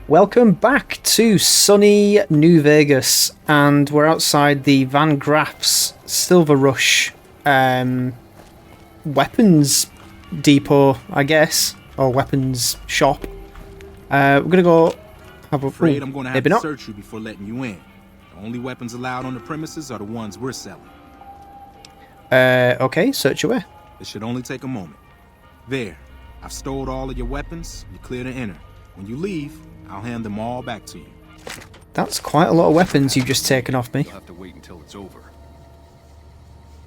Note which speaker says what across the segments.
Speaker 1: Welcome back to sunny New Vegas, and we're outside the Van Graff's Silver Rush weapons depot, I guess, or weapons shop. We're gonna go have a...
Speaker 2: Afraid I'm gonna have to search you before letting you in. The only weapons allowed on the premises are the ones we're selling.
Speaker 1: Okay, search away.
Speaker 2: It should only take a moment. There, I've stored all of your weapons. You're clear to enter. When you leave, I'll hand them all back to you.
Speaker 1: That's quite a lot of weapons you've just taken off me.
Speaker 3: You'll have to wait until it's over.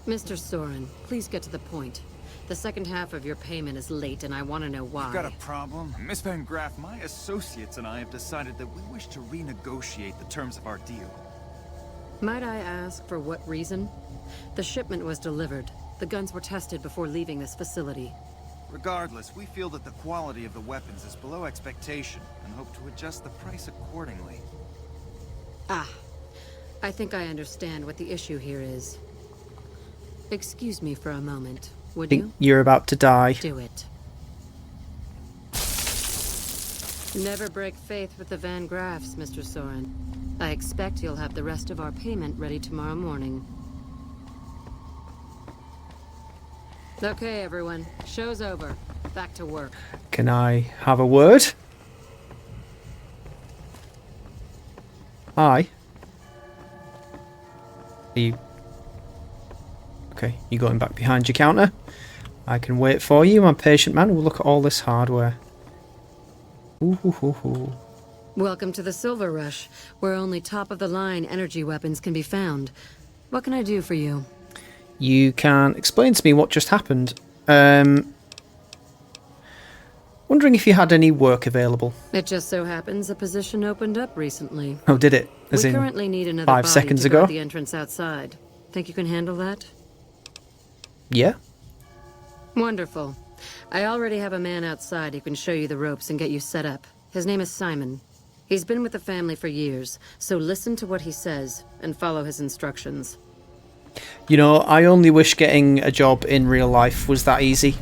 Speaker 4: Mr. Soren, please get to the point. The second half of your payment is late, and I want to know why.
Speaker 5: You've got a problem? Miss Van Graff, my associates and I have decided that we wish to renegotiate the terms of our deal.
Speaker 4: Might I ask for what reason? The shipment was delivered. The guns were tested before leaving this facility.
Speaker 5: Regardless, we feel that the quality of the weapons is below expectation and hope to adjust the price accordingly.
Speaker 4: Ah, I think I understand what the issue here is. Excuse me for a moment, would you?
Speaker 1: You're about to die.
Speaker 4: Do it. Never break faith with the Van Graffs, Mr. Soren. I expect you'll have the rest of our payment ready tomorrow morning. Okay, everyone. Show's over. Back to work.
Speaker 1: Can I have a word? Hi. Are you... Okay, you going back behind your counter? I can wait for you, my patient man. We'll look at all this hardware. Ooh, hoo, hoo, hoo.
Speaker 4: Welcome to the Silver Rush, where only top-of-the-line energy weapons can be found. What can I do for you?
Speaker 1: You can explain to me what just happened. Wondering if you had any work available.
Speaker 4: It just so happens a position opened up recently.
Speaker 1: Oh, did it? As
Speaker 4: we
Speaker 1: in
Speaker 4: currently need another
Speaker 1: 5
Speaker 4: body
Speaker 1: seconds
Speaker 4: to
Speaker 1: ago?
Speaker 4: guard the entrance outside. Think you can handle that?
Speaker 1: Yeah.
Speaker 4: Wonderful. I already have a man outside who can show you the ropes and get you set up. His name is Simon. He's been with the family for years, so listen to what he says and follow his instructions.
Speaker 1: You know, I only wish getting a job in real life was that easy.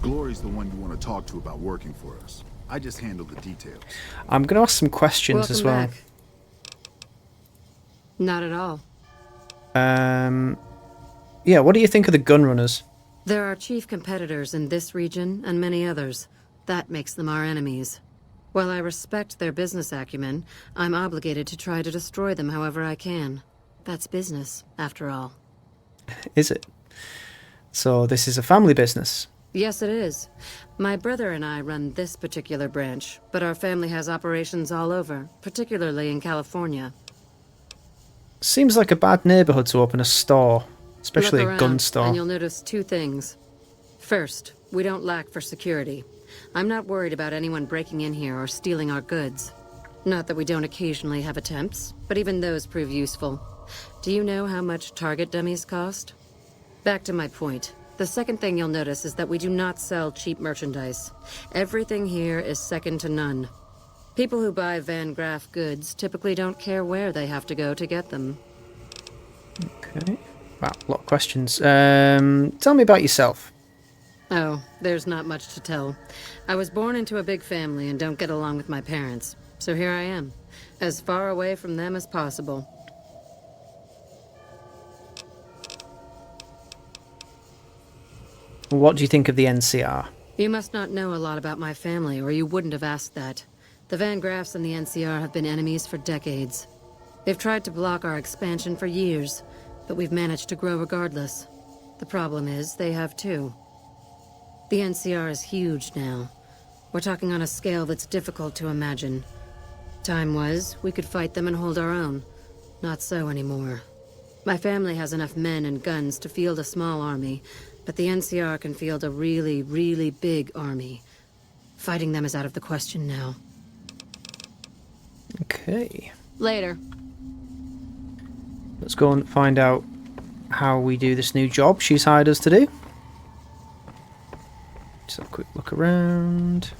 Speaker 3: Glory's the one you want to talk to about working for us. I just handle the details.
Speaker 1: I'm going to ask some questions
Speaker 4: Welcome
Speaker 1: as well.
Speaker 4: back. Not at all.
Speaker 1: Yeah, what do you think of the gun runners?
Speaker 4: There are chief competitors in this region and many others. That makes them our enemies. While I respect their business acumen, I'm obligated to try to destroy them however I can. That's business, after all.
Speaker 1: Is it? So this is a family business?
Speaker 4: Yes, it is. My brother and I run this particular branch, but our family has operations all over, particularly in California.
Speaker 1: Seems like a bad neighborhood to open a store, especially
Speaker 4: Look
Speaker 1: a
Speaker 4: around,
Speaker 1: gun store.
Speaker 4: and you'll notice two things. First, we don't lack for security. I'm not worried about anyone breaking in here or stealing our goods. Not that we don't occasionally have attempts, but even those prove useful. Do you know how much target dummies cost? Back to my point. The second thing you'll notice is that we do not sell cheap merchandise. Everything here is second to none. People who buy Van Graff goods typically don't care where they have to go to get them.
Speaker 1: Okay. Wow, a lot of questions. Tell me about yourself.
Speaker 4: Oh, there's not much to tell. I was born into a big family and don't get along with my parents. So here I am, as far away from them as possible.
Speaker 1: What do you think of the NCR?
Speaker 4: You must not know a lot about my family, or you wouldn't have asked that. The Van Graffs and the NCR have been enemies for decades. They've tried to block our expansion for years, but we've managed to grow regardless. The problem is, they have too. The NCR is huge now. We're talking on a scale that's difficult to imagine. Time was, we could fight them and hold our own. Not so anymore. My family has enough men and guns to field a small army, but the NCR can field a really, really big army. Fighting them is out of the question now.
Speaker 1: Okay.
Speaker 4: Later.
Speaker 1: Let's go and find out how we do this new job she's hired us to do. Just have a quick look around.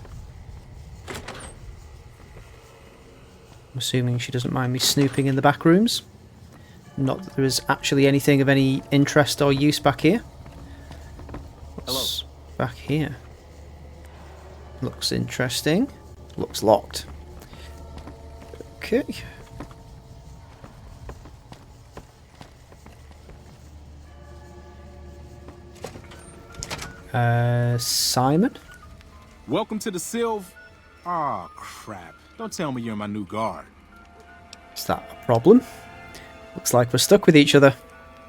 Speaker 1: I'm assuming she doesn't mind me snooping in the back rooms. Not that there is actually anything of any interest or use back here. What's back here? Looks interesting. Looks locked. Okay. Simon?
Speaker 2: Welcome to the Sylv... Aw, crap. Don't tell me you're my new guard.
Speaker 1: Is that a problem? Looks like we're stuck with each other.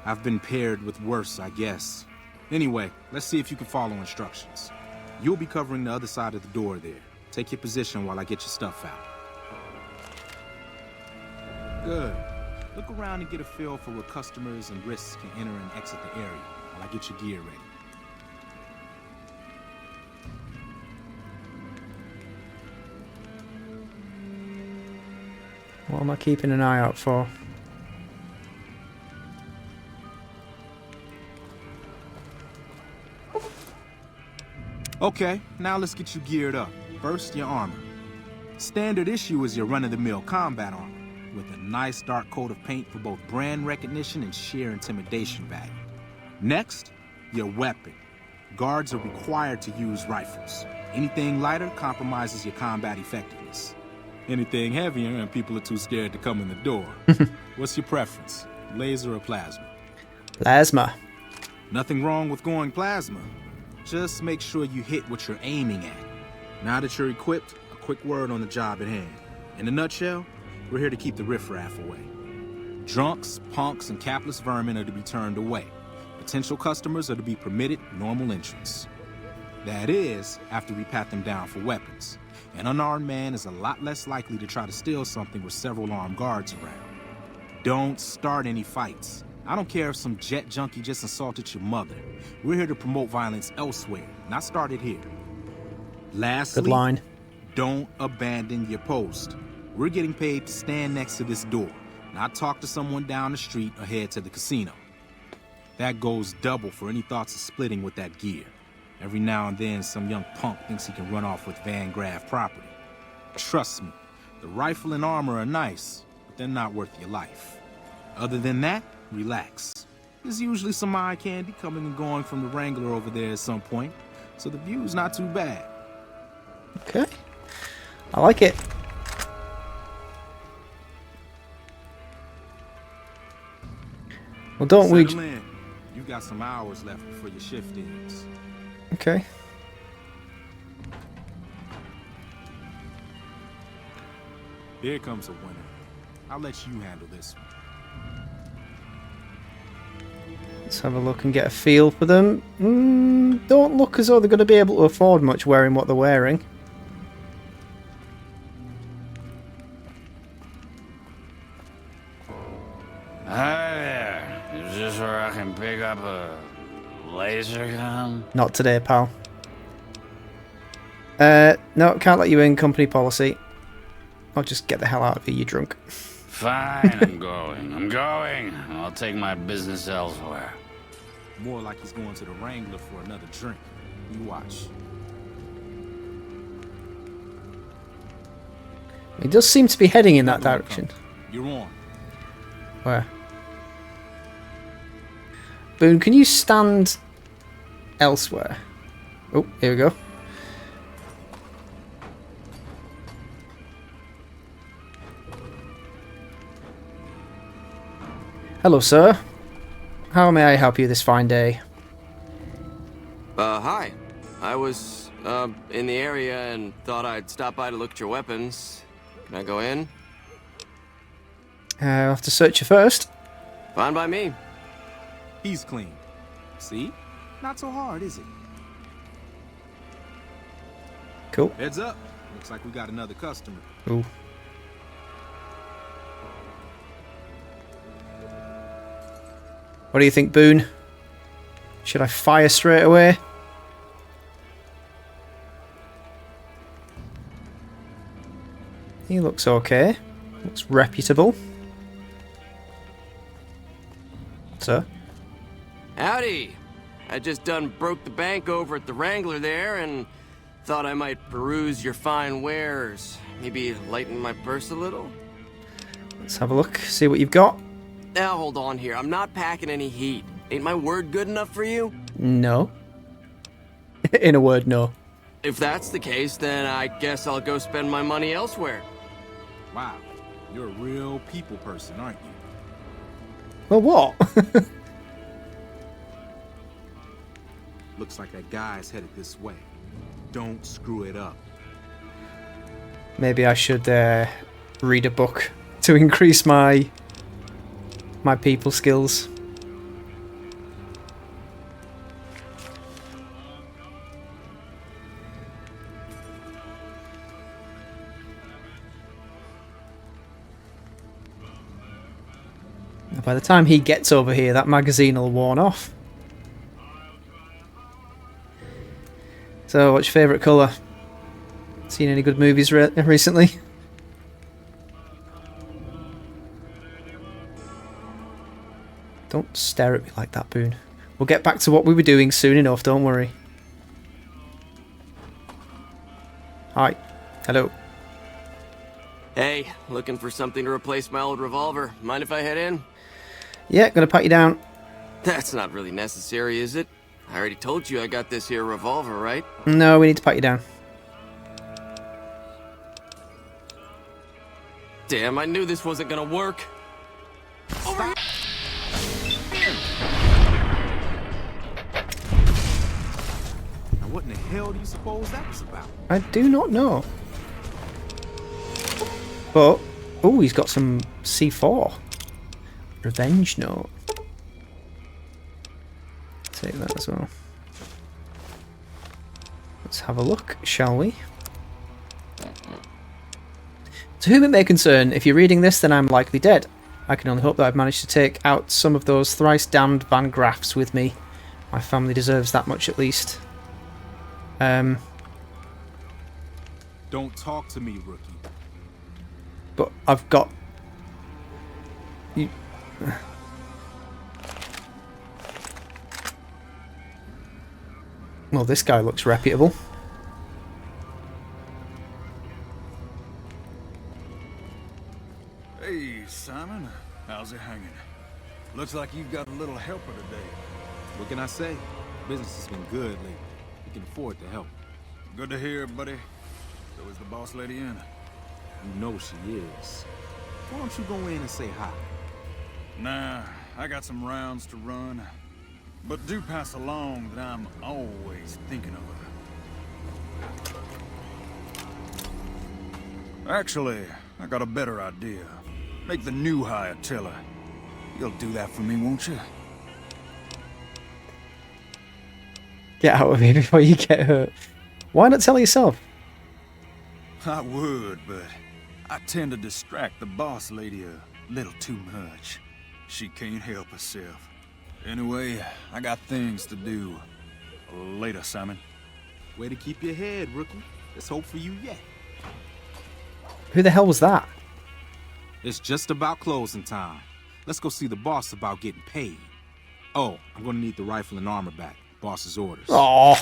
Speaker 2: I've been paired with worse, I guess. Anyway, let's see if you can follow instructions. You'll be covering the other side of the door there. Take your position while I get your stuff out. Good. Look around and get a feel for where customers and risks can enter and exit the area while I get your gear ready.
Speaker 1: What am I keeping an eye out for?
Speaker 2: Okay, now let's get you geared up. First, your armor. Standard issue is your run-of-the-mill combat armor, with a nice dark coat of paint for both brand recognition and sheer intimidation value. Next, your weapon. Guards are required to use rifles. Anything lighter compromises your combat effectiveness. Anything heavier and people are too scared to come in the door. What's your preference, laser or plasma?
Speaker 1: Plasma.
Speaker 2: Nothing wrong with going plasma. Just make sure you hit what you're aiming at. Now that you're equipped, a quick word on the job at hand. In a nutshell, we're here to keep the riffraff away. Drunks, punks, and capless vermin are to be turned away. Potential customers are to be permitted normal entrance. That is, after we pat them down for weapons. An unarmed man is a lot less likely to try to steal something with several armed guards around. Don't start any fights. I don't care if some jet junkie just assaulted your mother. We're here to promote violence elsewhere, not start it here. Lastly,
Speaker 1: Good line.
Speaker 2: Don't abandon your post. We're getting paid to stand next to this door, not talk to someone down the street or head to the casino. That goes double for any thoughts of splitting with that gear. Every now and then, some young punk thinks he can run off with Van Graff property. Trust me, the rifle and armor are nice, but they're not worth your life. Other than that, relax. There's usually some eye candy coming and going from the Wrangler over there at some point, so the view's not too bad.
Speaker 1: Okay. I like it. Well, don't we...
Speaker 2: Settle in. You got some hours left before your shift ends.
Speaker 1: Okay.
Speaker 2: Here comes a winner. I'll let you handle this one.
Speaker 1: Let's have a look and get a feel for them. Don't look as though they're going to be able to afford much wearing what they're wearing.
Speaker 6: Hi there. Is this where I can pick up a laser gun?
Speaker 1: Not today, pal. No, can't let you in. Company policy. I'll just get the hell out of here, you drunk.
Speaker 6: Fine, I'm going. I'll take my business elsewhere.
Speaker 2: More like he's going to the Wrangler for another drink. You watch.
Speaker 1: He does seem to be heading in that direction.
Speaker 2: You're on.
Speaker 1: Where? Boone, can you stand elsewhere? Oh, here we go. Hello, sir. How may I help you this fine day?
Speaker 7: Hi. I was, in the area and thought I'd stop by to look at your weapons. Can I go in?
Speaker 1: I'll have to search you first.
Speaker 7: Fine by me.
Speaker 2: He's clean. See? Not so hard, is it?
Speaker 1: Cool.
Speaker 2: Heads up. Looks like we got another customer.
Speaker 1: Ooh. What do you think, Boone? Should I fire straight away? He looks okay. Looks reputable. Sir?
Speaker 7: Howdy. I just done broke the bank over at the Wrangler there and thought I might peruse your fine wares. Maybe lighten my purse a little?
Speaker 1: Let's have a look, see what you've got.
Speaker 7: Now hold on here. I'm not packing any heat. Ain't my word good enough for you?
Speaker 1: No. In a word, no.
Speaker 7: If that's the case, then I guess I'll go spend my money elsewhere.
Speaker 2: Wow, you're a real people person, aren't you?
Speaker 1: Well, what?
Speaker 2: Looks like that guy's headed this way. Don't screw it up.
Speaker 1: Maybe I should read a book to increase my people skills. By the time he gets over here, that magazine will have worn off. So, what's your favourite colour? Seen any good movies recently? Don't stare at me like that, Boone. We'll get back to what we were doing soon enough, don't worry. Hi. Hello.
Speaker 7: Hey, looking for something to replace my old revolver. Mind if I head in?
Speaker 1: Yeah, gonna pat you down.
Speaker 7: That's not really necessary, is it? I already told you I got this here revolver, right?
Speaker 1: No, we need to pat you down.
Speaker 7: Damn, I knew this wasn't gonna work.
Speaker 2: Now, what in the hell do you suppose that was about?
Speaker 1: I do not know. But, oh, he's got some C4. Revenge note. Take that as well. Let's have a look, shall we? To whom it may concern, if you're reading this, then I'm likely dead. I can only hope that I've managed to take out some of those thrice-damned Van Graffs with me. My family deserves that much at least.
Speaker 2: Don't talk to me, rookie.
Speaker 1: But I've got... You... Well, this guy looks reputable.
Speaker 8: Hey, Simon. How's it hanging? Looks like you've got a little helper today.
Speaker 2: What can I say? Business has been good lately. We can afford to help.
Speaker 8: Good to hear, buddy. So is the boss lady in?
Speaker 2: You know she is. Why don't you go in and say hi?
Speaker 8: Nah, I got some rounds to run. But do pass along that I'm always thinking of her. Actually, I got a better idea. Make the new hire tell her. You'll do that for me, won't you?
Speaker 1: Get out of here before you get hurt. Why not tell yourself?
Speaker 8: I would, but I tend to distract the boss lady a little too much. She can't help herself. Anyway, I got things to do. Later, Simon.
Speaker 2: Way to keep your head, rookie. There's hope for you yet.
Speaker 1: Who the hell was that?
Speaker 2: It's just about closing time. Let's go see the boss about getting paid. Oh, I'm gonna need the rifle and armor back. Boss's orders.
Speaker 1: Oh,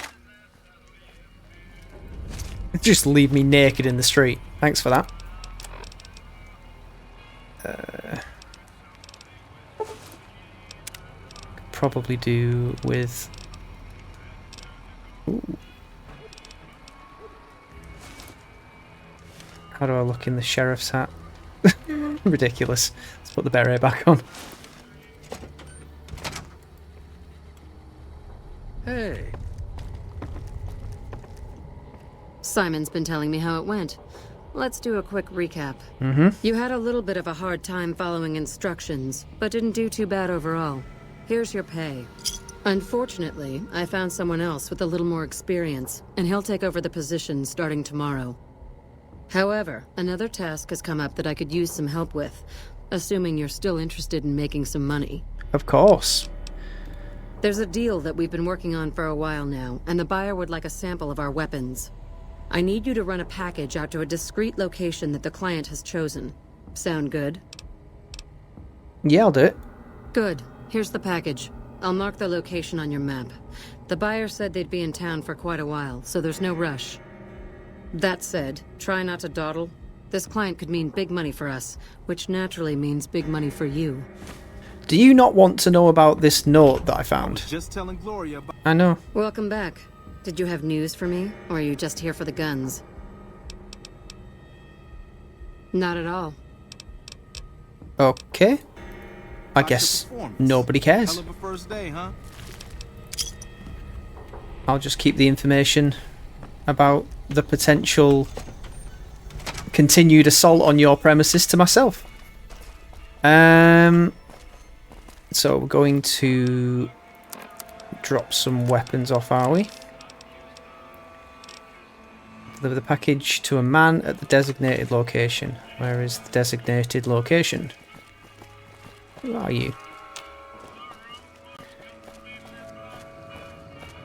Speaker 1: just leave me naked in the street. Thanks for that. Could probably do with... Ooh. How do I look in the sheriff's hat? Ridiculous. Let's put the beret back on.
Speaker 8: Hey.
Speaker 4: Simon's been telling me how it went. Let's do a quick recap. You had a little bit of a hard time following instructions, but didn't do too bad overall. Here's your pay. Unfortunately, I found someone else with a little more experience, and he'll take over the position starting tomorrow. However, another task has come up that I could use some help with, assuming you're still interested in making some money.
Speaker 1: Of course.
Speaker 4: There's a deal that we've been working on for a while now, and the buyer would like a sample of our weapons. I need you to run a package out to a discreet location that the client has chosen. Sound good?
Speaker 1: Yeah, I'll do it.
Speaker 4: Good. Here's the package. I'll mark the location on your map. The buyer said they'd be in town for quite a while, so there's no rush. That said, try not to dawdle. This client could mean big money for us, which naturally means big money for you.
Speaker 1: Do you not want to know about this note that I found?
Speaker 2: Just telling Gloria about...
Speaker 1: I know.
Speaker 4: Welcome back. Did you have news for me, or are you just here for the guns? Not at all.
Speaker 1: Okay. I
Speaker 2: How's your
Speaker 1: guess
Speaker 2: performance?
Speaker 1: nobody cares.
Speaker 2: Hell of a first day, huh?
Speaker 1: I'll just keep the information about the potential continued assault on your premises to myself. So we're going to drop some weapons off, are we? Deliver the package to a man at the designated location. Where is the designated location? Who are you?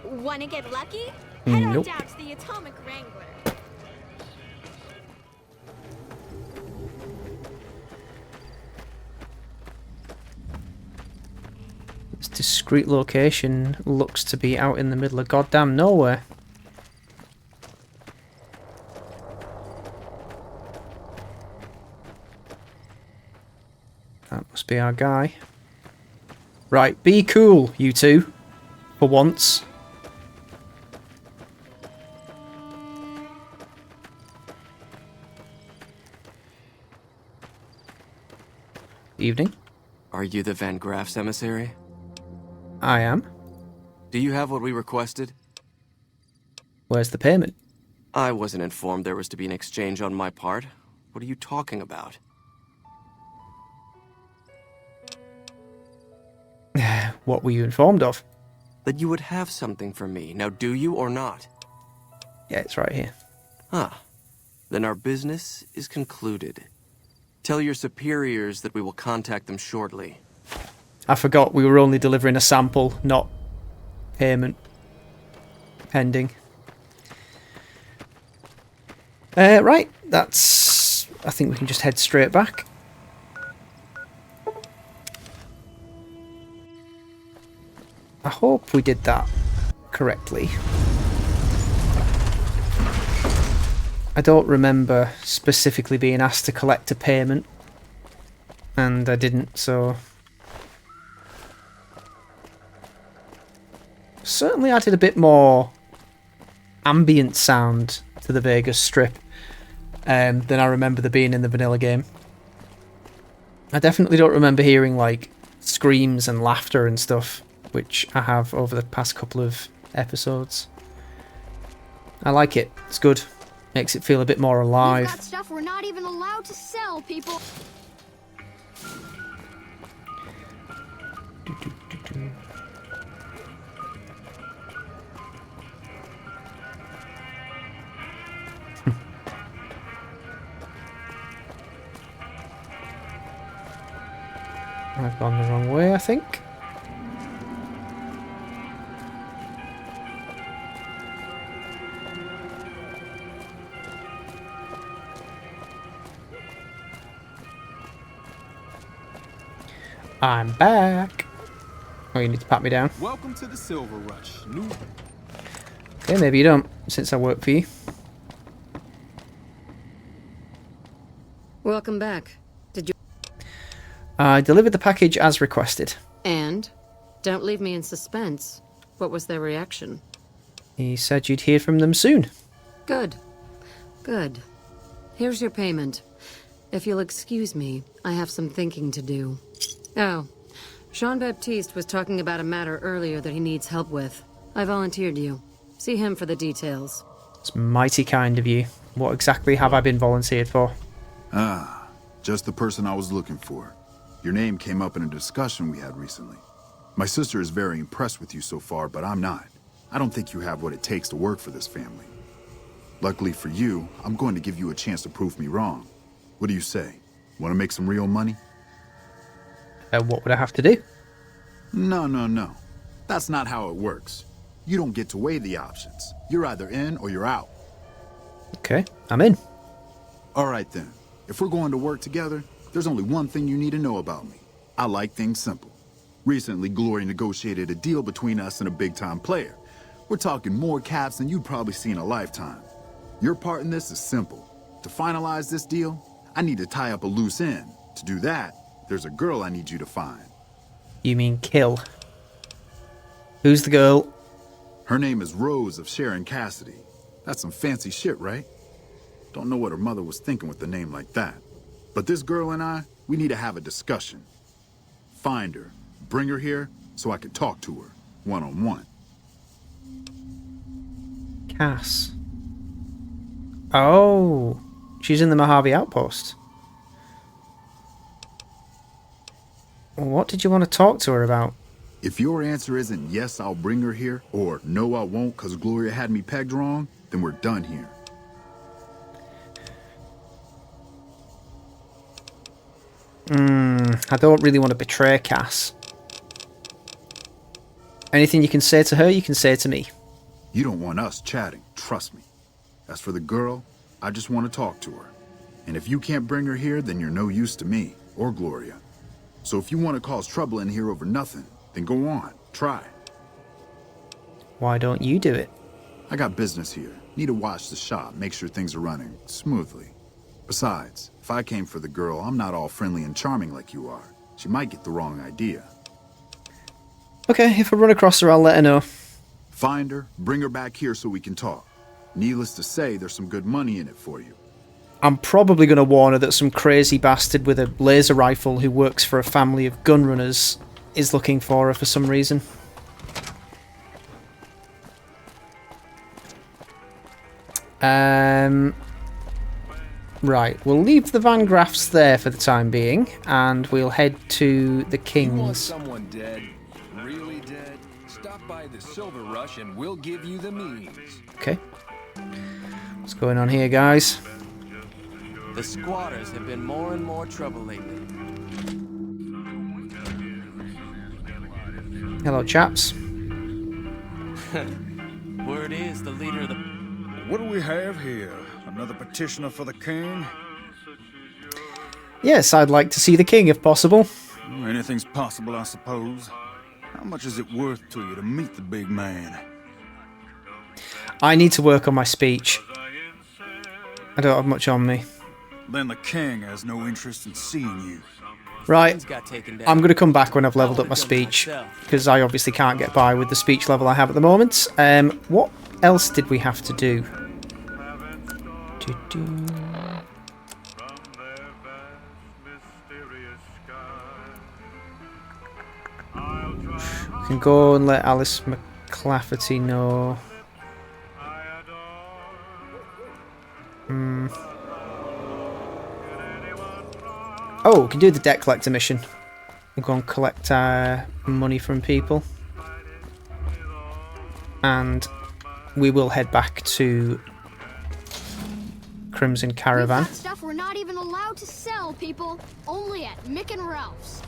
Speaker 9: Wanna get lucky? Head on
Speaker 1: Nope.
Speaker 9: down to the Atomic Wrangler.
Speaker 1: This discreet location looks to be out in the middle of goddamn nowhere. That must be our guy. Right, be cool, you two. For once. Evening.
Speaker 7: Are you the Van Graff's emissary?
Speaker 1: I am.
Speaker 7: Do you have what we requested?
Speaker 1: Where's the payment?
Speaker 7: I wasn't informed there was to be an exchange on my part. What are you talking about?
Speaker 1: What were you informed of?
Speaker 7: That you would have something for me. Now, do you or not?
Speaker 1: Yeah, it's right here.
Speaker 7: Ah. Then our business is concluded. Tell your superiors that we will contact them shortly.
Speaker 1: I forgot we were only delivering a sample, not payment pending. Right, that's... I think we can just head straight back. I hope we did that correctly. I don't remember specifically being asked to collect a payment, and I didn't, so... Certainly added a bit more ambient sound to the Vegas Strip than I remember there being in the vanilla game. I definitely don't remember hearing, like, screams and laughter and stuff, which I have over the past couple of episodes. I like it. It's good. Makes it feel a bit more
Speaker 9: You've
Speaker 1: alive.
Speaker 9: got stuff we're not even allowed to sell, people.
Speaker 1: I've gone the wrong way, I think. I'm back. Oh, you need to pat me down.
Speaker 2: Welcome to the Silver Rush. New.
Speaker 1: Okay, maybe you don't, since I work for you.
Speaker 4: Welcome back. Did you...
Speaker 1: I delivered the package as requested.
Speaker 4: And? Don't leave me in suspense. What was their reaction?
Speaker 1: He said you'd hear from them soon.
Speaker 4: Good. Good. Here's your payment. If you'll excuse me, I have some thinking to do. Oh, Jean-Baptiste was talking about a matter earlier that he needs help with. I volunteered you. See him for the details.
Speaker 1: It's mighty kind of you. What exactly have I been volunteered for?
Speaker 3: Ah, just the person I was looking for. Your name came up in a discussion we had recently. My sister is very impressed with you so far, but I'm not. I don't think you have what it takes to work for this family. Luckily for you, I'm going to give you a chance to prove me wrong. What do you say? Want to make some real money?
Speaker 1: What would I have to do?
Speaker 3: No. That's not how it works. You don't get to weigh the options. You're either in or you're out.
Speaker 1: Okay, I'm in.
Speaker 3: All right then. If we're going to work together, there's only one thing you need to know about me. I like things simple. Recently, Glory negotiated a deal between us and a big-time player. We're talking more caps than you'd probably see in a lifetime. Your part in this is simple. To finalize this deal, I need to tie up a loose end. To do that, there's a girl I need you to find.
Speaker 1: You mean kill? Who's the girl?
Speaker 3: Her name is Rose of Sharon Cassidy. That's some fancy shit, right? Don't know what her mother was thinking with a name like that. But this girl and I, we need to have a discussion. Find her, bring her here, so I can talk to her, one-on-one.
Speaker 1: Cass. Oh, she's in the Mojave Outpost. What did you want to talk to her about?
Speaker 3: If your answer isn't yes, I'll bring her here, or no, I won't because Gloria had me pegged wrong, then we're done here.
Speaker 1: I don't really want to betray Cass. Anything you can say to her, you can say to me.
Speaker 3: You don't want us chatting, trust me. As for the girl, I just want to talk to her. And if you can't bring her here, then you're no use to me, or Gloria. So if you want to cause trouble in here over nothing, then go on, try.
Speaker 1: Why don't you do it?
Speaker 3: I got business here. Need to watch the shop, make sure things are running smoothly. Besides, if I came for the girl, I'm not all friendly and charming like you are. She might get the wrong idea.
Speaker 1: Okay, if I run across her, I'll let her know.
Speaker 3: Find her, bring her back here so we can talk. Needless to say, there's some good money in it for you.
Speaker 1: I'm probably going to warn her that some crazy bastard with a laser rifle who works for a family of gun runners is looking for her for some reason. Right, we'll leave the Van Graffs there for the time being, and we'll head to the King's.
Speaker 10: You want someone dead? Really dead? Stop by the Silver Rush and we'll give you the means.
Speaker 1: Okay. What's going on here, guys?
Speaker 7: The squatters have been more and more trouble lately.
Speaker 1: Hello, chaps.
Speaker 7: Word is the leader of the...
Speaker 8: What do we have here? Another petitioner for the king?
Speaker 1: Yes, I'd like to see the king if possible.
Speaker 8: Anything's possible, I suppose. How much is it worth to you to meet the big man?
Speaker 1: I need to work on my speech. I don't have much on me.
Speaker 8: Then the king has no interest in seeing you.
Speaker 1: Right, I'm going to come back when I've leveled up my speech, because I obviously can't get by with the speech level I have at the moment. What else did we have to do? We can go and let Alice McClafferty know. Oh, we can do the debt collector mission. We'll go and collect money from people. And we will head back to Crimson Caravan.
Speaker 9: We've got stuff we're not even allowed to sell, people. Only at Mick and Ralph's.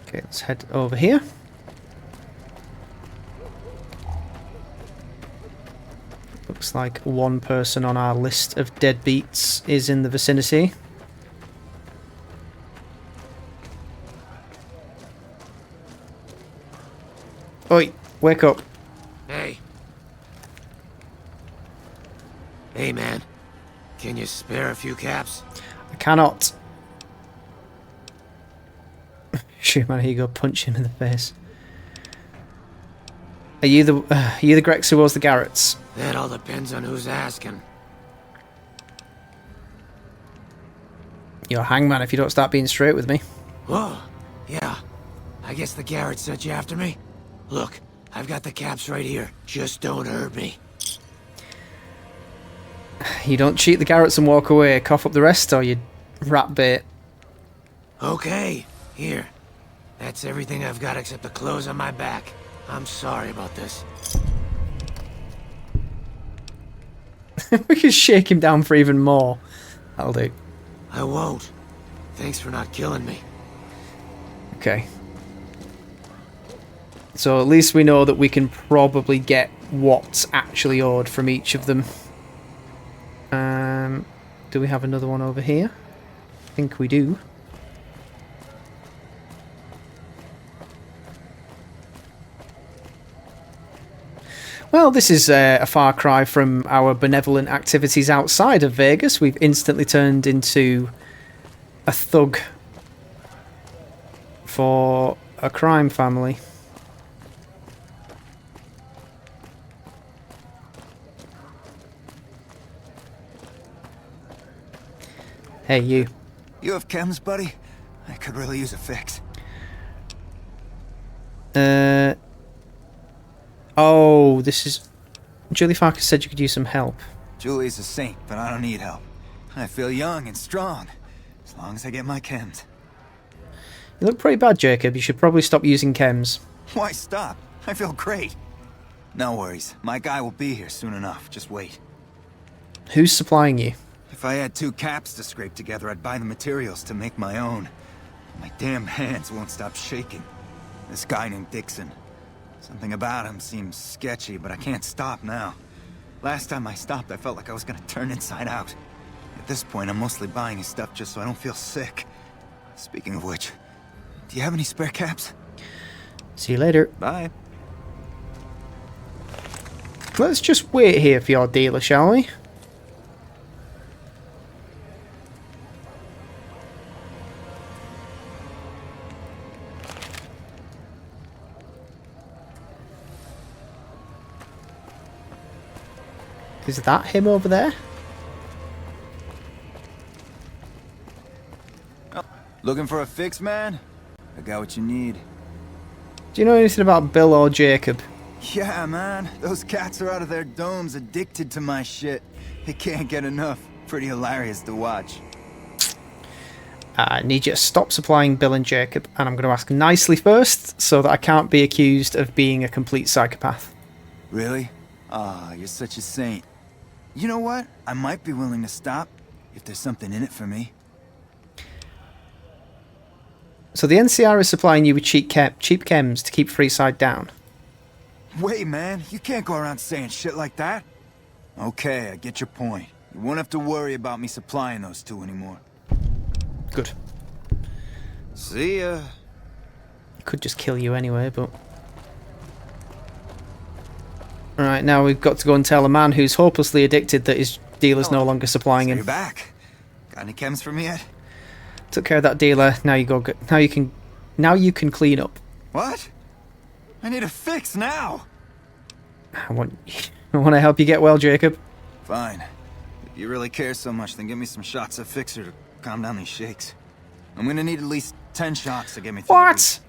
Speaker 1: Okay, let's head over here. Looks like one person on our list of deadbeats is in the vicinity. Oi, wake up.
Speaker 11: Hey. Hey, man. Can you spare a few caps?
Speaker 1: I cannot. Shoot, man, here you go. Punch him in the face. Are you the Grex who was the Garretts?
Speaker 11: That all depends on who's asking.
Speaker 1: You're a hangman if you don't start being straight with me.
Speaker 11: Whoa. Yeah. I guess the Garrett sent you after me. Look, I've got the caps right here. Just don't hurt me.
Speaker 1: You don't cheat the Garretts and walk away, cough up the rest, or you rat bait.
Speaker 11: Okay. Here. That's everything I've got except the clothes on my back. I'm sorry about this.
Speaker 1: We can shake him down for even more. That'll do.
Speaker 11: I won't. Thanks for not killing me.
Speaker 1: Okay. So at least we know that we can probably get what's actually owed from each of them. Do we have another one over here? I think we do. Well, this is a far cry from our benevolent activities outside of Vegas. We've instantly turned into a thug for a crime family. Hey, you.
Speaker 5: You have chems, buddy? I could really use a fix.
Speaker 1: Oh, this is... Julie Farkas said you could use some help.
Speaker 5: Julie's a saint, but I don't need help. I feel young and strong, as long as I get my chems.
Speaker 1: You look pretty bad, Jacob. You should probably stop using chems.
Speaker 5: Why stop? I feel great. No worries. My guy will be here soon enough. Just wait.
Speaker 1: Who's supplying you?
Speaker 5: If I had 2 caps to scrape together, I'd buy the materials to make my own. My damn hands won't stop shaking. This guy named Dixon. Something about him seems sketchy, but I can't stop now. Last time I stopped, I felt like I was gonna turn inside out. At this point, I'm mostly buying his stuff just so I don't feel sick. Speaking of which, do you have any spare caps?
Speaker 1: See you later.
Speaker 5: Bye.
Speaker 1: Let's just wait here for your dealer, shall we? Is that him over there?
Speaker 5: Oh, looking for a fix, man? I got what you need.
Speaker 1: Do you know anything about Bill or Jacob?
Speaker 5: Yeah, man. Those cats are out of their domes addicted to my shit. They can't get enough. Pretty hilarious to watch.
Speaker 1: I need you to stop supplying Bill and Jacob, and I'm going to ask nicely first, so that I can't be accused of being a complete psychopath.
Speaker 5: Really? Ah, you're such a saint. You know what? I might be willing to stop, if there's something in it for me.
Speaker 1: So the NCR is supplying you with cheap chems to keep Freeside down.
Speaker 5: Wait, man. You can't go around saying shit like that. Okay, I get your point. You won't have to worry about me supplying those 2 anymore.
Speaker 1: Good.
Speaker 5: See ya.
Speaker 1: Could just kill you anyway, but... Right, now we've got to go and tell a man who's hopelessly addicted that his dealer's no longer supplying him.
Speaker 5: You're back. Got any chems for me yet?
Speaker 1: Took care of that dealer. Now you go. Now you can clean up.
Speaker 5: What? I need a fix now.
Speaker 1: I want to help you get well, Jacob.
Speaker 5: Fine. If you really care so much, then give me some shots of Fixer to calm down these shakes. I'm gonna need at least 10 shots to get me through the week.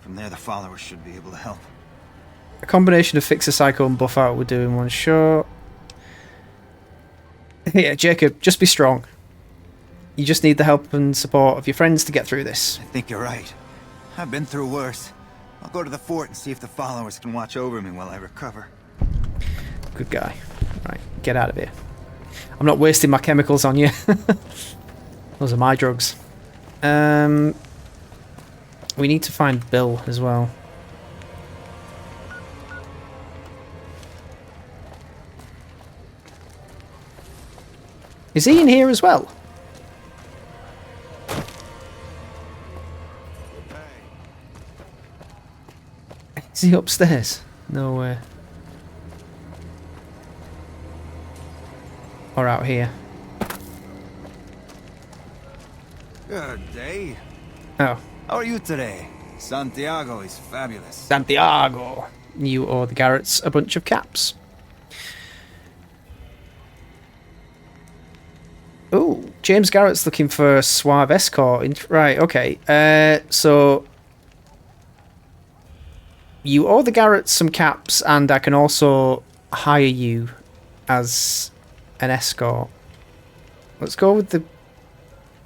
Speaker 5: From there, the followers should be able to help.
Speaker 1: A combination of Fixer, Psycho, and Buff Out would do in one shot. Yeah, Jacob, just be strong. You just need the help and support of your friends to get through this.
Speaker 5: I think you're right. I've been through worse. I'll go to the fort and see if the followers can watch over me while I recover.
Speaker 1: Good guy. Right, get out of here. I'm not wasting my chemicals on you. Those are my drugs. We need to find Bill as well. Is he in here as well? Is he upstairs? No way. Or out here?
Speaker 5: Good day.
Speaker 1: Oh.
Speaker 5: How are you today? Santiago is fabulous.
Speaker 1: Santiago. You owe the Garretts a bunch of caps. Oh, James Garrett's looking for a suave escort. Right, okay. So you owe the Garretts some caps, and I can also hire you as an escort. Let's go with the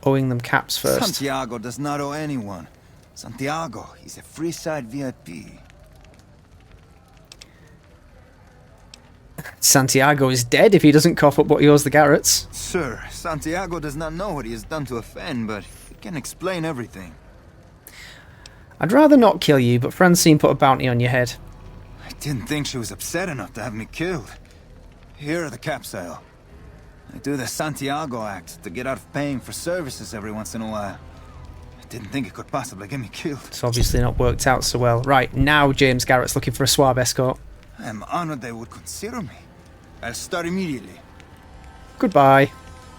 Speaker 1: owing them caps first.
Speaker 5: Santiago does not owe anyone. Santiago, he's a Freeside VIP.
Speaker 1: Santiago is dead if he doesn't cough up what he owes the Garretts.
Speaker 5: Sir, Santiago does not know what he has done to offend, but he can explain everything.
Speaker 1: I'd rather not kill you, but Francine put a bounty on your head.
Speaker 5: I didn't think she was upset enough to have me killed. Here are the caps I do the Santiago act to get out of paying for services every once in a while. I didn't think it could possibly get me killed.
Speaker 1: It's obviously not worked out so well. Right, now James Garrett's looking for a suave escort.
Speaker 5: I am honored they would consider me. I'll start immediately.
Speaker 1: Goodbye.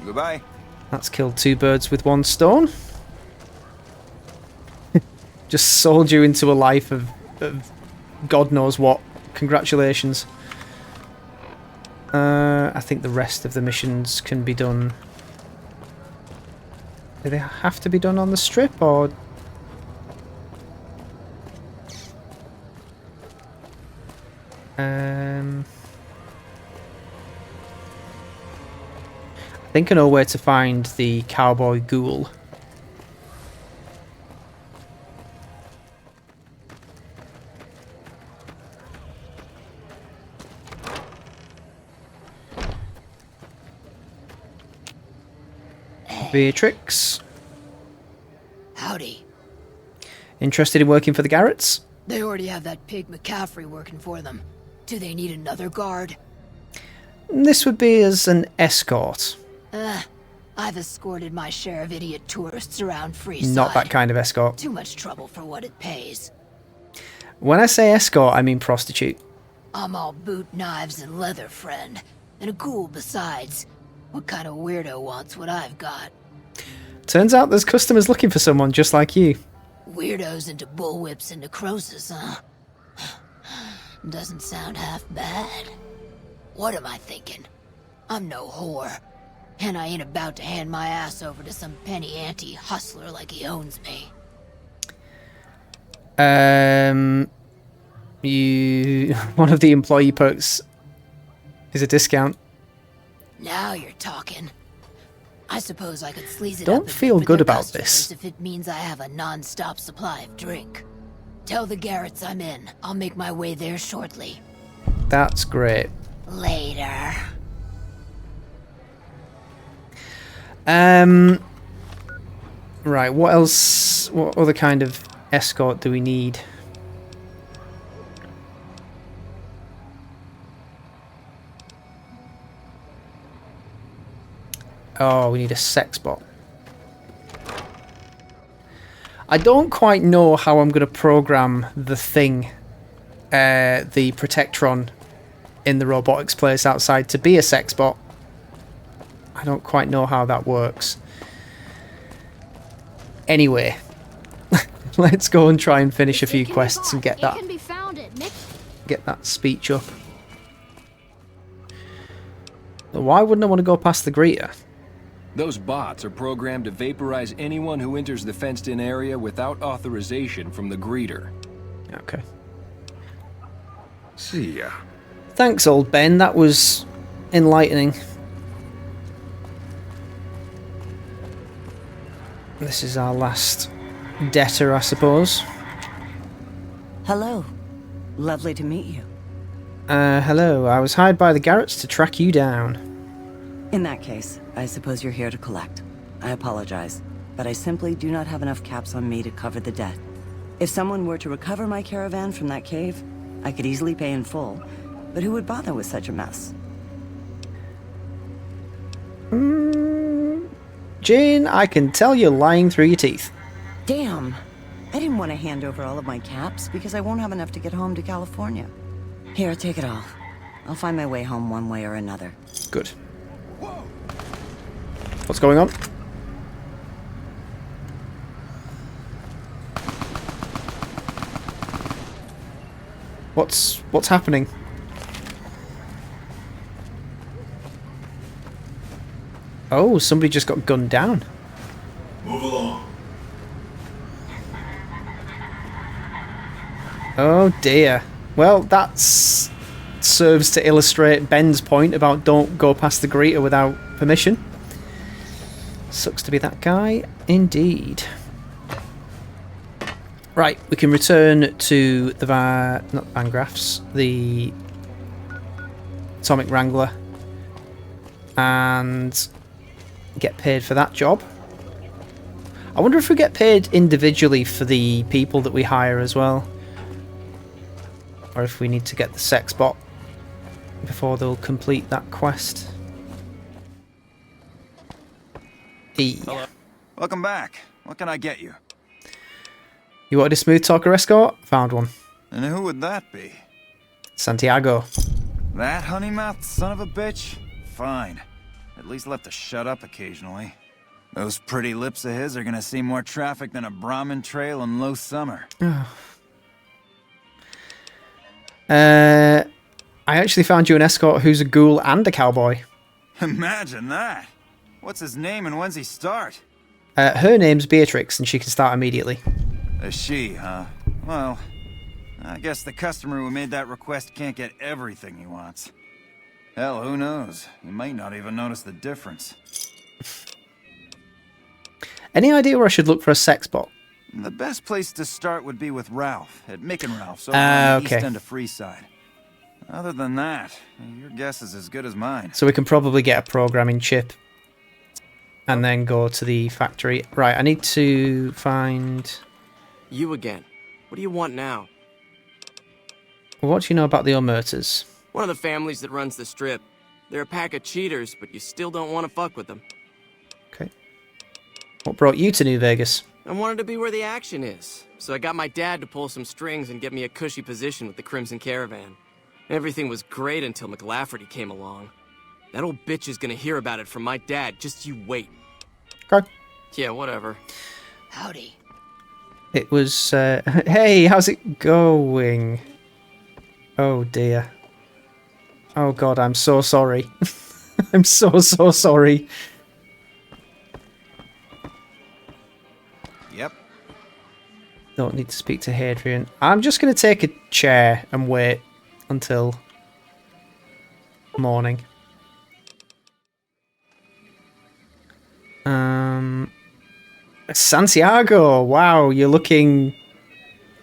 Speaker 5: Goodbye.
Speaker 1: That's killed 2 birds with 1 stone. Just sold you into a life of God knows what. Congratulations. I think the rest of the missions can be done. Do they have to be done on the strip, or... I think I know where to find the cowboy ghoul. Beatrix.
Speaker 12: Howdy.
Speaker 1: Interested in working for the Garretts?
Speaker 12: They already have that pig McCaffrey working for them. Do they need another guard?
Speaker 1: This would be as an escort.
Speaker 12: I've escorted my share of idiot tourists around Freeside.
Speaker 1: Not that kind of escort.
Speaker 12: Too much trouble for what it pays.
Speaker 1: When I say escort, I mean prostitute.
Speaker 12: I'm all boot, knives, and leather, friend. And a ghoul besides. What kind of weirdo wants what I've got?
Speaker 1: Turns out there's customers looking for someone just like you.
Speaker 12: Weirdos into bullwhips and necrosis, huh? Doesn't sound half bad. What am I thinking? I'm no whore. And I ain't about to hand my ass over to some penny ante hustler like he owns me.
Speaker 1: One of the employee perks is a discount.
Speaker 12: Now you're talking. I suppose I could sleaze it
Speaker 1: Don't
Speaker 12: up
Speaker 1: feel
Speaker 12: for
Speaker 1: good
Speaker 12: their
Speaker 1: about
Speaker 12: customers
Speaker 1: this.
Speaker 12: if it means I have a non-stop supply of drink. Tell the Garretts I'm in. I'll make my way there shortly.
Speaker 1: That's great.
Speaker 12: Later.
Speaker 1: Right, what else? What other kind of escort do we need? Oh, we need a sex bot. I don't quite know how I'm going to program the thing, the Protectron in the robotics place outside to be a sex bot. I don't quite know how that works. Anyway, let's go and try and finish a few quests and get that speech up. Why wouldn't I want to go past the greeter?
Speaker 10: Those bots are programmed to vaporize anyone who enters the fenced-in area without authorization from the greeter.
Speaker 1: Okay.
Speaker 8: See ya.
Speaker 1: Thanks, old Ben. That was enlightening. This is our last debtor, I suppose.
Speaker 13: Hello. Lovely to meet you.
Speaker 1: Hello. I was hired by the Garretts to track you down.
Speaker 13: In that case, I suppose you're here to collect. I apologize, but I simply do not have enough caps on me to cover the debt. If someone were to recover my caravan from that cave, I could easily pay in full, but who would bother with such a mess?
Speaker 1: Jane, I can tell you're lying through your teeth.
Speaker 13: Damn. I didn't want to hand over all of my caps because I won't have enough to get home to California. Here, take it all. I'll find my way home one way or another.
Speaker 1: Good. What's going on? What's happening? Oh, somebody just got gunned down.
Speaker 3: Move along.
Speaker 1: Oh dear. Well, that serves to illustrate Ben's point about don't go past the greeter without permission. Sucks to be that guy, indeed. Right, we can return to the not Van Graffs, the Atomic Wrangler, and get paid for that job. I wonder if we get paid individually for the people that we hire as well, or if we need to get the sex bot before they'll complete that quest.
Speaker 5: Hello. Welcome back. What can I get you?
Speaker 1: You wanted a smooth talker escort? Found one.
Speaker 5: And who would that be?
Speaker 1: Santiago.
Speaker 5: That honey-mouthed son of a bitch? Fine. At least let to shut up occasionally. Those pretty lips of his are gonna see more traffic than a Brahmin trail in low summer.
Speaker 1: I actually found you an escort who's a ghoul and a cowboy.
Speaker 5: Imagine that. What's his name and when's he start?
Speaker 1: Her name's Beatrix, and she can start immediately.
Speaker 5: A she, huh? Well, I guess the customer who made that request can't get everything he wants. Hell, who knows? He might not even notice the difference.
Speaker 1: Any idea where I should look for a sex bot?
Speaker 5: The best place to start would be with Ralph, at Mick and Ralph's over on the east end of Freeside. Other than that, your guess is as good as mine.
Speaker 1: So we can probably get a programming chip and then go to the factory. Right, I need to find...
Speaker 7: You again. What do you want now?
Speaker 1: What do you know about the Omertas?
Speaker 7: One of the families that runs the strip. They're a pack of cheaters, but you still don't want to fuck with them.
Speaker 1: Okay. What brought you to New Vegas?
Speaker 7: I wanted to be where the action is, so I got my dad to pull some strings and get me a cushy position with the Crimson Caravan. Everything was great until McLafferty came along. That old bitch is gonna hear about it from my dad, just you wait.
Speaker 1: Okay.
Speaker 7: Yeah, whatever.
Speaker 12: Howdy.
Speaker 1: It was, hey, how's it going? Oh dear. Oh god, I'm so sorry. I'm so sorry.
Speaker 5: Yep.
Speaker 1: Don't need to speak to Hadrian. I'm just going to take a chair and wait until morning. Santiago! Wow, you're looking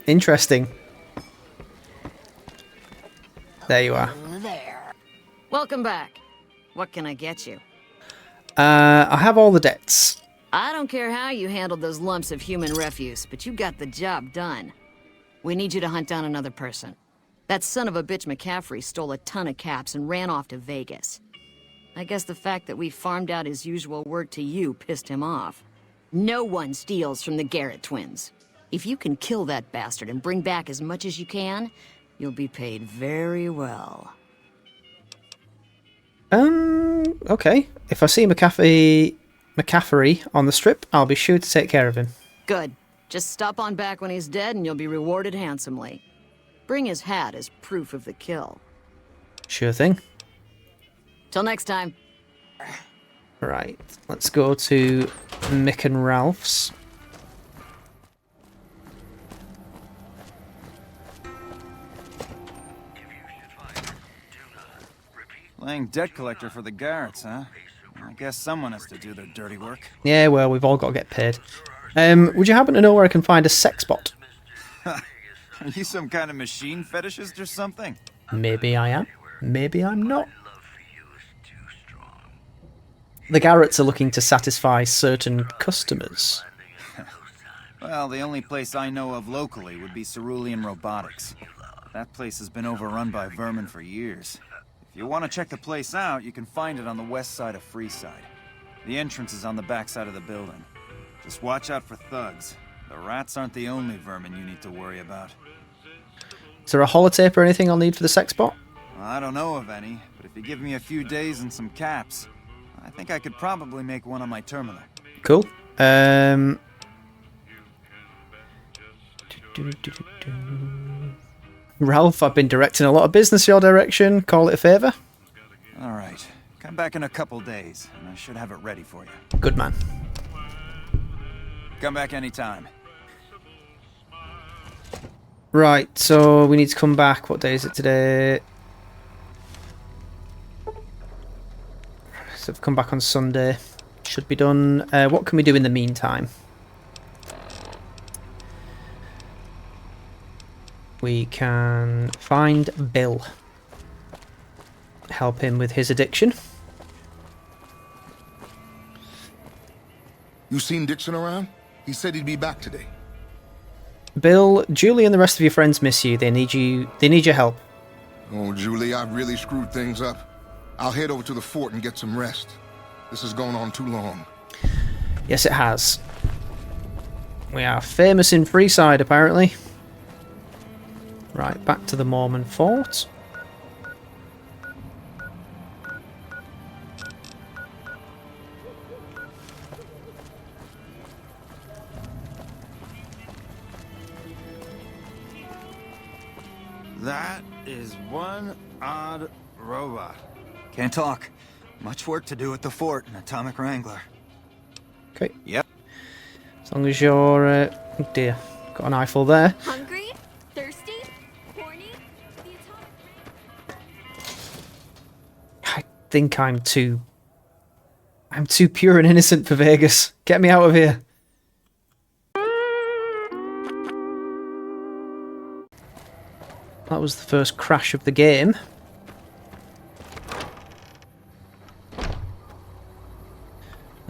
Speaker 1: interesting. There you are.
Speaker 12: There.
Speaker 14: Welcome back. What can I get you?
Speaker 1: I have all the debts.
Speaker 14: I don't care how you handled those lumps of human refuse, but you got the job done. We need you to hunt down another person. That son of a bitch McCaffrey stole a ton of caps and ran off to Vegas. I guess the fact that we farmed out his usual work to you pissed him off. No one steals from the Garrett twins. If you can kill that bastard and bring back as much as you can, you'll be paid very well.
Speaker 1: Okay. If I see McCaffrey on the strip, I'll be sure to take care of him.
Speaker 14: Good. Just stop on back when he's dead and you'll be rewarded handsomely. Bring his hat as proof of the kill.
Speaker 1: Sure thing.
Speaker 14: Till next time.
Speaker 1: Right. Let's go to Mick and Ralph's.
Speaker 5: Playing debt collector for the Garretts, huh? I guess someone has to do their dirty work.
Speaker 1: Yeah, well, we've all got to get paid. Would you happen to know where I can find a sex bot?
Speaker 5: Are you some kind of machine fetishist or something?
Speaker 1: Maybe I am. Maybe I'm not. The Garretts are looking to satisfy certain customers.
Speaker 5: Well, the only place I know of locally would be Cerulean Robotics. That place has been overrun by vermin for years. If you want to check the place out, you can find it on the west side of Freeside. The entrance is on the back side of the building. Just watch out for thugs. The rats aren't the only vermin you need to worry about.
Speaker 1: Is there a holotape or anything I'll need for the sex bot?
Speaker 5: Well, I don't know of any, but if you give me a few days and some caps, I think I could probably make one on my terminal.
Speaker 1: Cool. Ralph, I've been directing a lot of business your direction. Call it a favour.
Speaker 5: All right. Come back in a couple days, and I should have it ready for you.
Speaker 1: Good man.
Speaker 5: Come back anytime.
Speaker 1: Right, so we need to come back. What day is it today? So I've come back on Sunday. Should be done. What can we do in the meantime? We can find Bill. Help him with his addiction.
Speaker 15: You seen Dixon around? He said he'd be back today.
Speaker 1: Bill, Julie and the rest of your friends miss you. They need your help.
Speaker 15: Oh, Julie, I've really screwed things up. I'll head over to the fort and get some rest. This has gone on too long.
Speaker 1: Yes, it has. We are famous in Freeside, apparently. Right, back to the Mormon fort.
Speaker 6: That is one odd robot.
Speaker 5: Can't talk. Much work to do at the fort, an atomic wrangler.
Speaker 1: Okay.
Speaker 5: Yep.
Speaker 1: As long as you're... oh dear. Got an eyeful there.
Speaker 9: Hungry? Thirsty? Horny? The atomic...
Speaker 1: I think I'm too pure and innocent for Vegas. Get me out of here. That was the first crash of the game.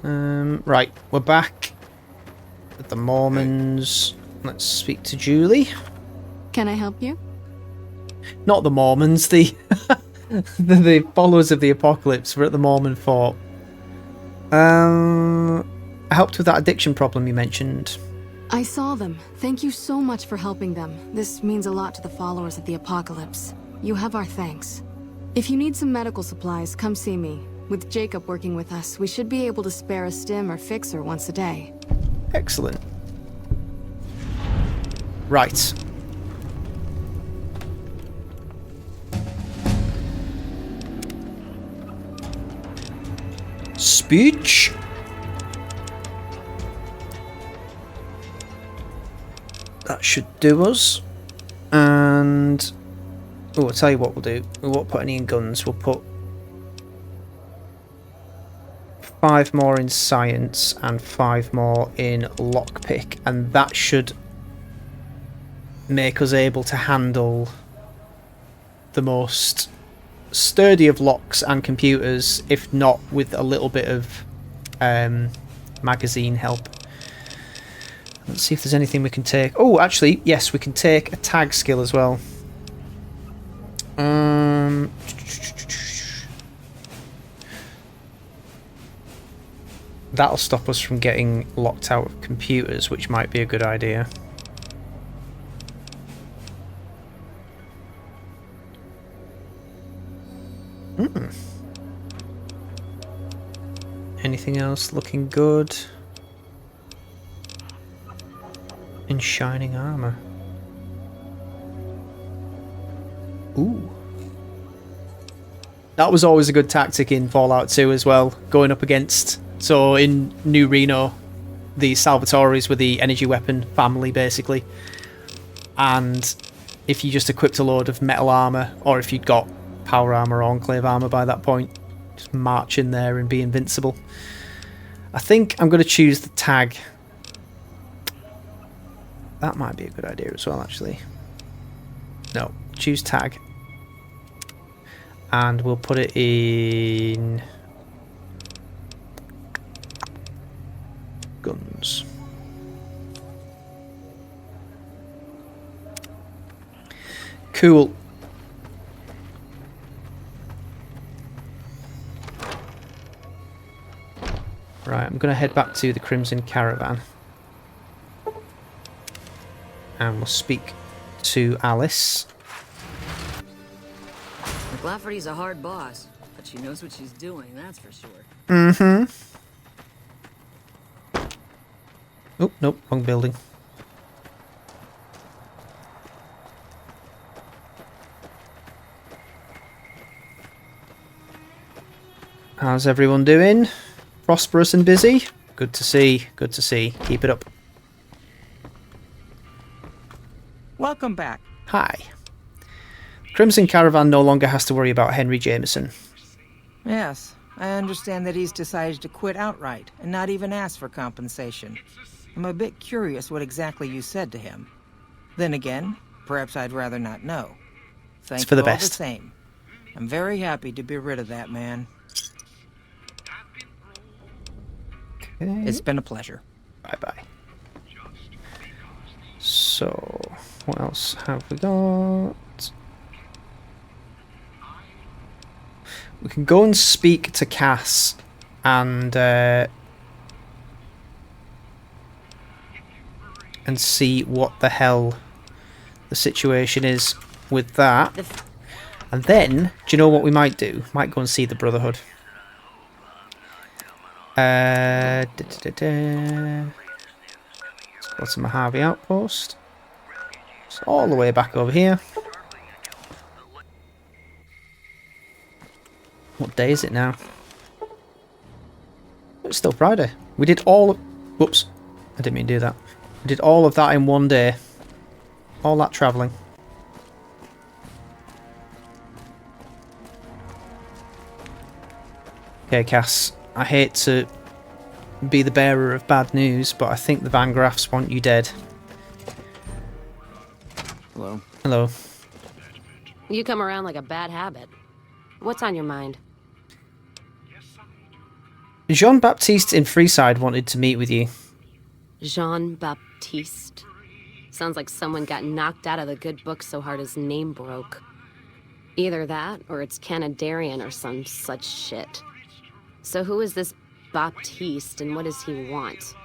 Speaker 1: Right, we're back at the Mormons. Let's speak to Julie.
Speaker 16: Can I help you?
Speaker 1: Not the Mormons, the the followers of the apocalypse. We're at the Mormon fort. I helped with that addiction problem you mentioned.
Speaker 16: I saw them. Thank you so much for helping them. This means a lot to the followers of the apocalypse. You have our thanks. If you need some medical supplies, come see me. With Jacob working with us, we should be able to spare a stim or fixer once a day.
Speaker 1: Excellent. Right. Speech. That should do us. And oh, I'll tell you what we'll do. We won't put any in guns. We'll put 5 more in science and 5 more in lockpick, and that should make us able to handle the most sturdy of locks and computers, if not with a little bit of magazine help. Let's see if there's anything we can take. Oh, actually, yes, we can take a tag skill as well. That'll stop us from getting locked out of computers, which might be a good idea. Anything else looking good? In shining armor. Ooh. That was always a good tactic in Fallout 2 as well, going up against... So in New Reno, the Salvatoris were the energy weapon family, basically. And if you just equipped a load of metal armor, or if you'd got power armor or enclave armor by that point, just march in there and be invincible. I think I'm going to choose the tag. That might be a good idea as well, actually. No, choose tag. And we'll put it in... guns. Cool. Right, I'm going to head back to the Crimson Caravan. And we'll speak to Alice.
Speaker 14: McLafferty's a hard boss, but she knows what she's doing, that's for sure.
Speaker 1: Mm-hmm. Oh, nope, wrong building. How's everyone doing? Prosperous and busy? Good to see, good to see. Keep it up.
Speaker 17: Welcome back.
Speaker 1: Hi. Crimson Caravan no longer has to worry about Henry Jameson.
Speaker 17: Yes, I understand that he's decided to quit outright and not even ask for compensation. I'm a bit curious what exactly you said to him. Then again, perhaps I'd rather not know. Thank
Speaker 1: It's for the
Speaker 17: you all
Speaker 1: best.
Speaker 17: the same. I'm very happy to be rid of that man.
Speaker 1: Okay.
Speaker 17: It's been a pleasure.
Speaker 1: Bye-bye. So, what else have we got? We can go and speak to Cass and see what the hell the situation is with that. And then, do you know what we might do? Might go and see the Brotherhood. Let's go to Mojave Outpost. It's all the way back over here. What day is it now? It's still Friday. We did all of... Whoops. I didn't mean to do that. We did all of that in one day. All that travelling. Okay, Cass. I hate to be the bearer of bad news, but I think the Van Graffs want you dead.
Speaker 18: Hello.
Speaker 1: Hello.
Speaker 19: You come around like a bad habit. What's on your mind?
Speaker 1: Jean-Baptiste in Freeside wanted to meet with you.
Speaker 19: Jean-Baptiste. Sounds like someone got knocked out of the good book so hard his name broke. Either that, or it's Canadarian or some such shit. So who is this Baptiste, and what does he want?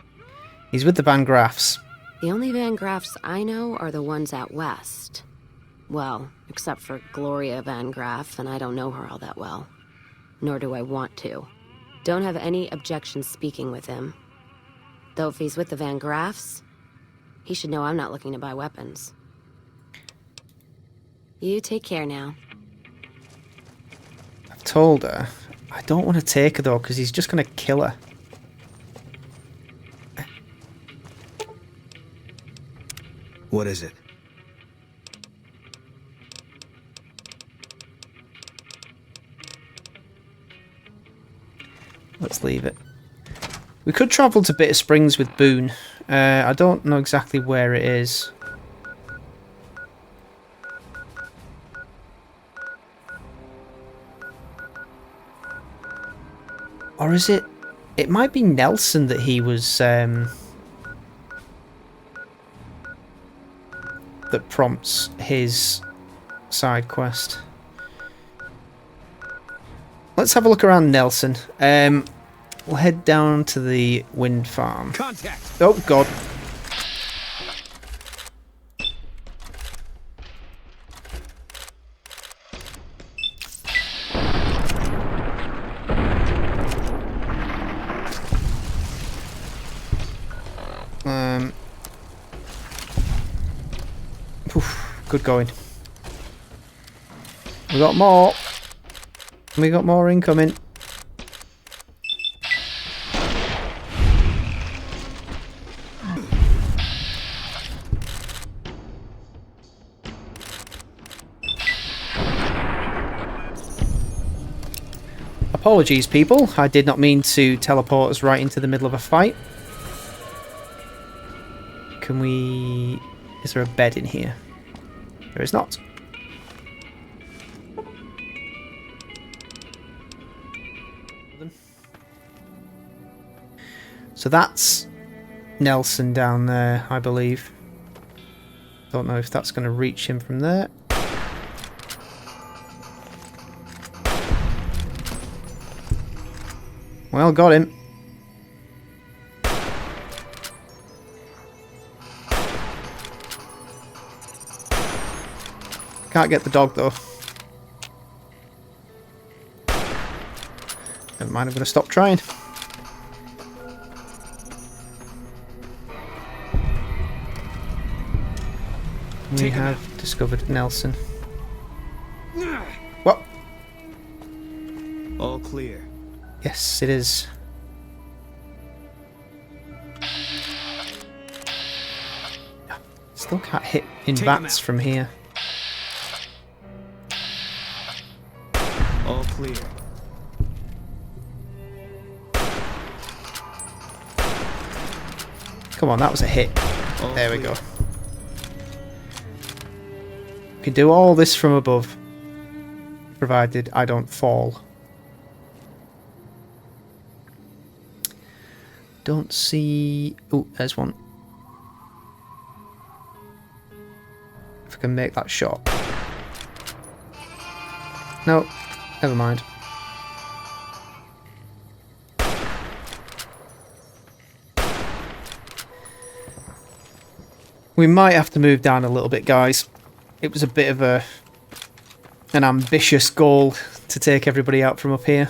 Speaker 1: He's with the Van Graffs.
Speaker 19: The only Van Graffs I know are the ones out west. Well, except for Gloria Van Graff, and I don't know her all that well. Nor do I want to. Don't have any objection speaking with him. Though if he's with the Van Graffs, he should know I'm not looking to buy weapons. You take care now.
Speaker 1: I've told her. I don't want to take her though, because he's just going to kill her.
Speaker 18: What is it?
Speaker 1: Let's leave it. We could travel to Bitter Springs with Boone. I don't know exactly where it is. Or is it... It might be Nelson that he was... that prompts his side quest. Let's have a look around Nelson. We'll head down to the wind farm.
Speaker 18: Contact.
Speaker 1: Oh, God. Good going. We got more. We got more incoming. Apologies, people. I did not mean to teleport us right into the middle of a fight. Can we... Is there a bed in here? There is not. So that's Nelson down there, I believe. Don't know if that's going to reach him from there. Well, got him. Can't get the dog though. Never mind, I'm going to stop trying. We have discovered Nelson. What?
Speaker 18: All clear.
Speaker 1: Yes, it is. Still can't hit in bats from here.
Speaker 18: All clear.
Speaker 1: Come on, that was a hit. There we go. We can do all this from above, provided I don't fall. Don't see... Oh, there's one. If I can make that shot. No, never mind. We might have to move down a little bit, guys. It was a bit of an ambitious goal to take everybody out from up here.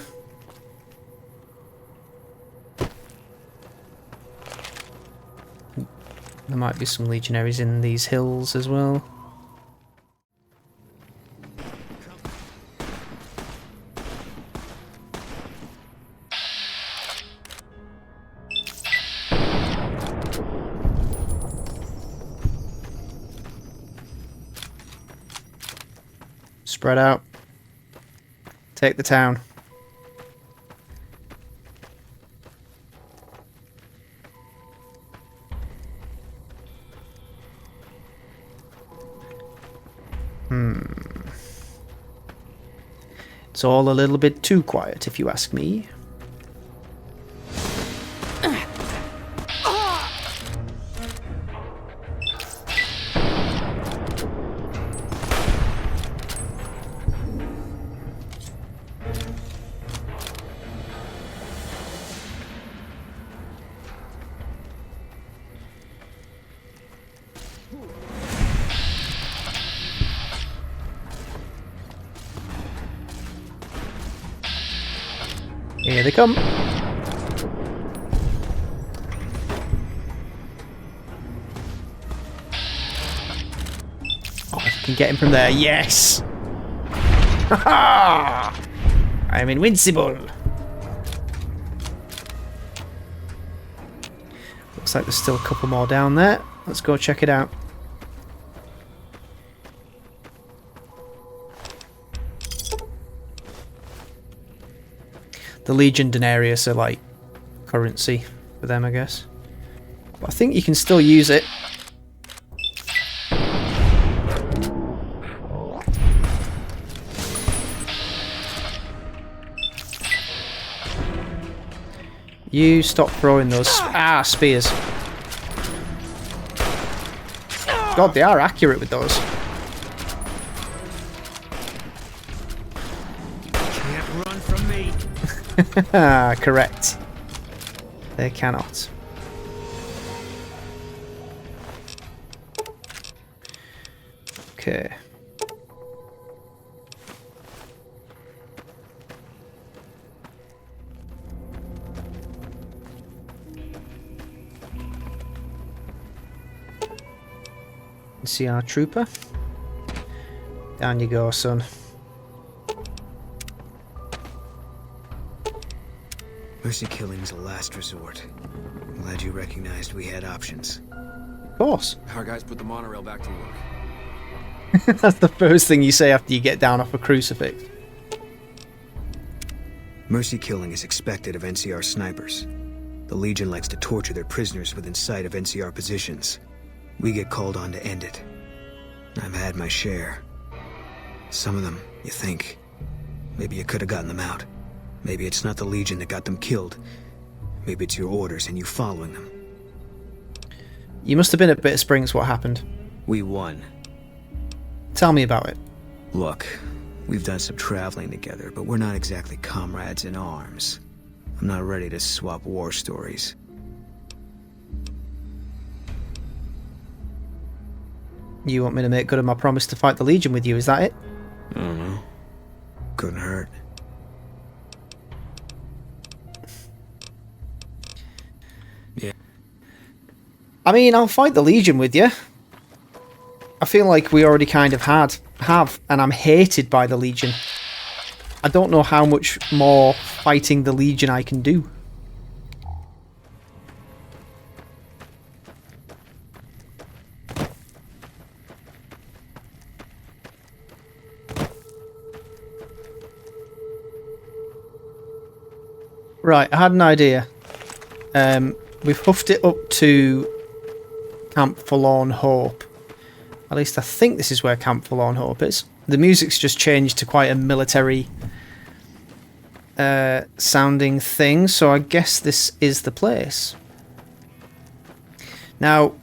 Speaker 1: There might be some legionaries in these hills as well. Spread out. Take the town. It's all a little bit too quiet, if you ask me. Here they come. Oh, I can get him from there. Yes! Ha-ha! I'm invincible. Looks like there's still a couple more down there. Let's go check it out. The Legion Denarius are like currency for them, I guess. But I think you can still use it. You stop throwing those spears. God, they are accurate with those.
Speaker 11: Can't run from me.
Speaker 1: Correct. They cannot. Okay. See our trooper. Down you go, son.
Speaker 18: Mercy killing's a last resort. I'm glad you recognized we had options.
Speaker 1: Of course.
Speaker 10: Our guys put the monorail back to work.
Speaker 1: That's the first thing you say after you get down off a crucifix.
Speaker 18: Mercy killing is expected of NCR snipers. The Legion likes to torture their prisoners within sight of NCR positions. We get called on to end it. I've had my share. Some of them, you think, maybe you could have gotten them out. Maybe it's not the Legion that got them killed. Maybe it's your orders and you following them.
Speaker 1: You must have been at Bitter Springs. What happened?
Speaker 18: We won.
Speaker 1: Tell me about it.
Speaker 18: Look, we've done some traveling together, but we're not exactly comrades in arms. I'm not ready to swap war stories.
Speaker 1: You want me to make good on my promise to fight the Legion with you, is that it?
Speaker 18: I don't know. Couldn't hurt. Yeah.
Speaker 1: I mean, I'll fight the Legion with you. I feel like we already kind of have, and I'm hated by the Legion. I don't know how much more fighting the Legion I can do. Right, I had an idea. We've huffed it up to Camp Forlorn Hope. At least I think this is where Camp Forlorn Hope is. The music's just changed to quite a military sounding thing, so I guess this is the place. Now,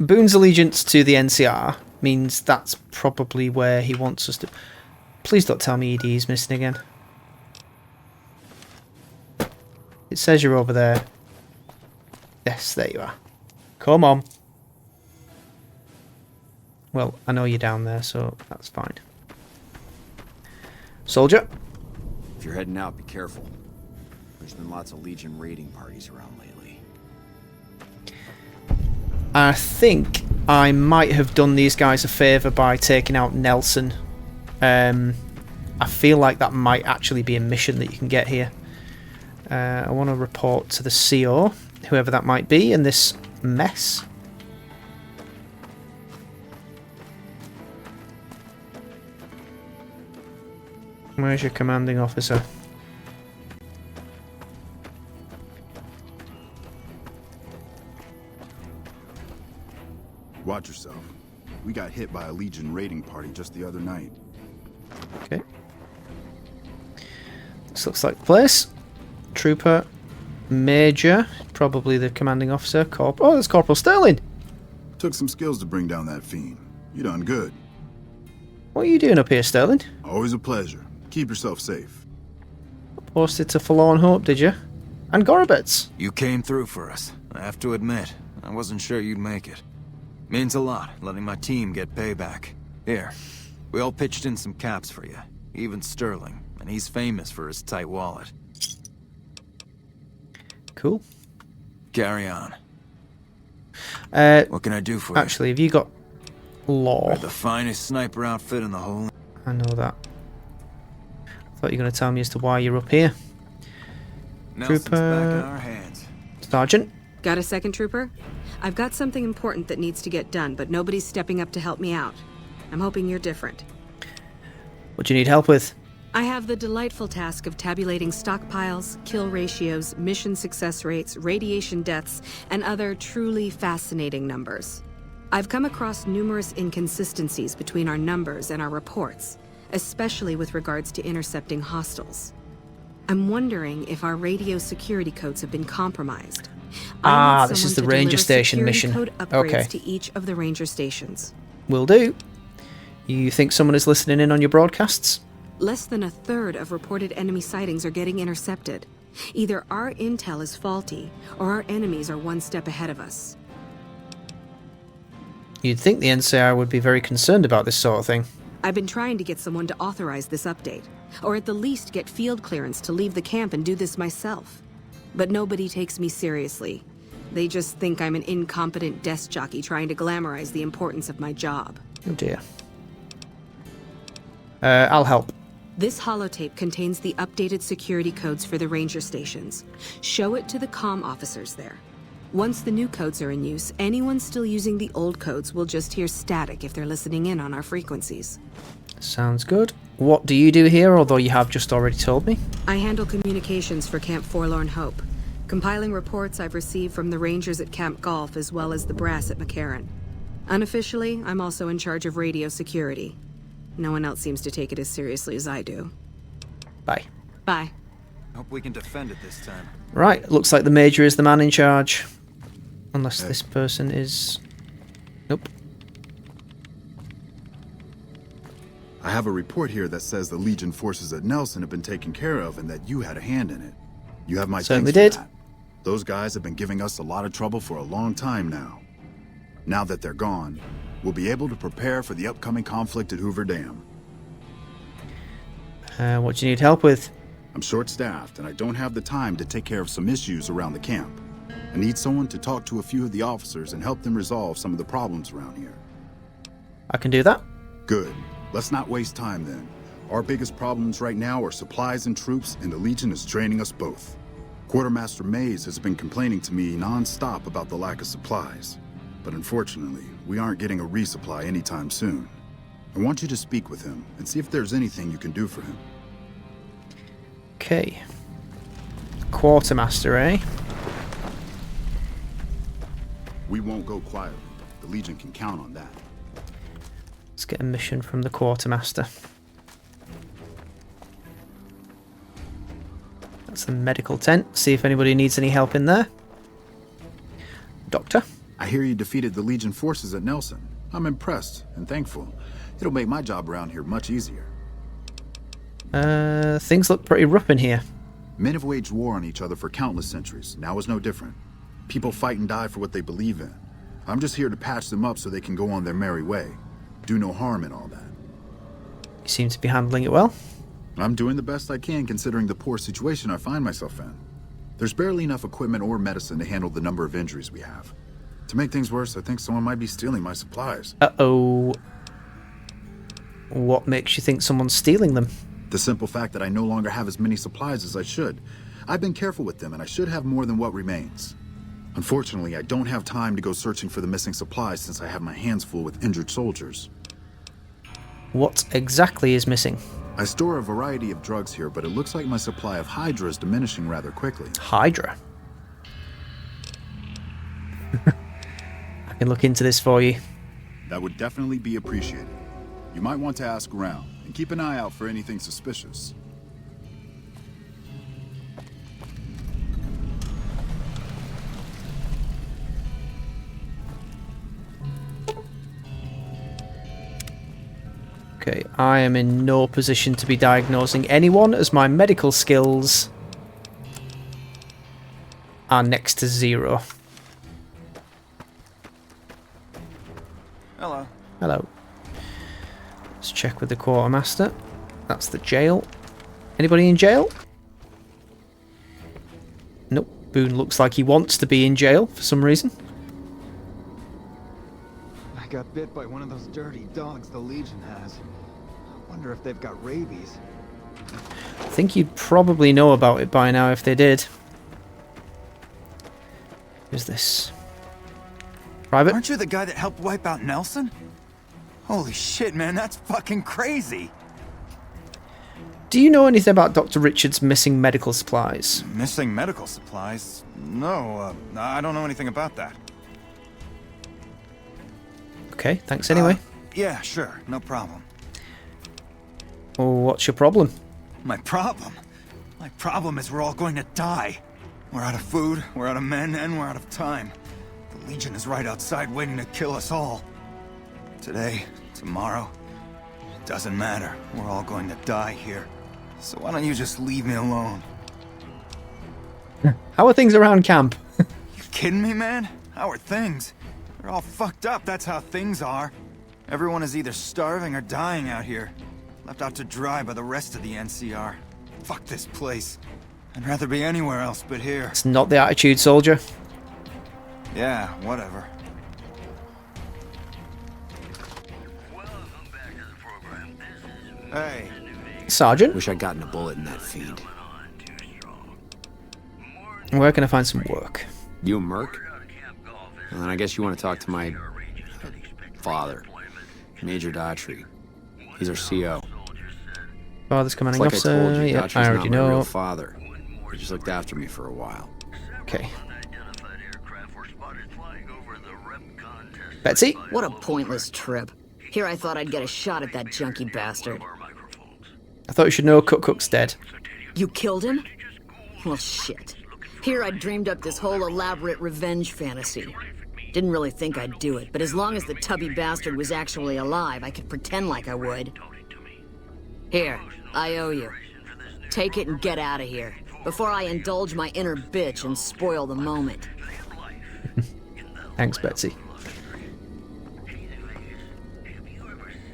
Speaker 1: Boone's allegiance to the NCR means that's probably where he wants us to... Please don't tell me ED is missing again. It says you're over there. Yes, there you are. Come on. Well, I know you're down there, so that's fine. Soldier?
Speaker 20: If you're heading out, be careful. There's been lots of Legion raiding parties around lately.
Speaker 1: I think I might have done these guys a favour by taking out Nelson. I feel like that might actually be a mission that you can get here. I want to report to the CO, whoever that might be, in this mess. Where's your commanding officer?
Speaker 3: Watch yourself. We got hit by a Legion raiding party just the other night.
Speaker 1: Okay. This looks like the place. Trooper, Major, probably the commanding officer. Oh, there's Corporal Sterling.
Speaker 3: Took some skills to bring down that fiend. You done good.
Speaker 1: What are you doing up here, Sterling?
Speaker 3: Always a pleasure. Keep yourself safe.
Speaker 1: Posted to Forlorn Hope, did you? And Gorobets.
Speaker 8: You came through for us. I have to admit, I wasn't sure you'd make it. Means a lot, letting my team get payback. Here, we all pitched in some caps for you. Even Sterling, and he's famous for his tight wallet.
Speaker 1: Cool.
Speaker 8: Carry on. What can I do for you?
Speaker 1: Actually, have you got law?
Speaker 8: We're the finest sniper outfit in the whole...
Speaker 1: I know that. I thought you were going to tell me as to why you're up here.
Speaker 8: Nelson's
Speaker 1: Trooper...
Speaker 8: back in our hands.
Speaker 1: Sergeant?
Speaker 21: Got a second, Trooper? I've got something important that needs to get done, but nobody's stepping up to help me out. I'm hoping you're different.
Speaker 1: What do you need help with?
Speaker 21: I have the delightful task of tabulating stockpiles, kill ratios, mission success rates, radiation deaths, and other truly fascinating numbers. I've come across numerous inconsistencies between our numbers and our reports, especially with regards to intercepting hostiles. I'm wondering if our radio security codes have been compromised.
Speaker 1: This is the ranger station mission.
Speaker 21: Code upgrades to each of the ranger stations.
Speaker 1: Will do. You think someone is listening in on your broadcasts?
Speaker 21: Less than a third of reported enemy sightings are getting intercepted. Either our intel is faulty, or our enemies are one step ahead of us.
Speaker 1: You'd think the NCR would be very concerned about this sort of thing.
Speaker 21: I've been trying to get someone to authorize this update, or at the least get field clearance to leave the camp and do this myself. But nobody takes me seriously. They just think I'm an incompetent desk jockey trying to glamorize the importance of my job.
Speaker 1: Oh dear. I'll help.
Speaker 21: This holotape contains the updated security codes for the ranger stations. Show it to the comm officers there. Once the new codes are in use, anyone still using the old codes will just hear static if they're listening in on our frequencies.
Speaker 1: Sounds good. What do you do here, although you have just already told me?
Speaker 21: I handle communications for Camp Forlorn Hope, compiling reports I've received from the rangers at Camp Golf as well as the brass at McCarran. Unofficially, I'm also in charge of radio security. No one else seems to take it as seriously as I do.
Speaker 1: Bye.
Speaker 21: Bye.
Speaker 8: Hope we can defend it this time.
Speaker 1: Right, looks like the Major is the man in charge. Unless this person is... Nope.
Speaker 3: I have a report here that says the Legion forces at Nelson have been taken care of and that you had a hand in it. You have my
Speaker 1: Certainly
Speaker 3: thanks for
Speaker 1: did.
Speaker 3: that. Those guys have been giving us a lot of trouble for a long time now. Now that they're gone, we'll be able to prepare for the upcoming conflict at Hoover Dam.
Speaker 1: What do you need help with?
Speaker 3: I'm short-staffed, and I don't have the time to take care of some issues around the camp. I need someone to talk to a few of the officers and help them resolve some of the problems around here.
Speaker 1: I can do that.
Speaker 3: Good. Let's not waste time then. Our biggest problems right now are supplies and troops, and the Legion is draining us both. Quartermaster Mays has been complaining to me non-stop about the lack of supplies. But unfortunately, we aren't getting a resupply anytime soon. I want you to speak with him and see if there's anything you can do for him.
Speaker 1: Okay. Quartermaster, eh?
Speaker 3: We won't go quietly. The Legion can count on that.
Speaker 1: Let's get a mission from the Quartermaster. That's the medical tent. See if anybody needs any help in there. Doctor?
Speaker 3: I hear you defeated the Legion forces at Nelson. I'm impressed and thankful. It'll make my job around here much easier.
Speaker 1: Things look pretty rough in here.
Speaker 3: Men have waged war on each other for countless centuries. Now is no different. People fight and die for what they believe in. I'm just here to patch them up so they can go on their merry way. Do no harm in all that.
Speaker 1: You seem to be handling it well.
Speaker 3: I'm doing the best I can considering the poor situation I find myself in. There's barely enough equipment or medicine to handle the number of injuries we have. To make things worse, I think someone might be stealing my supplies.
Speaker 1: Uh-oh. What makes you think someone's stealing them?
Speaker 3: The simple fact that I no longer have as many supplies as I should. I've been careful with them, and I should have more than what remains. Unfortunately, I don't have time to go searching for the missing supplies since I have my hands full with injured soldiers.
Speaker 1: What exactly is missing?
Speaker 3: I store a variety of drugs here, but it looks like my supply of Hydra is diminishing rather quickly.
Speaker 1: Hydra? I can look into this for you.
Speaker 3: That would definitely be appreciated. You might want to ask around, and keep an eye out for anything suspicious.
Speaker 1: Okay, I am in no position to be diagnosing anyone as my medical skills are next to 0.
Speaker 5: Hello.
Speaker 1: Hello. Let's check with the quartermaster. That's the jail. Anybody in jail? Nope. Boone looks like he wants to be in jail for some reason.
Speaker 5: I got bit by one of those dirty dogs the Legion has. I wonder if they've got rabies.
Speaker 1: I think you'd probably know about it by now if they did. Who's this? Private?
Speaker 5: Aren't you the guy that helped wipe out Nelson? Holy shit, man, that's fucking crazy.
Speaker 1: Do you know anything about Dr. Richards' missing medical supplies?
Speaker 5: Missing medical supplies? No, I don't know anything about that.
Speaker 1: Okay, thanks anyway.
Speaker 5: Yeah, sure, no problem.
Speaker 1: Oh, what's your problem?
Speaker 5: My problem? My problem is we're all going to die. We're out of food, we're out of men, and we're out of time. The Legion is right outside waiting to kill us all. Today, tomorrow, it doesn't matter. We're all going to die here. So why don't you just leave me alone?
Speaker 1: How are things around camp?
Speaker 5: You kidding me, man? How are things? They're all fucked up, that's how things are. Everyone is either starving or dying out here. Left out to dry by the rest of the NCR. Fuck this place. I'd rather be anywhere else but here.
Speaker 1: It's not the attitude, soldier.
Speaker 5: Yeah, whatever. Hey.
Speaker 1: Sergeant?
Speaker 18: Wish I'd gotten a bullet in that feed.
Speaker 1: Where can I find some work?
Speaker 18: You a merc? Well, then I guess you want to talk to my father, Major Daughtry. He's our CO.
Speaker 1: Father's commanding
Speaker 18: Like
Speaker 1: officer.
Speaker 18: I told you,
Speaker 1: Yeah,
Speaker 18: Daughtry's
Speaker 1: I already
Speaker 18: not my real
Speaker 1: know.
Speaker 18: father. He just looked after me for a while.
Speaker 1: Okay. Betsy?
Speaker 14: What a pointless trip. Here I thought I'd get a shot at that junky bastard.
Speaker 1: I thought you should know Cook's dead.
Speaker 14: You killed him? Well, shit. Here I dreamed up this whole elaborate revenge fantasy. Didn't really think I'd do it, but as long as the tubby bastard was actually alive, I could pretend like I would. Here, I owe you. Take it and get out of here, before I indulge my inner bitch and spoil the moment.
Speaker 1: Thanks, Betsy.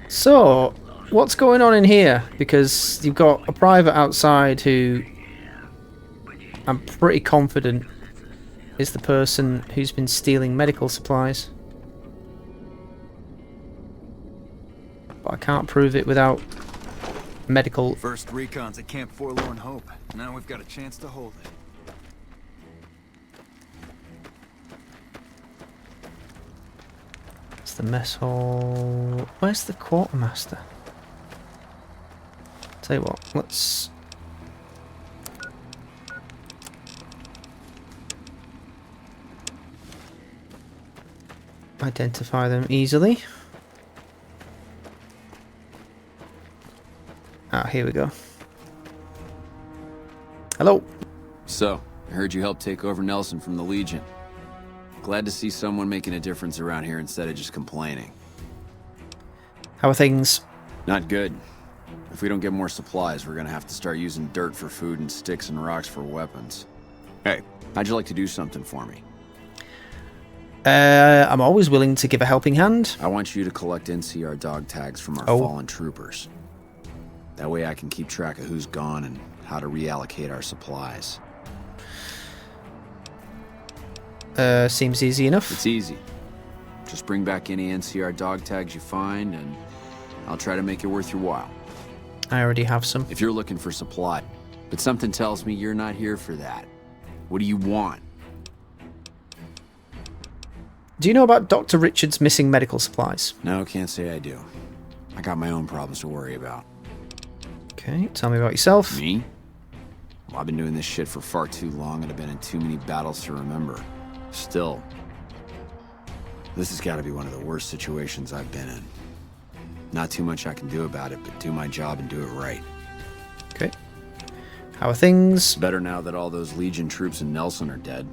Speaker 1: So, what's going on in here? Because you've got a private outside who I'm pretty confident is the person who's been stealing medical supplies. But I can't prove it without medical...
Speaker 5: First recon's at Camp Forlorn Hope. Now we've got a chance to hold it.
Speaker 1: It's the mess hall... Where's the quartermaster? Tell you what, let's... identify them easily. Ah, here we go. Hello.
Speaker 20: So, I heard you helped take over Nelson from the Legion. Glad to see someone making a difference around here instead of just complaining.
Speaker 1: How are things?
Speaker 20: Not good. If we don't get more supplies, we're gonna have to start using dirt for food and sticks and rocks for weapons. Hey, how'd you like to do something for me?
Speaker 1: I'm always willing to give a helping hand.
Speaker 20: I want you to collect NCR dog tags from our fallen troopers. That way I can keep track of who's gone and how to reallocate our supplies.
Speaker 1: Seems easy enough.
Speaker 20: It's easy. Just bring back any NCR dog tags you find, and I'll try to make it worth your while.
Speaker 1: I already have some.
Speaker 20: If you're looking for supply, but something tells me you're not here for that. What do you want?
Speaker 1: Do you know about Dr. Richards' missing medical supplies?
Speaker 20: No, can't say I do. I got my own problems to worry about.
Speaker 1: Okay, tell me about yourself.
Speaker 20: Me? Well, I've been doing this shit for far too long and I've been in too many battles to remember. Still, this has got to be one of the worst situations I've been in. Not too much I can do about it, but do my job and do it right.
Speaker 1: Okay. How are things?
Speaker 20: Better now that all those Legion troops in Nelson are dead.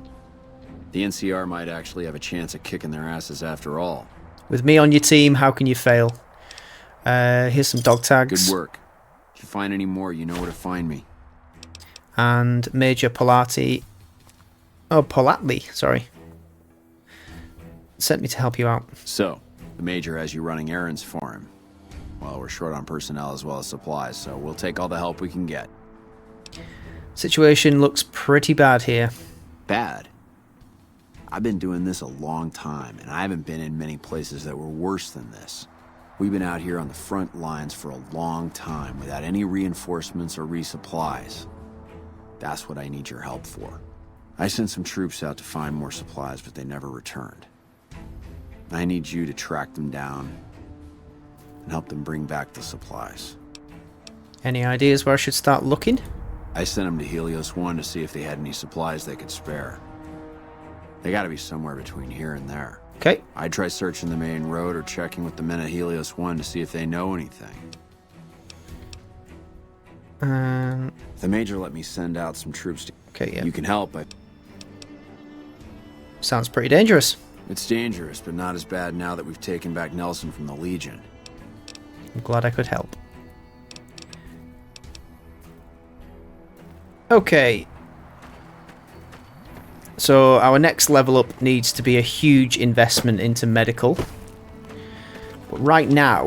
Speaker 20: The NCR might actually have a chance at kicking their asses after all.
Speaker 1: With me on your team, how can you fail? Here's some dog tags.
Speaker 20: Good work. If you find any more, you know where to find me.
Speaker 1: And Major Polatli, sorry, sent me to help you out.
Speaker 20: So, the Major has you running errands for him. Well, we're short on personnel as well as supplies, so we'll take all the help we can get.
Speaker 1: Situation looks pretty bad here.
Speaker 20: Bad? I've been doing this a long time, and I haven't been in many places that were worse than this. We've been out here on the front lines for a long time without any reinforcements or resupplies. That's what I need your help for. I sent some troops out to find more supplies, but they never returned. I need you to track them down and help them bring back the supplies.
Speaker 1: Any ideas where I should start looking?
Speaker 20: I sent them to Helios 1 to see if they had any supplies they could spare. They gotta be somewhere between here and there.
Speaker 1: Okay.
Speaker 20: I'd try searching the main road or checking with the men at Helios 1 to see if they know anything. The Major let me send out some troops to...
Speaker 1: Okay, yeah.
Speaker 20: You can help, but...
Speaker 1: Sounds pretty dangerous.
Speaker 20: It's dangerous, but not as bad now that we've taken back Nelson from the Legion.
Speaker 1: I'm glad I could help. Okay. So our next level up needs to be a huge investment into medical. But right now,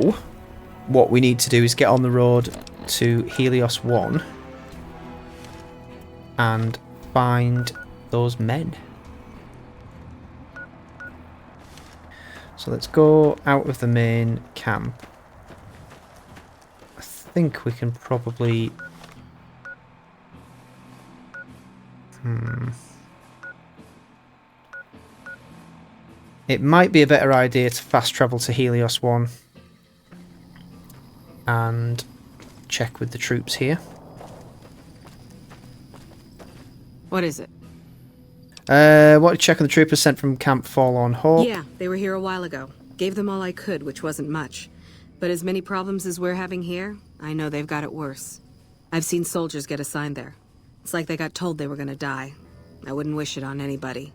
Speaker 1: what we need to do is get on the road to Helios 1 and find those men. So let's go out of the main camp. I think we can probably... It might be a better idea to fast travel to Helios 1 and check with the troops here.
Speaker 21: What is it?
Speaker 1: Want to check on the troopers sent from Camp Forlorn Hope.
Speaker 21: Yeah, they were here a while ago. Gave them all I could, which wasn't much. But as many problems as we're having here, I know they've got it worse. I've seen soldiers get assigned there. It's like they got told they were gonna die. I wouldn't wish it on anybody.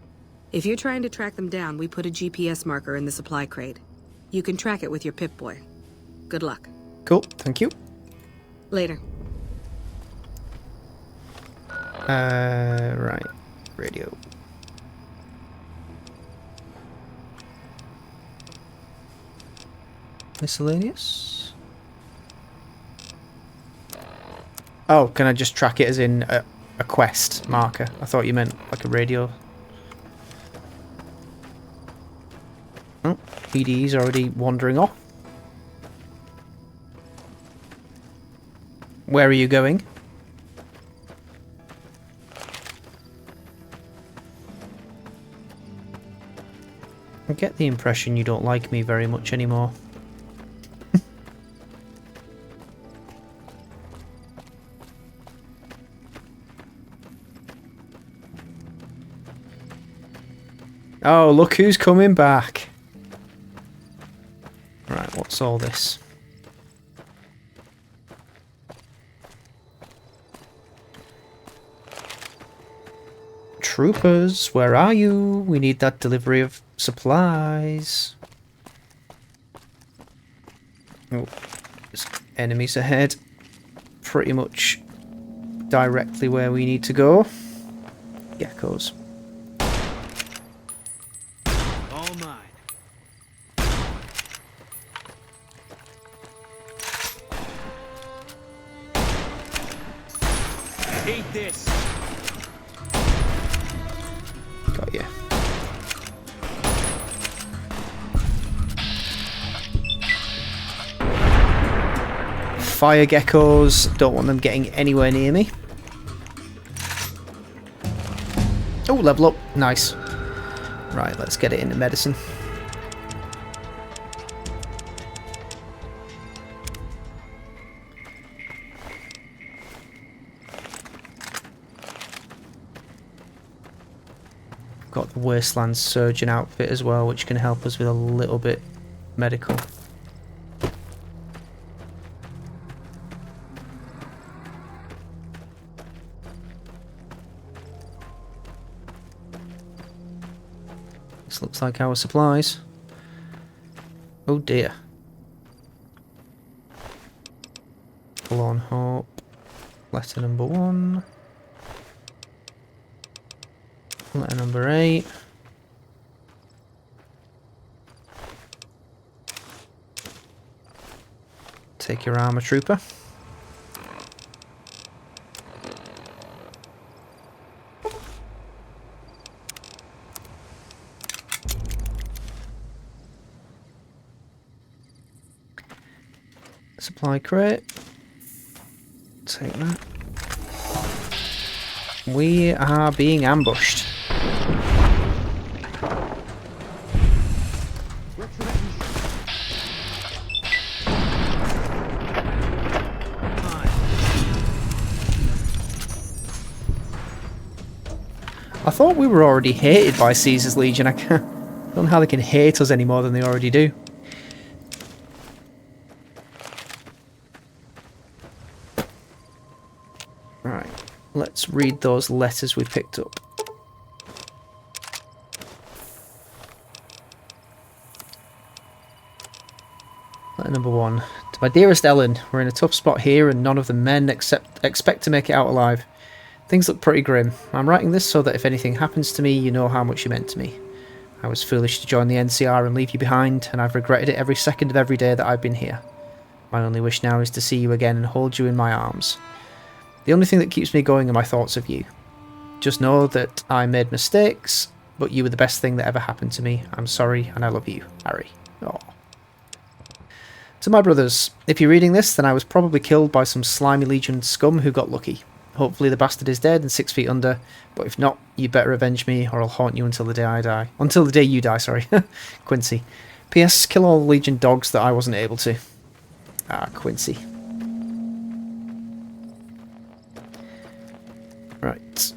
Speaker 21: If you're trying to track them down, we put a GPS marker in the supply crate. You can track it with your Pip-Boy. Good luck.
Speaker 1: Cool, thank you.
Speaker 21: Later.
Speaker 1: Right. Radio. Miscellaneous? Oh, can I just track it as in a quest marker? I thought you meant like a radio. Oh, PD's already wandering off. Where are you going? I get the impression you don't like me very much anymore. Oh, look who's coming back. Right, what's all this? Troopers, where are you? We need that delivery of supplies. Oh, there's enemies ahead. Pretty much directly where we need to go. Geckos.
Speaker 11: All mine. Eat this.
Speaker 1: Got you. Fire geckos. Don't want them getting anywhere near me. Oh, level up. Nice. Right, let's get it into medicine. got the Wasteland Surgeon outfit as well, which can help us with a little bit medical. This looks like our supplies. Oh dear. Forlorn Hope. Letter number 1. Letter number 8. Take your armor, trooper. Supply crate. Take that. We are being ambushed. I thought we were already hated by Caesar's Legion. I don't know how they can hate us any more than they already do. Right, let's read those letters we picked up. Letter number 1. To my dearest Ellen, we're in a tough spot here and none of the men expect to make it out alive. Things look pretty grim. I'm writing this so that if anything happens to me, you know how much you meant to me. I was foolish to join the NCR and leave you behind, and I've regretted it every second of every day that I've been here. My only wish now is to see you again and hold you in my arms. The only thing that keeps me going are my thoughts of you. Just know that I made mistakes, but you were the best thing that ever happened to me. I'm sorry, and I love you, Harry. Aww. To my brothers, if you're reading this, then I was probably killed by some slimy Legion scum who got lucky. Hopefully the bastard is dead and 6 feet under, but if not, you better avenge me or I'll haunt you until the day I die. Until the day you die, sorry. Quincy. P.S. Kill all the Legion dogs that I wasn't able to. Ah, Quincy. Right.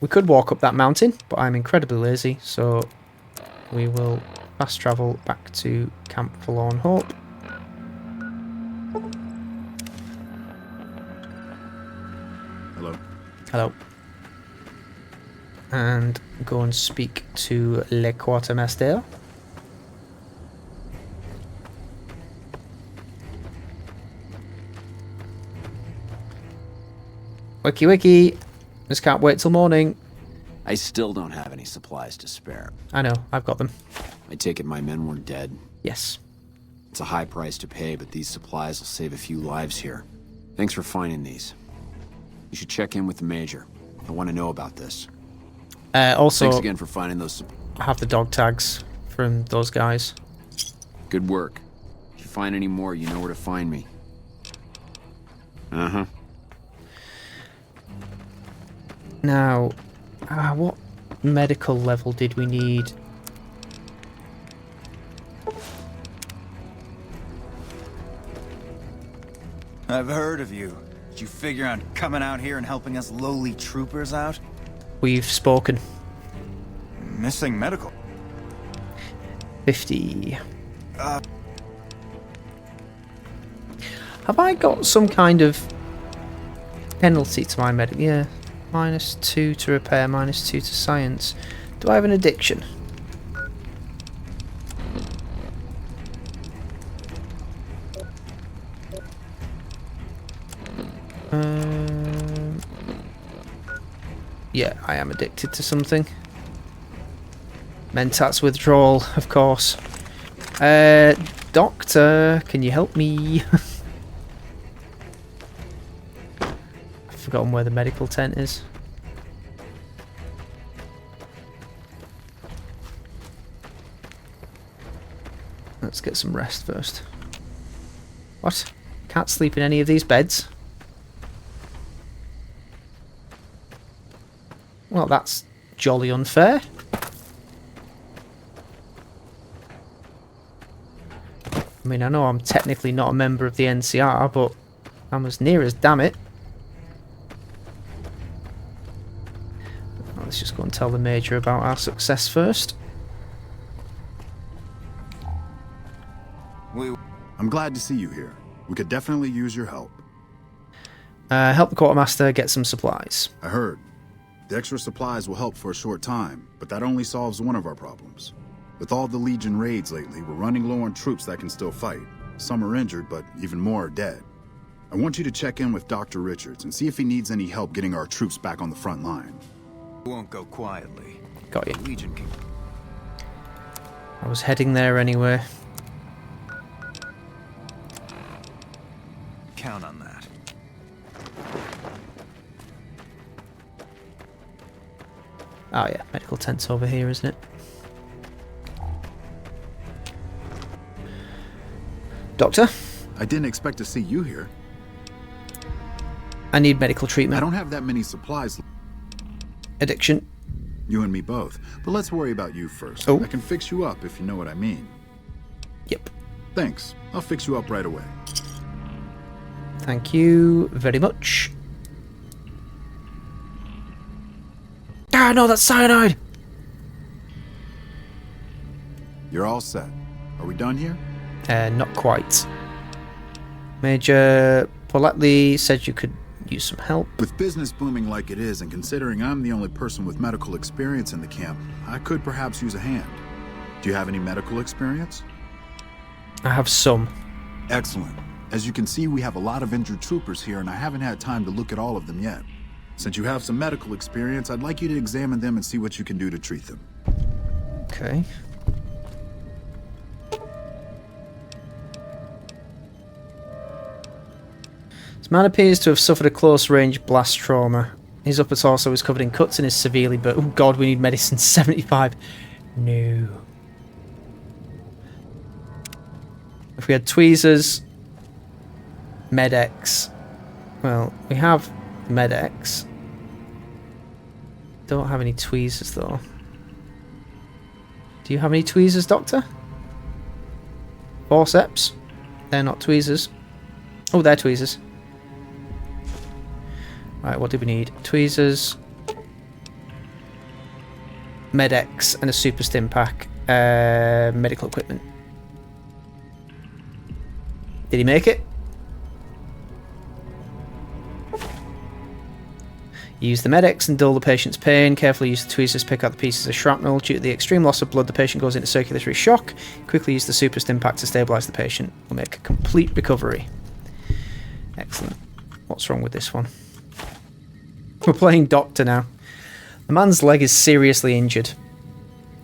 Speaker 1: We could walk up that mountain, but I'm incredibly lazy, so we will fast travel back to Camp Forlorn Hope. Hello. And go and speak to Le Quartermaster. Wiki wiki. Just can't wait till morning.
Speaker 20: I still don't have any supplies to spare.
Speaker 1: I know, I've got them.
Speaker 20: I take it my men weren't dead?
Speaker 1: Yes.
Speaker 20: It's a high price to pay, but these supplies will save a few lives here. Thanks for finding these. You should check in with the Major. I want to know about this.
Speaker 1: Also,
Speaker 20: thanks again for finding those.
Speaker 1: I have the dog tags from those guys.
Speaker 20: Good work. If you find any more, you know where to find me. Uh-huh.
Speaker 1: Now, what medical level did we need?
Speaker 5: I've heard of you. Did you figure on coming out here and helping us lowly troopers out?
Speaker 1: We've spoken.
Speaker 5: Missing medical.
Speaker 1: 50. Have I got some kind of penalty to my medic? Yeah. -2 to repair, -2 to science. Do I have an addiction? Yeah, I am addicted to something. Mentats withdrawal, of course. Doctor, can you help me? I've forgotten where the medical tent is. Let's get some rest first. What? Can't sleep in any of these beds? Well, that's jolly unfair. I mean, I know I'm technically not a member of the NCR, but I'm as near as damn it. let's just go and tell the Major about our success first.
Speaker 3: I'm glad to see you here. We could definitely use your help.
Speaker 1: Help the Quartermaster get some supplies.
Speaker 3: I heard. The extra supplies will help for a short time, but that only solves one of our problems. With all the Legion raids lately, we're running low on troops that can still fight. Some are injured, but even more are dead. I want you to check in with Dr. Richards and see if he needs any help getting our troops back on the front line.
Speaker 8: We won't go quietly.
Speaker 1: Got you.
Speaker 8: The Legion can...
Speaker 1: I was heading there anyway.
Speaker 8: Count on that.
Speaker 1: Oh yeah, medical tent's over here, isn't it? Doctor?
Speaker 3: I didn't expect to see you here.
Speaker 1: I need medical treatment.
Speaker 3: I don't have that many supplies.
Speaker 1: Addiction.
Speaker 3: You and me both. But let's worry about you first.
Speaker 1: Oh.
Speaker 3: I can fix you up if you know what I mean.
Speaker 1: Yep.
Speaker 3: Thanks. I'll fix you up right away.
Speaker 1: Thank you very much. Ah, no, that's cyanide!
Speaker 3: You're all set. Are we done here?
Speaker 1: Not quite. Major politely said you could use some help.
Speaker 3: With business booming like it is, and considering I'm the only person with medical experience in the camp, I could perhaps use a hand. Do you have any medical experience?
Speaker 1: I have some.
Speaker 3: Excellent. As you can see, we have a lot of injured troopers here, and I haven't had time to look at all of them yet. Since you have some medical experience, I'd like you to examine them and see what you can do to treat them.
Speaker 1: Okay. This man appears to have suffered a close-range blast trauma. His upper torso is covered in cuts and is severely burnt. Oh god, we need medicine 75. No. If we had tweezers, Med-X. Well, we have Med-X. Don't have any tweezers though. Do you have any tweezers, Doctor? Forceps? They're not tweezers. Oh, they're tweezers. Right, what do we need? Tweezers, Med-X, and a super stim pack. Medical equipment. Did he make it? Use the Med-X and dull the patient's pain. Carefully use the tweezers to pick out the pieces of shrapnel. Due to the extreme loss of blood, the patient goes into circulatory shock. Quickly use the super stim pack to stabilise the patient. We'll make a complete recovery. Excellent. What's wrong with this one? We're playing doctor now. The man's leg is seriously injured.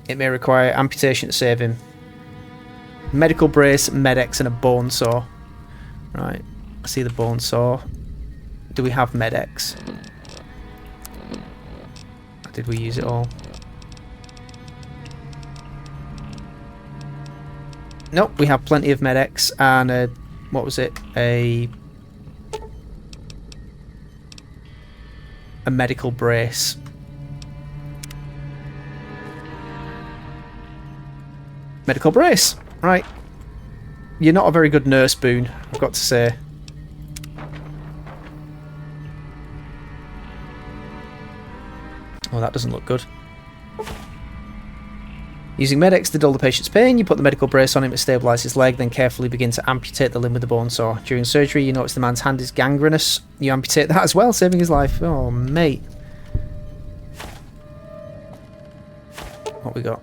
Speaker 1: It may require amputation to save him. Medical brace, Med-X, and a bone saw. Right, I see the bone saw. Do we have Med-X? Did we use it all? Nope, we have plenty of Med-X and a... what was it? A medical brace. Medical brace! Right. You're not a very good nurse, Boone, I've got to say. Oh, that doesn't look good. Using Med-X to dull the patient's pain, you put the medical brace on him to stabilise his leg, then carefully begin to amputate the limb with the bone saw. During surgery, you notice the man's hand is gangrenous. You amputate that as well, saving his life. Oh, mate. What we got?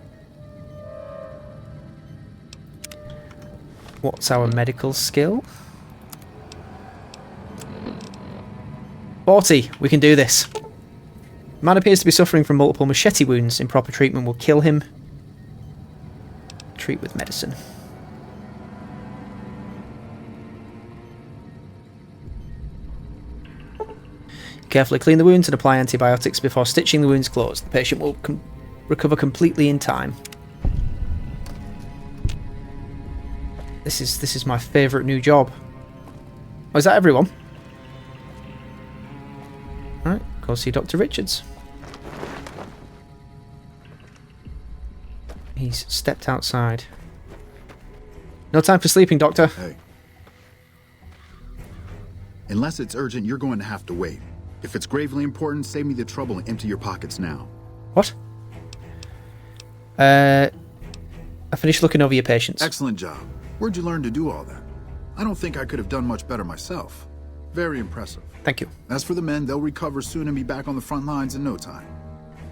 Speaker 1: What's our medical skill? 40. We can do this. Man appears to be suffering from multiple machete wounds. Improper treatment will kill him. Treat with medicine. Carefully clean the wounds and apply antibiotics before stitching the wounds closed. The patient will recover completely in time. This is my favourite new job. Oh, is that everyone? Alright, go see Dr. Richards. He's stepped outside. No time for sleeping, Doctor.
Speaker 3: Hey. Unless it's urgent, you're going to have to wait. If it's gravely important, save me the trouble and empty your pockets now.
Speaker 1: What? I finished looking over your patients.
Speaker 3: Excellent job. Where'd you learn to do all that? I don't think I could have done much better myself. Very impressive.
Speaker 1: Thank you.
Speaker 3: As for the men, they'll recover soon and be back on the front lines in no time.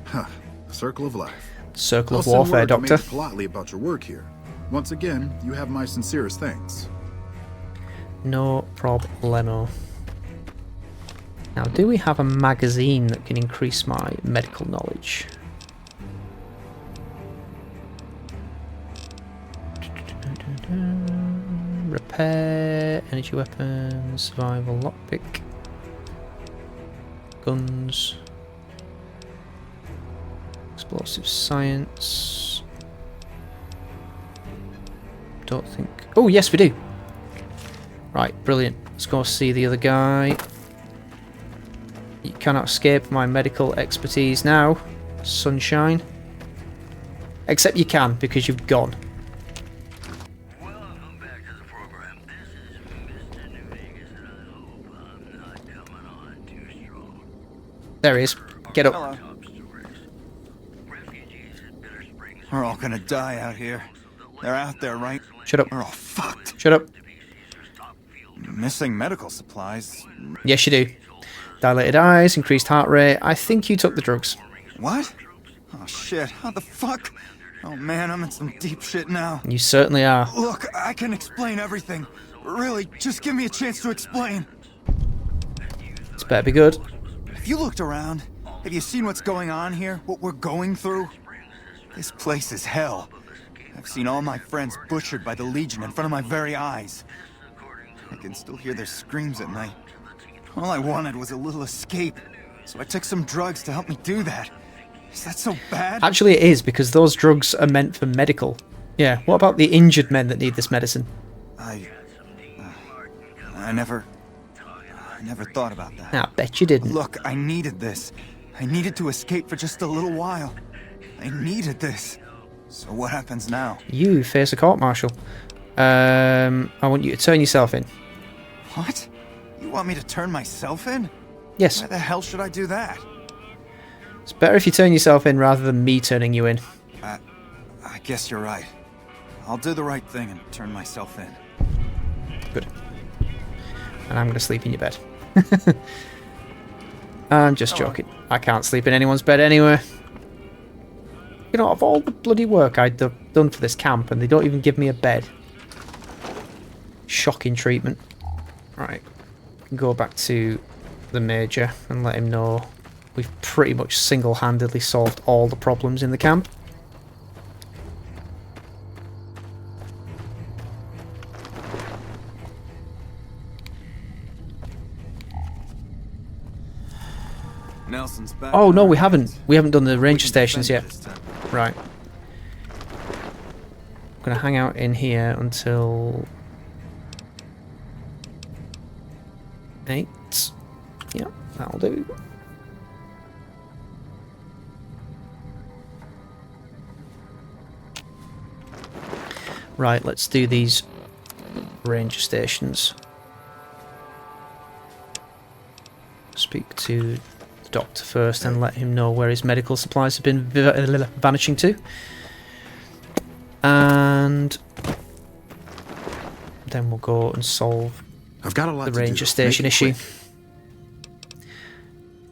Speaker 3: Huh. The circle of life.
Speaker 1: Circle of
Speaker 3: I'll send
Speaker 1: warfare,
Speaker 3: word to
Speaker 1: Doctor.
Speaker 3: Major politely about your work here. Once again, you have my sincerest thanks.
Speaker 1: No problemo. Now, do we have a magazine that can increase my medical knowledge? Repair, energy weapons, survival, lockpick, guns, explosive science. Don't think. Oh, yes, we do. Right, brilliant. Let's go see the other guy. You cannot escape my medical expertise now, sunshine. Except you can, because you've gone. There he is. Get up.
Speaker 5: Hello. We're all gonna die out here. They're out there, right?
Speaker 1: Shut up.
Speaker 5: We're all fucked.
Speaker 1: Shut up.
Speaker 5: Missing medical supplies.
Speaker 1: Yes, you do. Dilated eyes, increased heart rate. I think you took the drugs.
Speaker 5: What? Oh shit, how the fuck? Oh man, I'm in some deep shit now.
Speaker 1: You certainly are.
Speaker 5: Look, I can explain everything. Really, just give me a chance to explain.
Speaker 1: This better be good.
Speaker 5: Have you looked around? Have you seen what's going on here? What we're going through? This place is hell. I've seen all my friends butchered by the Legion in front of my very eyes. I can still hear their screams at night. All I wanted was a little escape, so I took some drugs to help me do that. Is that so bad?
Speaker 1: Actually, it is, because those drugs are meant for medical. Yeah, what about the injured men that need this medicine?
Speaker 5: I never thought about that.
Speaker 1: I bet you didn't.
Speaker 5: Look, I needed this. I needed to escape for just a little while. I needed this. So what happens now?
Speaker 1: You face a court-martial. I want you to turn yourself in.
Speaker 5: What? You want me to turn myself in?
Speaker 1: Yes.
Speaker 5: Why the hell should I do that?
Speaker 1: It's better if you turn yourself in rather than me turning you in.
Speaker 5: I guess you're right. I'll do the right thing and turn myself in.
Speaker 1: Good. And I'm going to sleep in your bed. I'm just joking. I can't sleep in anyone's bed anyway. You know, of all the bloody work I'd done for this camp, and they don't even give me a bed. Shocking treatment. Right. Go back to the Major and let him know we've pretty much single-handedly solved all the problems in the camp.
Speaker 8: Nelson's back.
Speaker 1: Oh no, we haven't. We haven't done the ranger stations yet. Right. I'm gonna hang out in here until 8. Yep, that'll do. Right, let's do these ranger stations. Speak to the doctor first and let him know where his medical supplies have been vanishing to. And then we'll go and solve the ranger station issue.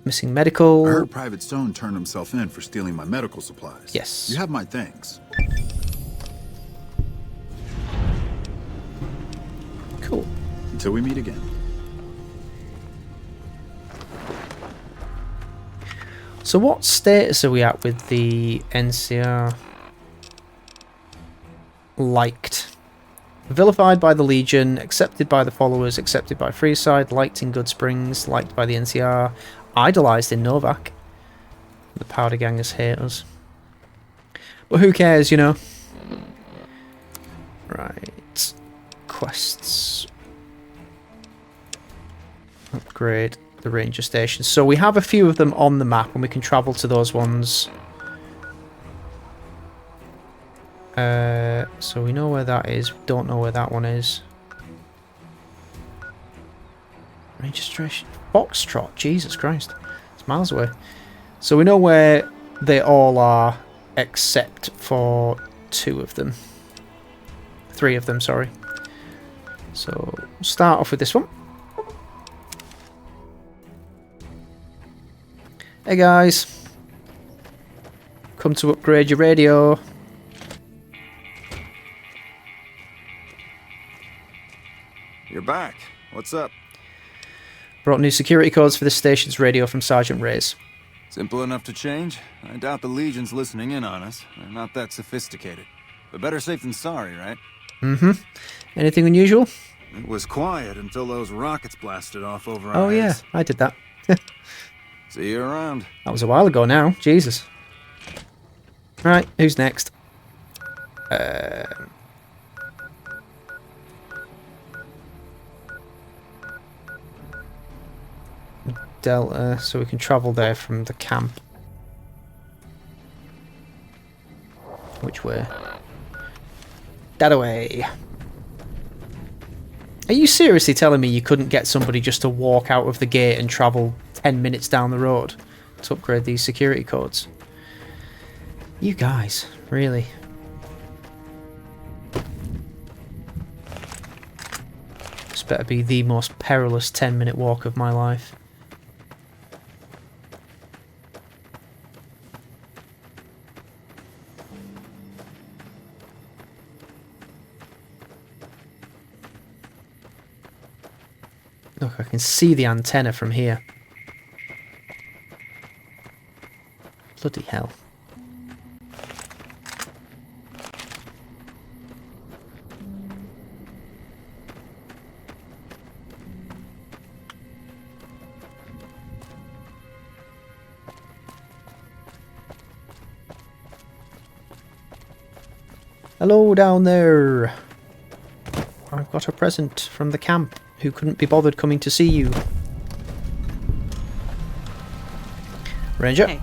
Speaker 1: Missing medical.
Speaker 3: I heard Private Stone turned himself in for stealing my medical supplies.
Speaker 1: Yes.
Speaker 3: You have my thanks.
Speaker 1: Cool.
Speaker 3: Until we meet again.
Speaker 1: So what status are we at with the NCR? Liked. Vilified by the Legion, accepted by the followers, accepted by Freeside, liked in Good Springs, liked by the NCR, idolised in Novak. The Powder Gangers hate us. But who cares, you know? Right. Quests. Upgrade the ranger stations. So we have a few of them on the map and we can travel to those ones. So we know where that is. Don't know where that one is. Registration. Foxtrot. Jesus Christ. It's miles away. So we know where They all are, except for 2 of them. 3 of them, sorry. So, we'll start off with this one. Hey guys. Come to upgrade your radio.
Speaker 8: You're back. What's up?
Speaker 1: Brought new security codes for this station's radio from Sergeant Reyes.
Speaker 8: Simple enough to change. I doubt the Legion's listening in on us. They're not that sophisticated. But better safe than sorry, right?
Speaker 1: Mm-hmm. Anything unusual?
Speaker 8: It was quiet until those rockets blasted off over our
Speaker 1: Oh yeah,
Speaker 8: heads.
Speaker 1: I did that.
Speaker 8: See you around.
Speaker 1: That was a while ago now. Jesus. Right, who's next? Delta, so we can travel there from the camp. Which way? That away. Are you seriously telling me you couldn't get somebody just to walk out of the gate and travel 10 minutes down the road to upgrade these security codes? You guys, really? This better be the most perilous 10-minute walk of my life. Look, I can see the antenna from here. Bloody hell. Hello down there. I've got a present from the camp who couldn't be bothered coming to see you. Ranger?
Speaker 2: Hey.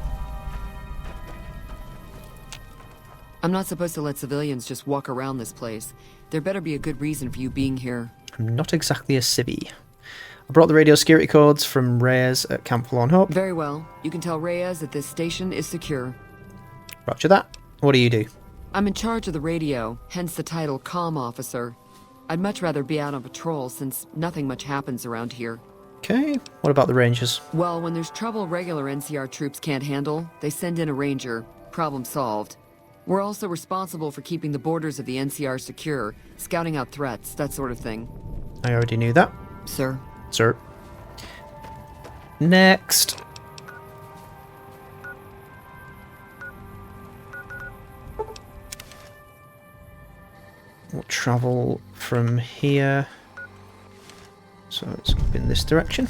Speaker 2: I'm not supposed to let civilians just walk around this place. There better be a good reason for you being here.
Speaker 1: I'm not exactly a civvy. I brought the radio security codes from Reyes at Camp Forlorn Hope.
Speaker 2: Very well. You can tell Reyes that this station is secure.
Speaker 1: Roger that. What do you do?
Speaker 2: I'm in charge of the radio, hence the title Comm Officer. I'd much rather be out on patrol since nothing much happens around here.
Speaker 1: Okay, what about the Rangers?
Speaker 2: Well, when there's trouble regular NCR troops can't handle, they send in a ranger. Problem solved. We're also responsible for keeping the borders of the NCR secure, scouting out threats, that sort of thing.
Speaker 1: I already knew that.
Speaker 2: Sir.
Speaker 1: Sir. Next. We'll travel from here. So it's up in this direction.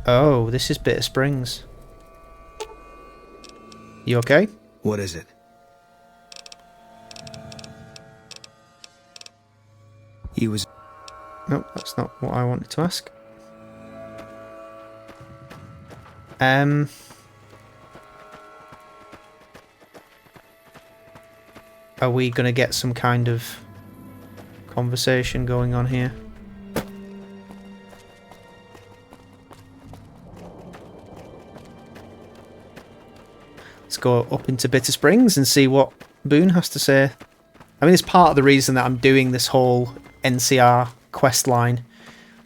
Speaker 1: Oh, this is Bitter Springs. You okay?
Speaker 18: What is it? He was...
Speaker 1: No, that's not what I wanted to ask. Are we going to get some kind of conversation going on here? Let's go up into Bitter Springs and see what Boone has to say. I mean, it's part of the reason that I'm doing this whole NCR quest line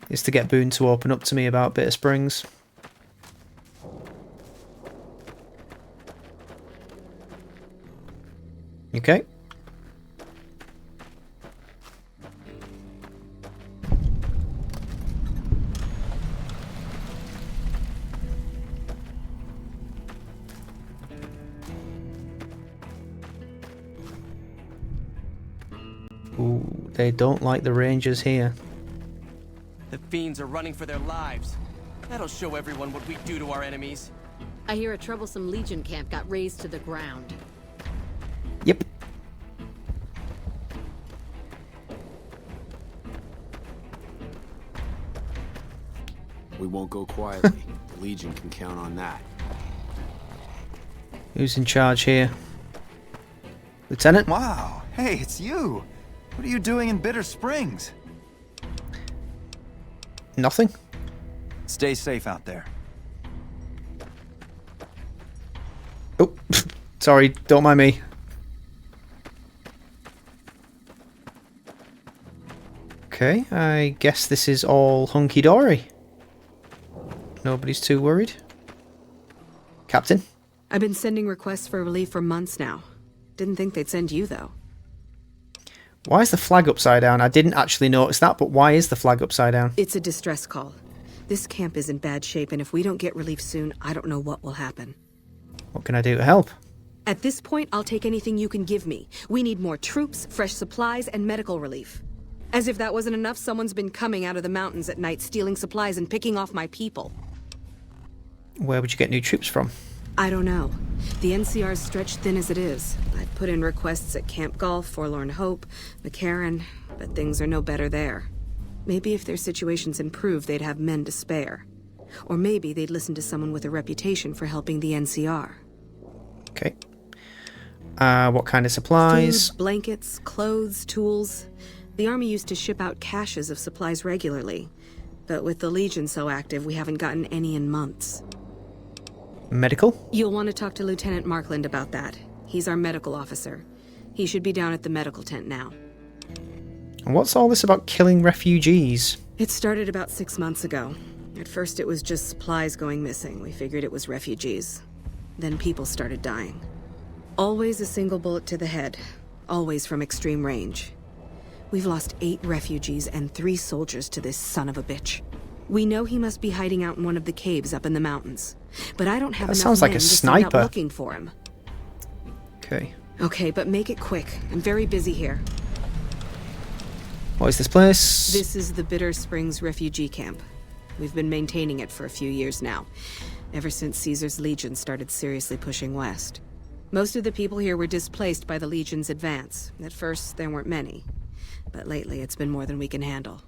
Speaker 1: is to get Boone to open up to me about Bitter Springs. Okay. Ooh, they don't like the Rangers here.
Speaker 7: The fiends are running for their lives. That'll show everyone what we do to our enemies.
Speaker 4: I hear a troublesome Legion camp got razed to the ground.
Speaker 1: Yep.
Speaker 20: We won't go quietly. The Legion can count on that.
Speaker 1: Who's in charge here? Lieutenant?
Speaker 5: Wow. Hey, it's you. What are you doing in Bitter Springs?
Speaker 1: Nothing.
Speaker 5: Stay safe out there.
Speaker 1: Sorry, don't mind me. Okay, I guess this is all hunky-dory. Nobody's too worried. Captain?
Speaker 21: I've been sending requests for relief for months now. Didn't think they'd send you, though.
Speaker 1: Why is the flag upside down? I didn't actually notice that, but why is the flag upside down?
Speaker 21: It's a distress call. This camp is in bad shape, and if we don't get relief soon, I don't know what will happen.
Speaker 1: What can I do to help?
Speaker 21: At this point, I'll take anything you can give me. We need more troops, fresh supplies, and medical relief. As if that wasn't enough, someone's been coming out of the mountains at night, stealing supplies and picking off my people.
Speaker 1: Where would you get new troops from?
Speaker 21: I don't know. The NCR's stretched thin as it is. I've put in requests at Camp Golf, Forlorn Hope, McCarran, but things are no better there. Maybe if their situations improve, they'd have men to spare. Or maybe they'd listen to someone with a reputation for helping the NCR.
Speaker 1: Okay. What kind of supplies?
Speaker 21: Food, blankets, clothes, tools. The Army used to ship out caches of supplies regularly. But with the Legion so active, we haven't gotten any in months.
Speaker 1: Medical?
Speaker 21: You'll want to talk to Lieutenant Markland about that. He's our medical officer. He should be down at the medical tent now.
Speaker 1: And what's all this about killing refugees?
Speaker 21: It started about 6 months ago. At first it was just supplies going missing. We figured it was refugees. Then people started dying. Always a single bullet to the head. Always from extreme range. We've lost 8 refugees and 3 soldiers to this son of a bitch. We know he must be hiding out in one of the caves up in the mountains. But I don't have enough
Speaker 1: sounds like
Speaker 21: men
Speaker 1: a
Speaker 21: to send out
Speaker 1: sniper.
Speaker 21: looking for him.
Speaker 1: Okay.
Speaker 21: Okay, but make it quick. I'm very busy here.
Speaker 1: What is this place?
Speaker 21: This is the Bitter Springs refugee camp. We've been maintaining it for a few years now, ever since Caesar's Legion started seriously pushing west. Most of the people here were displaced by the Legion's advance. At first, there weren't many, but lately it's been more than we can handle.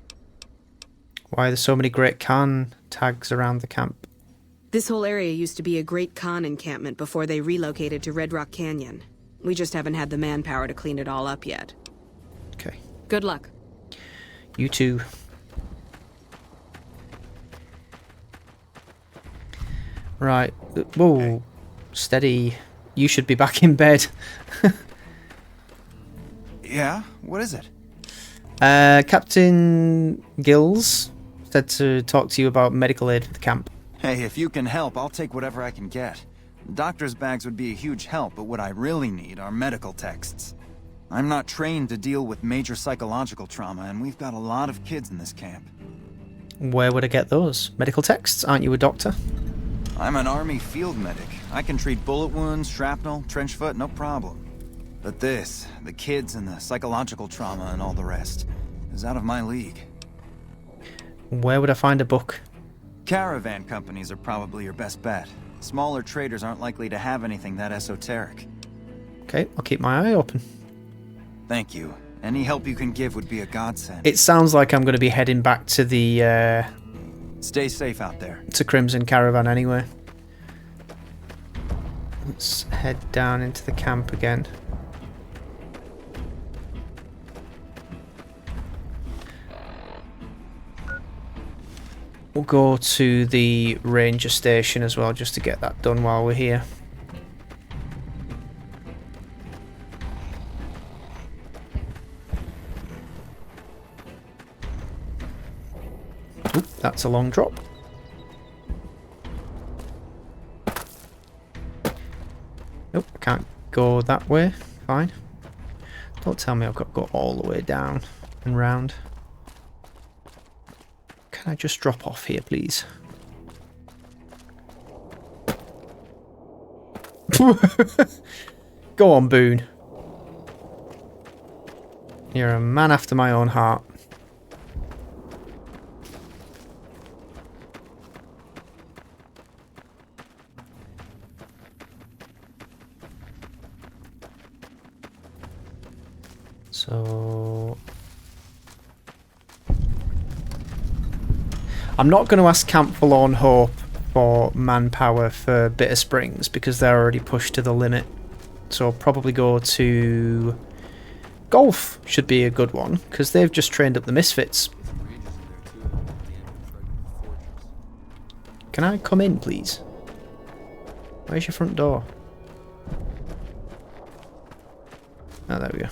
Speaker 1: Why are there so many Great Khan tags around the camp?
Speaker 21: This whole area used to be a Great Khan encampment before they relocated to Red Rock Canyon. We just haven't had the manpower to clean it all up yet.
Speaker 1: Okay.
Speaker 21: Good luck.
Speaker 1: You too. Right. Whoa. Steady. You should be back in bed.
Speaker 5: Yeah? What is it?
Speaker 1: Captain Gills said to talk to you about medical aid for the camp.
Speaker 5: Hey, if you can help, I'll take whatever I can get. Doctor's bags would be a huge help, but what I really need are medical texts. I'm not trained to deal with major psychological trauma, and we've got a lot of kids in this camp.
Speaker 1: Where would I get those? Medical texts? Aren't you a doctor?
Speaker 5: I'm an Army field medic. I can treat bullet wounds, shrapnel, trench foot, no problem. But this, the kids and the psychological trauma and all the rest, is out of my league.
Speaker 1: Where would I find a book?
Speaker 5: Caravan companies are probably your best bet. Smaller traders aren't likely to have anything that esoteric.
Speaker 1: Okay, I'll keep my eye open.
Speaker 5: Thank you. Any help you can give would be a godsend.
Speaker 1: It sounds like I'm going to be heading back to the
Speaker 5: Stay safe out there.
Speaker 1: to Crimson Caravan anyway. Let's head down into the camp again. We'll go to the ranger station as well, just to get that done while we're here. Oop, that's a long drop. Nope, I can't go that way. Fine. Don't tell me I've got to go all the way down and round. Can I just drop off here, please? Go on, Boone. You're a man after my own heart. So I'm not going to ask Camp Forlorn Hope for manpower for Bitter Springs because they're already pushed to the limit. So I'll probably go to Golf, should be a good one because they've just trained up the Misfits. Can I come in, please? Where's your front door? Oh, there we go.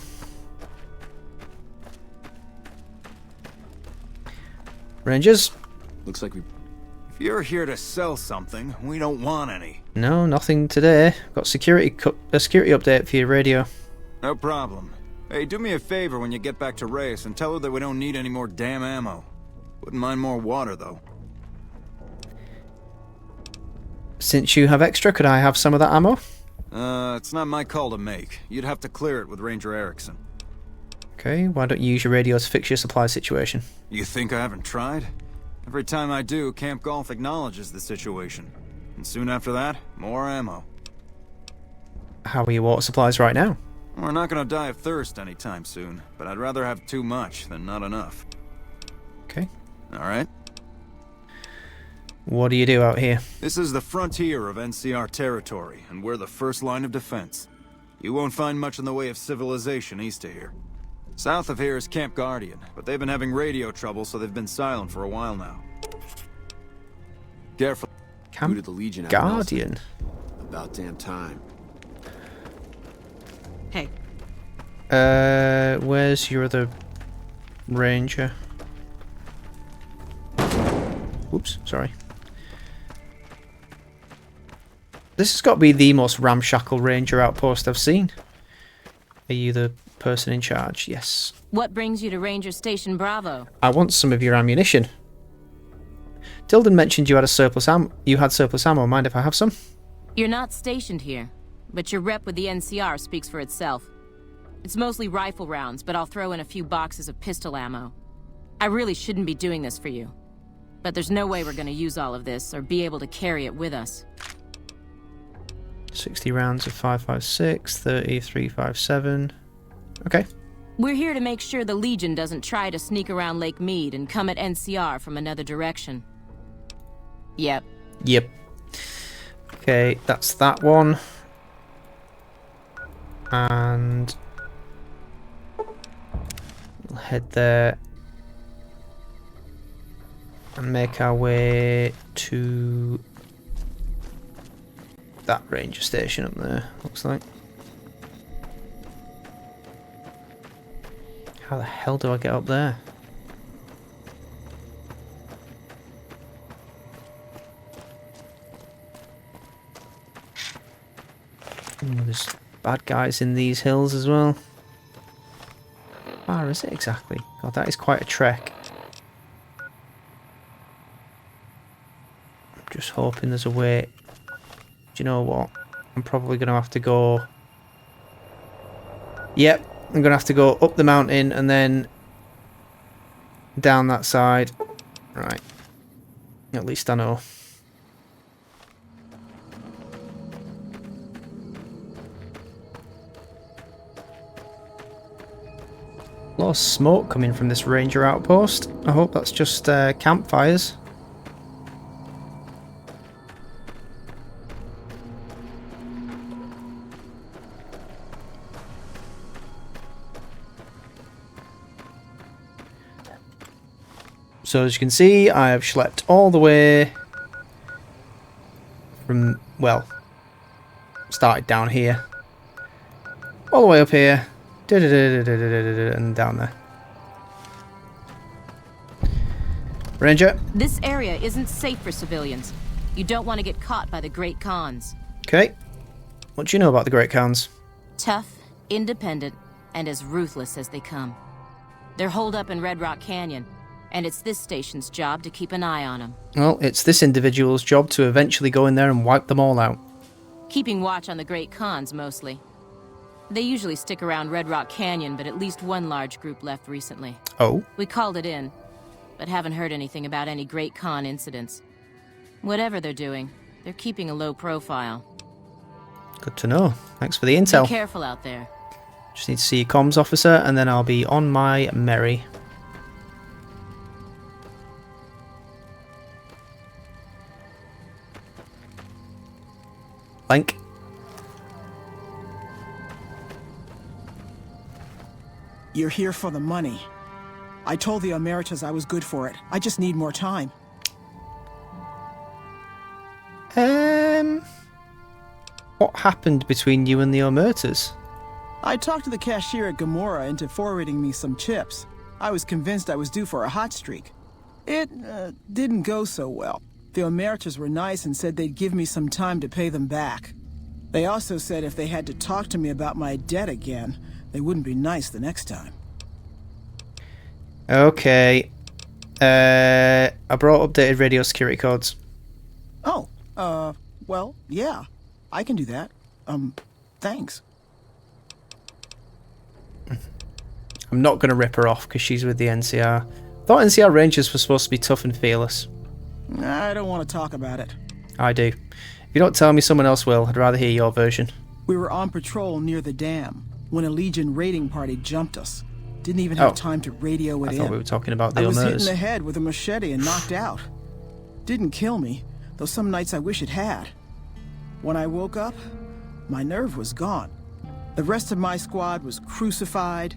Speaker 1: Rangers?
Speaker 20: Looks like we...
Speaker 8: If you're here to sell something, we don't want any.
Speaker 1: No, nothing today. Got a security update for your radio.
Speaker 8: No problem. Hey, do me a favor when you get back to Reyes and tell her that we don't need any more damn ammo. Wouldn't mind more water, though.
Speaker 1: Since you have extra, could I have some of that ammo?
Speaker 8: It's not my call to make. You'd have to clear it with Ranger Erickson.
Speaker 1: Okay, why don't you use your radio to fix your supply situation?
Speaker 8: You think I haven't tried? Every time I do, Camp Golf acknowledges the situation. And soon after that, more ammo.
Speaker 1: How are your water supplies right now?
Speaker 8: We're not gonna die of thirst anytime soon, but I'd rather have too much than not enough.
Speaker 1: Okay.
Speaker 8: Alright?
Speaker 1: What do you do out here?
Speaker 8: This is the frontier of NCR territory, and we're the first line of defense. You won't find much in the way of civilization east of here. South of here is Camp Guardian, but they've been having radio trouble, so they've been silent for a while now. Careful.
Speaker 1: Camp
Speaker 20: Due to the Legion
Speaker 1: Guardian?
Speaker 20: About damn time.
Speaker 21: Hey.
Speaker 1: Where's your other ranger? Oops, sorry. This has got to be the most ramshackle ranger outpost I've seen. Are you the person in charge? Yes.
Speaker 13: What brings you to Ranger Station Bravo?
Speaker 1: I want some of your ammunition. Tilden mentioned you had surplus ammo. Mind if I have some?
Speaker 13: You're not stationed here, but your rep with the NCR speaks for itself. It's mostly rifle rounds, but I'll throw in a few boxes of pistol ammo. I really shouldn't be doing this for you, but there's no way we're going to use all of this or be able to carry it with us.
Speaker 1: 60 rounds of 5.56, 30, 3.57. Okay.
Speaker 13: We're here to make sure the Legion doesn't try to sneak around Lake Mead and come at NCR from another direction. Yep.
Speaker 1: Yep. Okay, that's that one. And we'll head there and make our way to that ranger station up there, looks like. How the hell do I get up there? Ooh, there's bad guys in these hills as well. Where is it exactly? God, that is quite a trek. I'm just hoping there's a way. Do you know what? I'm probably going to have to go... Yep, I'm going to have to go up the mountain and then down that side. Right. At least I know. A lot of smoke coming from this ranger outpost. I hope that's just campfires. So as you can see, I have schlepped all the way from, well, started down here, all the way up here, and down there. Ranger.
Speaker 13: This area isn't safe for civilians. You don't want to get caught by the Great Khans.
Speaker 1: Okay. What do you know about the Great Khans?
Speaker 13: Tough, independent, and as ruthless as they come. They're holed up in Red Rock Canyon, and it's this station's job to keep an eye on them.
Speaker 1: Well, it's this individual's job to eventually go in there and wipe them all out.
Speaker 13: Keeping watch on the Great Khans, mostly. They usually stick around Red Rock Canyon, but at least one large group left recently.
Speaker 1: Oh?
Speaker 13: We called it in, but haven't heard anything about any Great Khan incidents. Whatever they're doing, they're keeping a low profile.
Speaker 1: Good to know. Thanks for the intel.
Speaker 13: Be careful out there.
Speaker 1: Just need to see a comms officer, and then I'll be on my merry. Link.
Speaker 22: You're here for the money. I told the Emeritus I was good for it. I just need more time.
Speaker 1: What happened between you and the Omertas?
Speaker 22: I talked to the cashier at Gamora into forwarding me some chips. I was convinced I was due for a hot streak. It didn't go so well. The Omertas were nice and said they'd give me some time to pay them back. They also said if they had to talk to me about my debt again, they wouldn't be nice the next time.
Speaker 1: Okay. I brought updated radio security codes.
Speaker 22: Oh, well, yeah. I can do that. Thanks.
Speaker 1: I'm not going to rip her off because she's with the NCR. Thought NCR Rangers were supposed to be tough and fearless.
Speaker 22: I don't want to talk about it.
Speaker 1: I do. If you don't tell me, someone else will. I'd rather hear your version.
Speaker 22: We were on patrol near the dam when a Legion raiding party jumped us. Didn't even have time to radio it in.
Speaker 1: I thought we were talking about the
Speaker 22: I was hit in
Speaker 1: Omertas.
Speaker 22: the head with a machete and knocked out. Didn't kill me, though some nights I wish it had. When I woke up, my nerve was gone. The rest of my squad was crucified,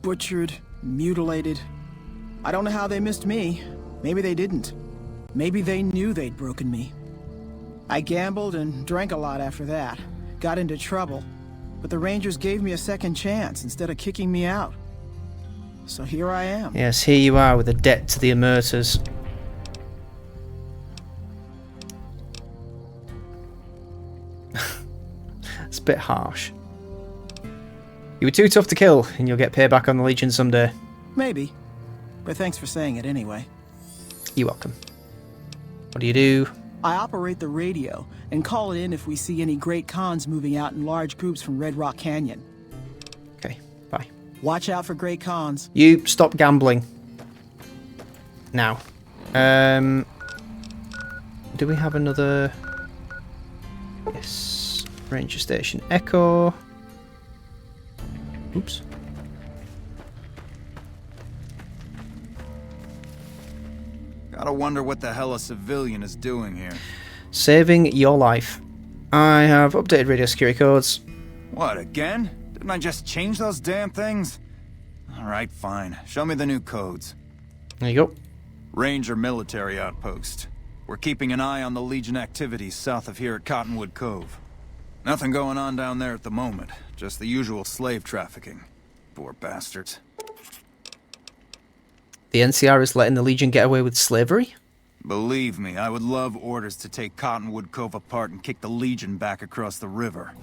Speaker 22: butchered, mutilated. I don't know how they missed me. Maybe they didn't. Maybe they knew they'd broken me. I gambled and drank a lot after that. Got into trouble. But the Rangers gave me a second chance instead of kicking me out. So here I am.
Speaker 1: Yes, here you are with a debt to the Omertas. It's a bit harsh. You were too tough to kill, and you'll get payback on the Legion someday.
Speaker 22: Maybe. But thanks for saying it anyway.
Speaker 1: You're welcome. What do you do?
Speaker 22: I operate the radio and call it in if we see any Great Khans moving out in large groups from Red Rock Canyon.
Speaker 1: Okay, bye.
Speaker 22: Watch out for Great Khans.
Speaker 1: You stop gambling. Now. Do we have another... Yes. Ranger Station Echo. Oops.
Speaker 8: Gotta wonder what the hell a civilian is doing here.
Speaker 1: Saving your life. I have updated radio security codes.
Speaker 8: What, again? Didn't I just change those damn things? Alright, fine. Show me the new codes.
Speaker 1: There you go.
Speaker 8: Ranger military outpost. We're keeping an eye on the Legion activities south of here at Cottonwood Cove. Nothing going on down there at the moment. Just the usual slave trafficking. Poor bastards.
Speaker 1: The NCR is letting the Legion get away with slavery?
Speaker 8: Believe me, I would love orders to take Cottonwood Cove apart and kick the Legion back across the river.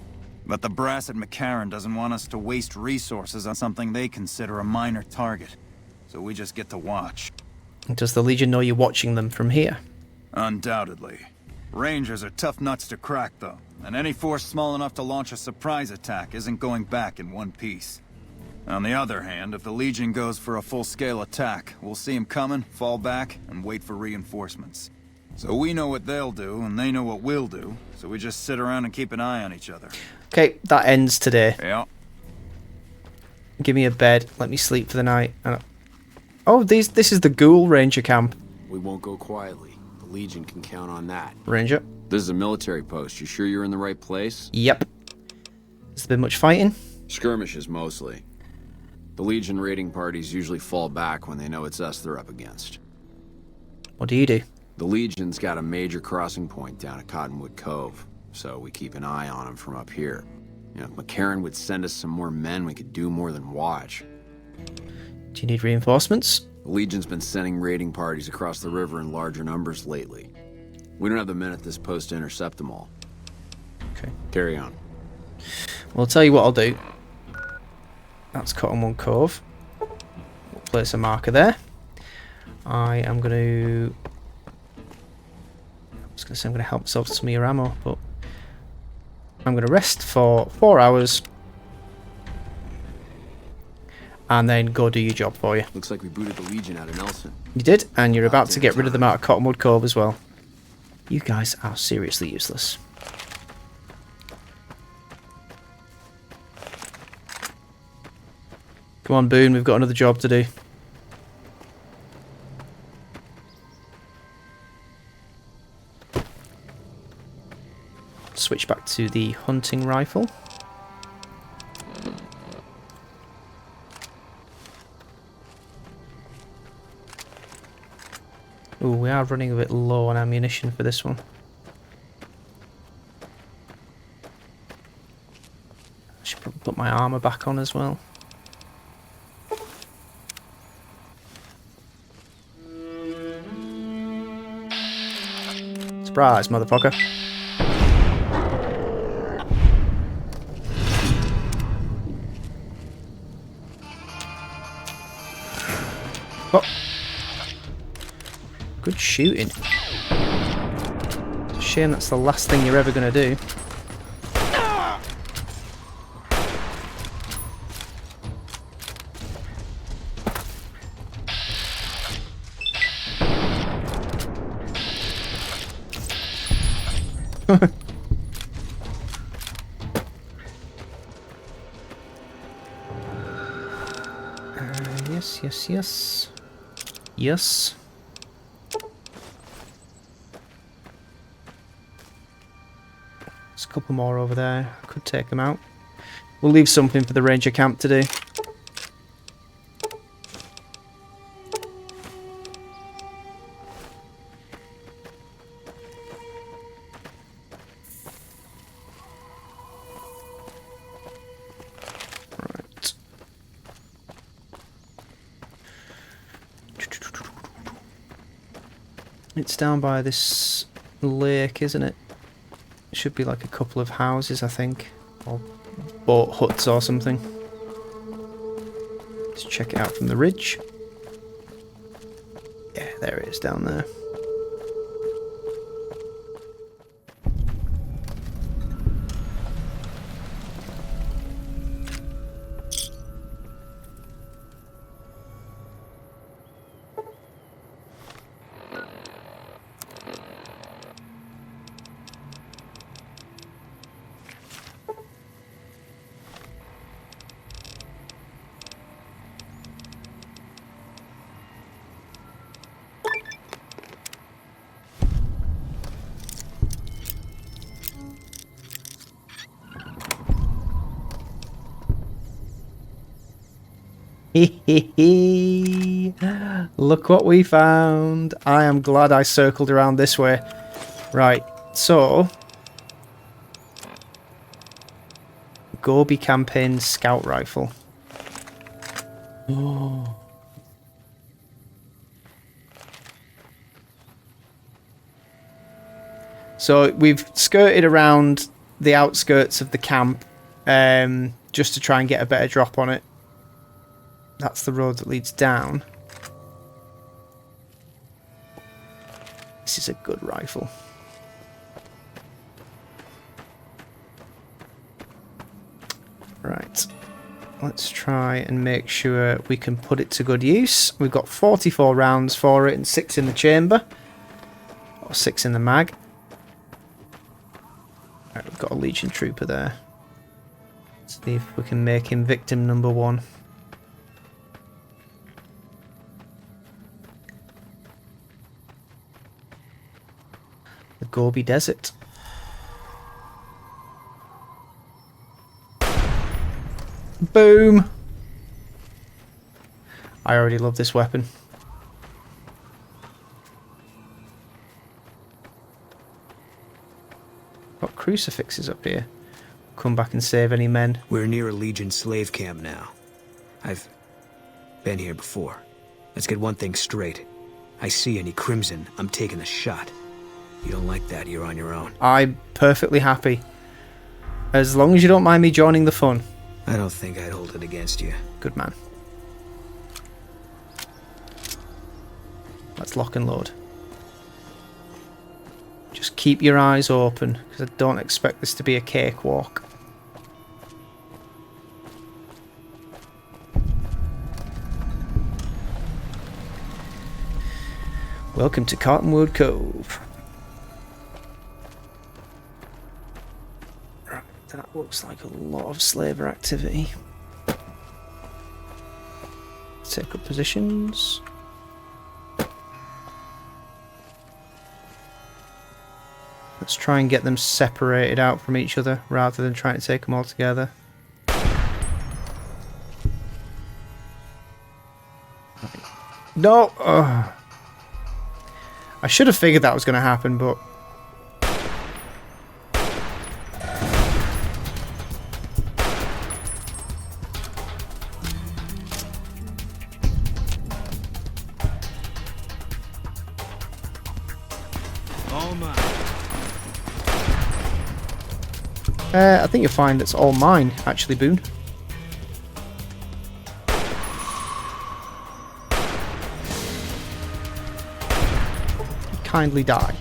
Speaker 8: But the brass at McCarran doesn't want us to waste resources on something they consider a minor target. So we just get to watch.
Speaker 1: Does the Legion know you're watching them from here?
Speaker 8: Undoubtedly. Rangers are tough nuts to crack, though. And any force small enough to launch a surprise attack isn't going back in one piece. On the other hand, if the Legion goes for a full-scale attack, we'll see them coming, fall back, and wait for reinforcements. So we know what they'll do, and they know what we'll do, so we just sit around and keep an eye on each other.
Speaker 1: Okay, that ends today.
Speaker 8: Yeah.
Speaker 1: Give me a bed, let me sleep for the night. Oh, this is the Ghoul Ranger camp.
Speaker 20: We won't go quietly. The Legion can count on that.
Speaker 1: Ranger.
Speaker 20: This is a military post. You sure you're in the right place?
Speaker 1: Yep. Has there been much fighting?
Speaker 20: Skirmishes, mostly. The Legion raiding parties usually fall back when they know it's us they're up against.
Speaker 1: What do you do?
Speaker 20: The Legion's got a major crossing point down at Cottonwood Cove, so we keep an eye on them from up here. You know, if McCarran would send us some more men, we could do more than watch.
Speaker 1: Do you need reinforcements?
Speaker 20: The Legion's been sending raiding parties across the river in larger numbers lately. We don't have the men at this post to intercept them all.
Speaker 1: Okay.
Speaker 20: Carry on.
Speaker 1: Well, I'll tell you what I'll do. That's Cottonwood Cove. We'll place a marker there. I am going to... I was going to say I'm going to help myself to some of your ammo, but... I'm going to rest for 4 hours. And then go do your job for you.
Speaker 20: Looks like we booted the Legion out of Nelson.
Speaker 1: You did, and you're about to get rid of them out of Cottonwood Cove as well. You guys are seriously useless. Come on, Boone, we've got another job to do. Switch back to the hunting rifle. Ooh, we are running a bit low on ammunition for this one. I should Put my armor back on as well. Surprise, motherfucker. Oh. Good shooting. It's a shame that's the last thing you're ever going to do. Yes. Yes. There's a couple more over there. I could take them out. We'll leave something for the ranger camp to do. It's down by this lake, isn't it? It should be like a couple of houses, I think. Or boat huts or something. Let's check it out from the ridge. Yeah, there it is down there. Look what we found. I am glad I circled around this way. Right, so Gobi campaign scout rifle. Oh. So we've skirted around the outskirts of the camp just to try and get a better drop on it. That's the road that leads down. This is a good rifle. Right. Let's try and make sure we can put it to good use. We've got 44 rounds for it and 6 in the chamber. Or 6 in the mag. Right, we've got a Legion trooper there. Let's see if we can make him victim number 1. The Gobi Desert. Boom! I already love this weapon. Got crucifixes up here. Come back and save any men.
Speaker 18: We're near a Legion slave camp now. I've been here before. Let's get one thing straight. I see any crimson, I'm taking a shot. You don't like that, you're on your own.
Speaker 1: I'm perfectly happy. As long as you don't mind me joining the fun.
Speaker 18: I don't think I'd hold it against you.
Speaker 1: Good man. Let's lock and load. Just keep your eyes open, because I don't expect this to be a cakewalk. Welcome to Cottonwood Cove. Right, that looks like a lot of slaver activity. Take up positions. Let's try and get them separated out from each other rather than trying to take them all together. No! Ugh. I should have figured that was going to happen, but...
Speaker 6: All mine.
Speaker 1: I think you'll find it's all mine, actually, Boone. Kindly die.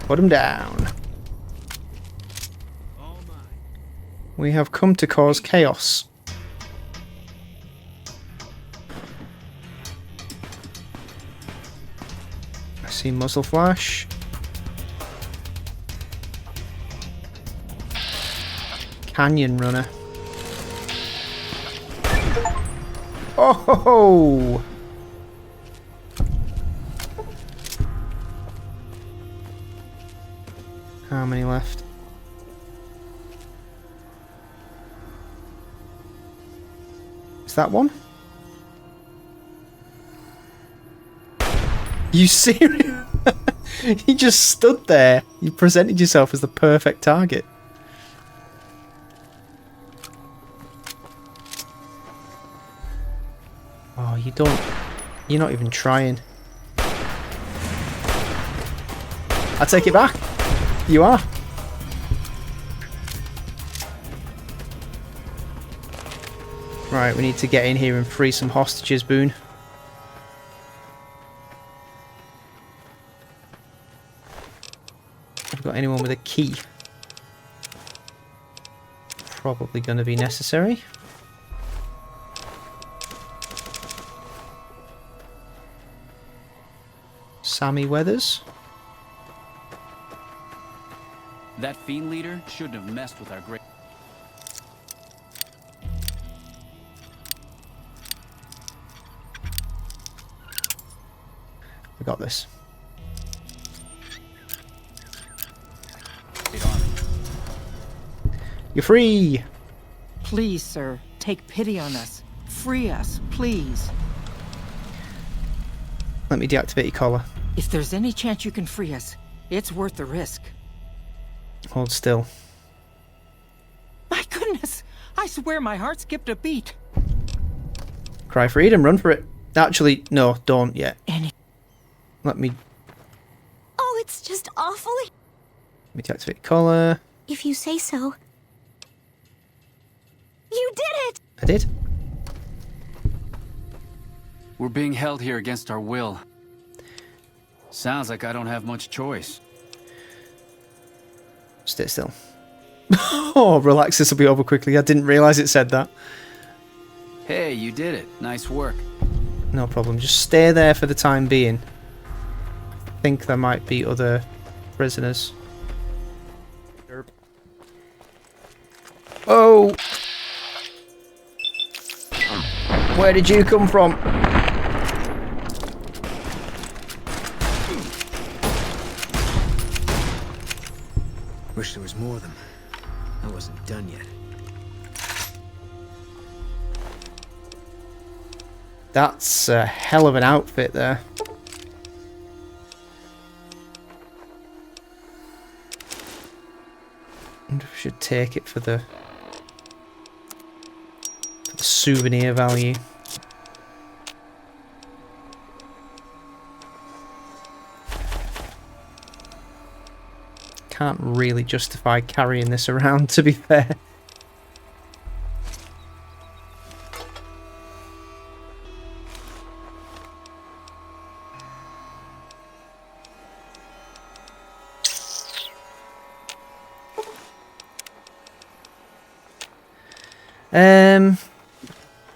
Speaker 1: Put him down. We have come to cause chaos. I see muzzle flash. Canyon runner. Oh ho ho! How many left? Is that one? You serious? You just stood there. You presented yourself as the perfect target. Oh, you don't... You're not even trying. I take it back. You are. Right, we need to get in here and free some hostages, Boone. Have we got anyone with a key? Probably going to be necessary. Sammy Weathers.
Speaker 12: That fiend leader shouldn't have messed with our great...
Speaker 1: We got this. You're free!
Speaker 17: Please, sir, take pity on us. Free us, please.
Speaker 1: Let me deactivate your collar.
Speaker 17: If there's any chance you can free us, it's worth the risk.
Speaker 1: Hold still.
Speaker 17: My goodness! I swear my heart skipped a beat.
Speaker 1: Cry freedom, run for it. Actually, no, don't yet. Let me
Speaker 15: Oh, it's just awfully...
Speaker 1: deactivate your collar.
Speaker 15: If you say so. You did it!
Speaker 1: I did.
Speaker 12: We're being held here against our will. Sounds like I don't have much choice.
Speaker 1: Stay still. Oh, relax, this will be over quickly. I didn't realise it said that.
Speaker 12: Hey, you did it. Nice work.
Speaker 1: No problem. Just stay there for the time being. I think there might be other prisoners. Oh! Where did you come from?
Speaker 18: Wish there was more of them. I wasn't done yet.
Speaker 1: That's a hell of an outfit there. I wonder if we should take it for the souvenir value. Can't really justify carrying this around, to be fair.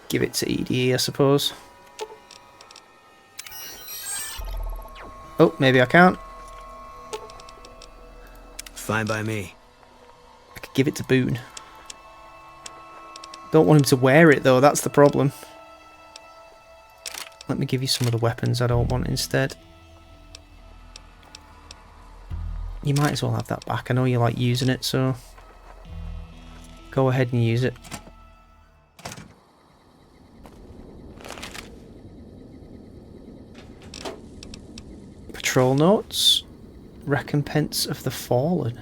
Speaker 1: Give it to EDE, I suppose. Oh, maybe I can't.
Speaker 18: Fine by me.
Speaker 1: I could give it to Boone. Don't want him to wear it though, that's the problem. Let me give you some of the weapons I don't want instead. You might as well have that back. I know you like using it, so go ahead and use it. Patrol notes. Recompense of the Fallen.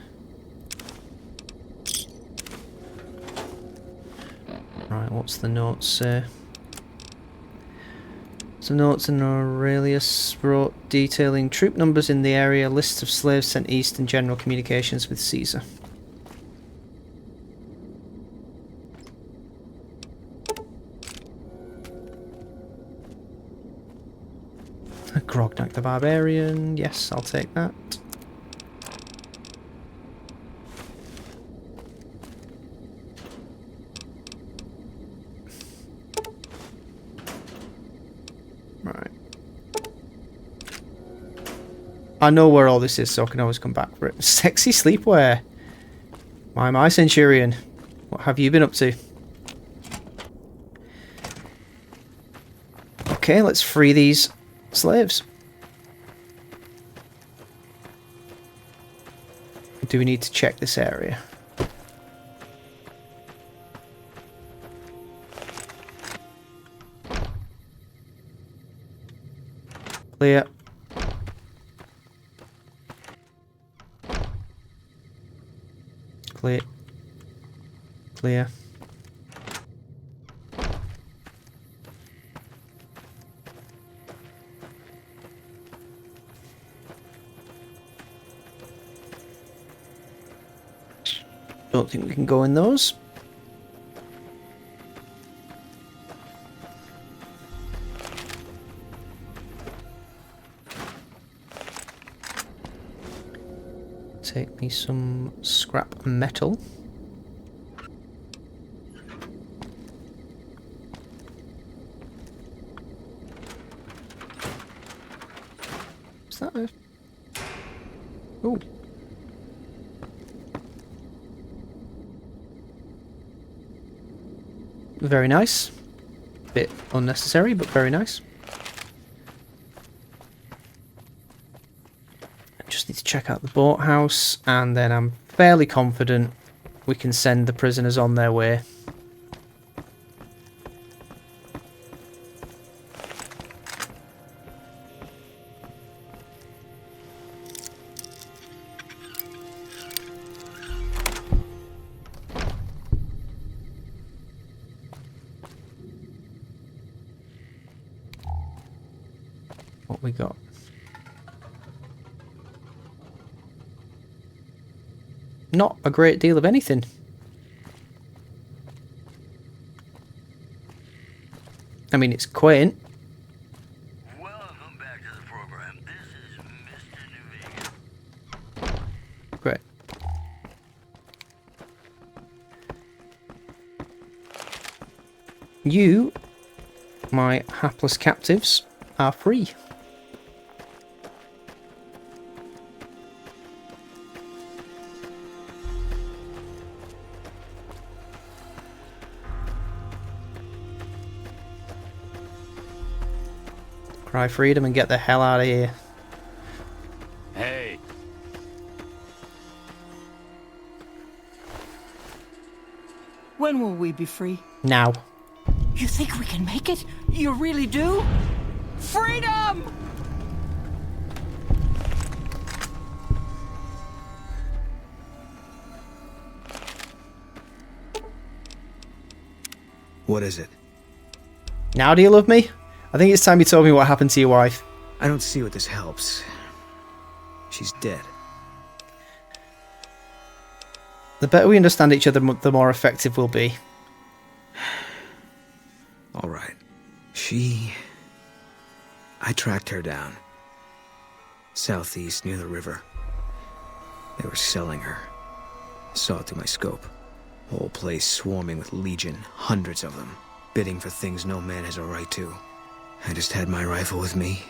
Speaker 1: Right, what's the notes say? Some notes in Aurelius wrote detailing troop numbers in the area, lists of slaves sent east, and general communications with Caesar. Grognak the Barbarian. Yes, I'll take that. Right. I know where all this is, so I can always come back for it. Sexy sleepwear. Why am I Centurion? What have you been up to? Okay, let's free these slaves. Do we need to check this area? Clear. Clear. Clear. Don't think we can go in those. Take me some scrap metal. Is that a... Oh. Very nice. Bit unnecessary, but very nice. I just need to check out the boathouse, and then I'm fairly confident we can send the prisoners on their way. What we got? Not a great deal of anything. I mean, it's quaint.
Speaker 9: Welcome back to the program. This is Mr. New Vegas.
Speaker 1: Great. You, my hapless captives, are free. Cry freedom and get the hell out of here.
Speaker 6: Hey.
Speaker 17: When will we be free?
Speaker 1: Now.
Speaker 17: You think we can make it? You really do? Freedom!
Speaker 18: What is it?
Speaker 1: Now do you love me? I think it's time you told me what happened to your wife.
Speaker 18: I don't see what this helps. She's dead.
Speaker 1: The better we understand each other, the more effective we'll be.
Speaker 18: All right. I tracked her down. Southeast, near the river. They were selling her. Saw it through my scope. Whole place swarming with legion, hundreds of them, bidding for things no man has a right to. I just had my rifle with me.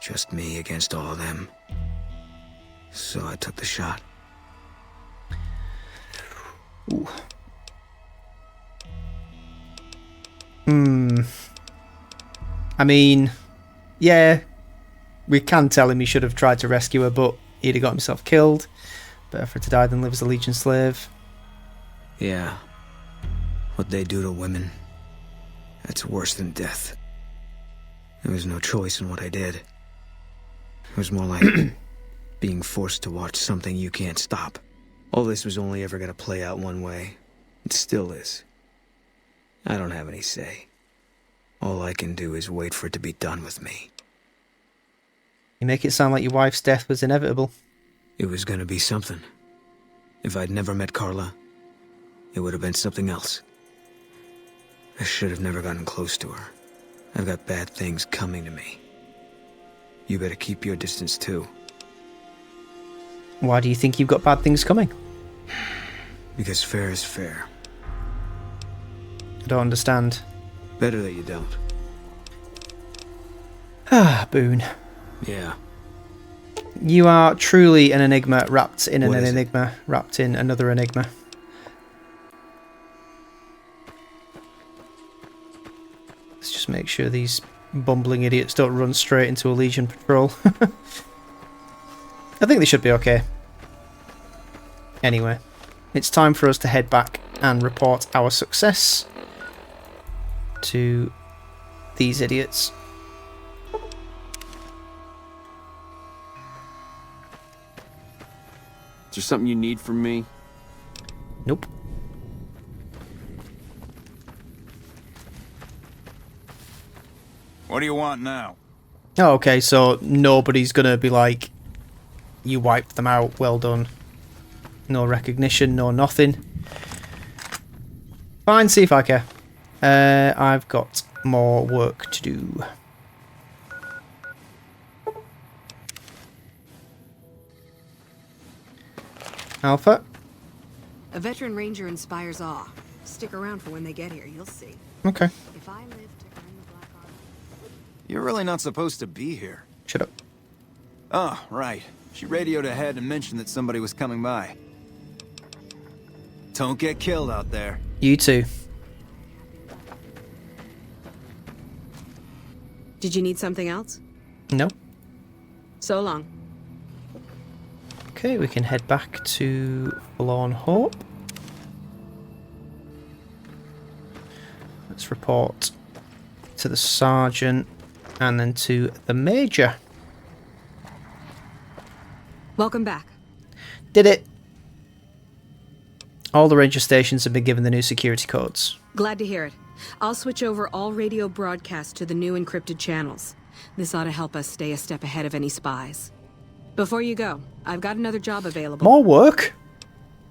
Speaker 18: Just me against all of them. So I took the shot.
Speaker 1: Ooh. I mean, yeah, we can tell him he should have tried to rescue her, but he'd have got himself killed. Better for her to die than live as a Legion slave.
Speaker 18: Yeah. What they do to women, that's worse than death. There was no choice in what I did. It was more like being forced to watch something you can't stop. All this was only ever gonna play out one way. It still is. I don't have any say. All I can do is wait for it to be done with me.
Speaker 1: You make it sound like your wife's death was inevitable.
Speaker 18: It was gonna be something. If I'd never met Carla, it would have been something else. I should have never gotten close to her. I've got bad things coming to me. You better keep your distance too.
Speaker 1: Why do you think you've got bad things coming?
Speaker 18: Because fair is fair.
Speaker 1: I don't understand.
Speaker 18: Better that you don't.
Speaker 1: Ah, Boone.
Speaker 18: Yeah.
Speaker 1: You are truly an enigma wrapped in an
Speaker 18: What is it?
Speaker 1: enigma wrapped in another enigma. Let's just make sure these bumbling idiots don't run straight into a Legion patrol. I think they should be okay. Anyway, it's time for us to head back and report our success to these idiots.
Speaker 20: Is there something you need from me?
Speaker 1: Nope.
Speaker 8: What do you want now?
Speaker 1: Oh, okay, so nobody's gonna be like, you wiped them out, well done. No recognition, no nothing. Fine, see if I care. I've got more work to do. Alpha?
Speaker 21: A veteran ranger inspires awe. Stick around for when they get here, you'll see.
Speaker 1: Okay.
Speaker 21: If I live to earn the Black Armor...
Speaker 5: You're really not supposed to be here.
Speaker 1: Shut up.
Speaker 5: Oh, right. She radioed ahead and mentioned that somebody was coming by. Don't get killed out there.
Speaker 1: You too.
Speaker 21: Did you need something else?
Speaker 1: No.
Speaker 21: So long.
Speaker 1: Okay, we can head back to Forlorn Hope. Let's report to the sergeant and then to the major.
Speaker 21: Welcome back.
Speaker 1: Did it. All the ranger stations have been given the new security codes.
Speaker 21: Glad to hear it. I'll switch over all radio broadcasts to the new encrypted channels. This ought to help us stay a step ahead of any spies. Before you go, I've got another job available.
Speaker 1: More work?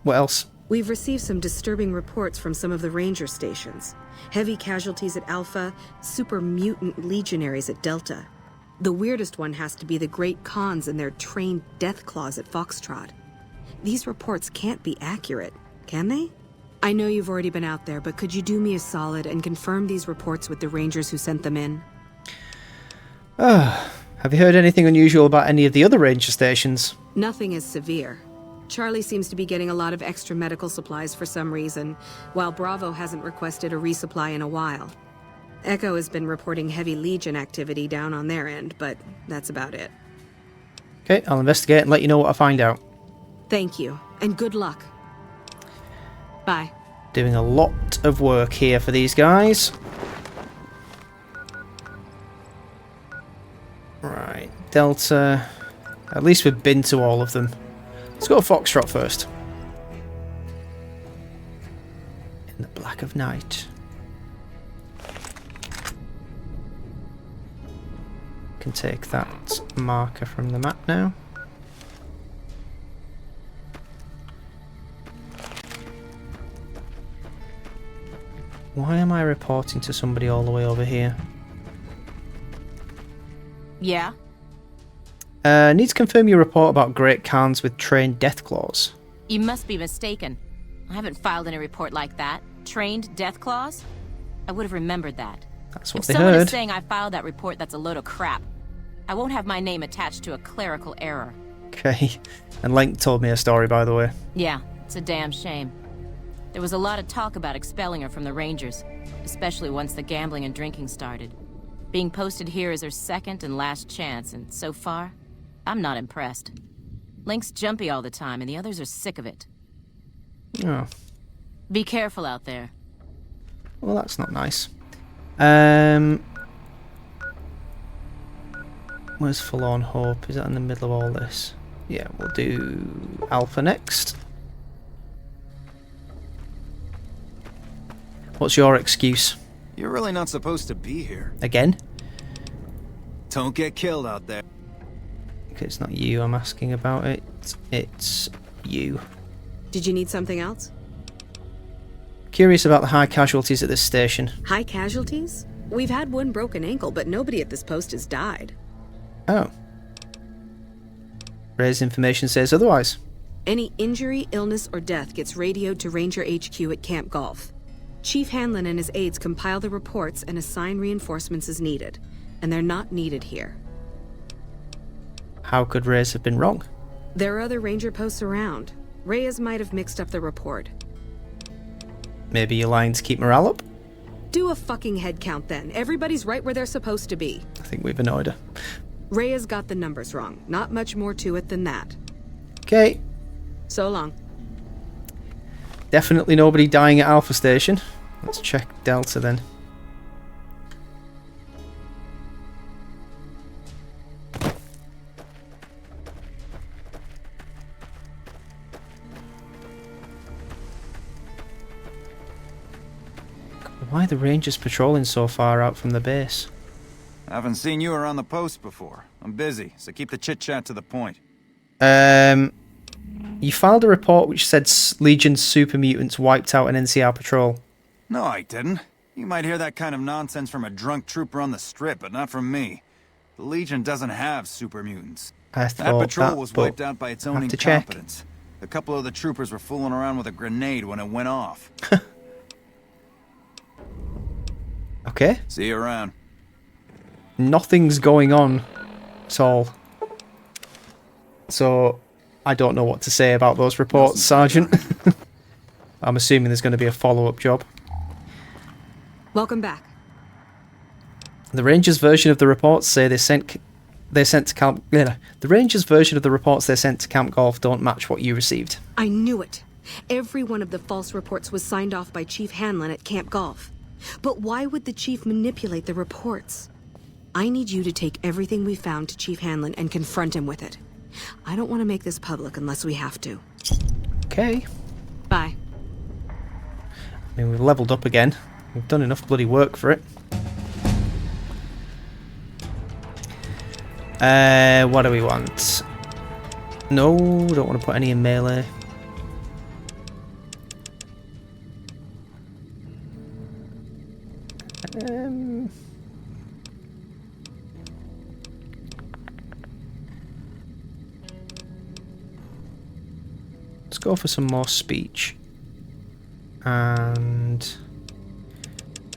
Speaker 1: What else?
Speaker 21: We've received some disturbing reports from some of the ranger stations. Heavy casualties at Alpha, super mutant legionaries at Delta. The weirdest one has to be the Great Khans and their trained death claws at Foxtrot. These reports can't be accurate, can they? I know you've already been out there, but could you do me a solid and confirm these reports with the rangers who sent them in?
Speaker 1: Have you heard anything unusual about any of the other ranger stations?
Speaker 21: Nothing is severe. Charlie seems to be getting a lot of extra medical supplies for some reason, while Bravo hasn't requested a resupply in a while. Echo has been reporting heavy Legion activity down on their end, but that's about it.
Speaker 1: Okay, I'll investigate and let you know what I find out.
Speaker 21: Thank you, and good luck. Bye.
Speaker 1: Doing a lot of work here for these guys. Right, Delta. At least we've been to all of them. Let's go to Foxtrot first. In the black of night. Can take that marker from the map now. Why am I reporting to somebody all the way over here?
Speaker 13: Yeah?
Speaker 1: Need to confirm your report about Great Khans with trained death claws.
Speaker 13: You must be mistaken. I haven't filed any report like that. Trained death claws? I would have remembered that.
Speaker 1: That's what
Speaker 13: if
Speaker 1: they
Speaker 13: someone
Speaker 1: heard.
Speaker 13: is saying I filed that report, that's a load of crap. I won't have my name attached to a clerical error.
Speaker 1: Okay. And Link told me a story, by the way.
Speaker 13: Yeah, it's a damn shame. There was a lot of talk about expelling her from the Rangers, especially once the gambling and drinking started. Being posted here is her second and last chance, and so far, I'm not impressed. Link's jumpy all the time, and the others are sick of it.
Speaker 1: Oh.
Speaker 13: Be careful out there.
Speaker 1: Well, that's not nice. Where's Forlorn Hope? Is that in the middle of all this? Yeah, we'll do Alpha next. What's your excuse?
Speaker 5: You're really not supposed to be here.
Speaker 1: Again?
Speaker 5: Don't get killed out there.
Speaker 1: Okay, it's not you I'm asking about it. It's you.
Speaker 21: Did you need something else?
Speaker 1: Curious about the high casualties at this station.
Speaker 21: High casualties? We've had one broken ankle, but nobody at this post has died.
Speaker 1: Oh. Ray's information says otherwise.
Speaker 21: Any injury, illness, or death gets radioed to Ranger HQ at Camp Golf. Chief Hanlon and his aides compile the reports and assign reinforcements as needed. And they're not needed here.
Speaker 1: How could Reyes have been wrong?
Speaker 21: There are other ranger posts around. Reyes might have mixed up the report.
Speaker 1: Maybe you're lying to keep morale up?
Speaker 21: Do a fucking head count then. Everybody's right where they're supposed to be.
Speaker 1: I think we've annoyed her.
Speaker 21: Reyes got the numbers wrong. Not much more to it than that.
Speaker 1: Okay.
Speaker 21: So long.
Speaker 1: Definitely nobody dying at Alpha Station. Let's check Delta then. Why are the Rangers patrolling so far out from the base?
Speaker 5: I haven't seen you around the post before. I'm busy, so keep the chit-chat to the point.
Speaker 1: You filed a report which said Legion's super mutants wiped out an NCR patrol.
Speaker 5: No, I didn't. You might hear that kind of nonsense from a drunk trooper on the strip, but not from me. The Legion doesn't have super mutants.
Speaker 1: I
Speaker 5: That patrol was wiped out by its own
Speaker 1: have to check.
Speaker 5: incompetence. A couple of the troopers were fooling around with a grenade when it went off.
Speaker 1: Okay.
Speaker 5: See you around.
Speaker 1: Nothing's going on at all. So, I don't know what to say about those reports, Sergeant. I'm assuming there's going to be a follow-up job.
Speaker 21: Welcome back.
Speaker 1: The Rangers' version of the reports say they sent to Camp. The Rangers' version of the reports they sent to Camp Golf don't match what you received.
Speaker 21: I knew it. Every one of the false reports was signed off by Chief Hanlon at Camp Golf. But why would the Chief manipulate the reports? I need you to take everything we found to Chief Hanlon and confront him with it. I don't want to make this public unless we have to.
Speaker 1: Okay.
Speaker 21: Bye.
Speaker 1: I mean, we've leveled up again. We've done enough bloody work for it. What do we want? No, don't want to put any in melee. Let's go for some more speech. And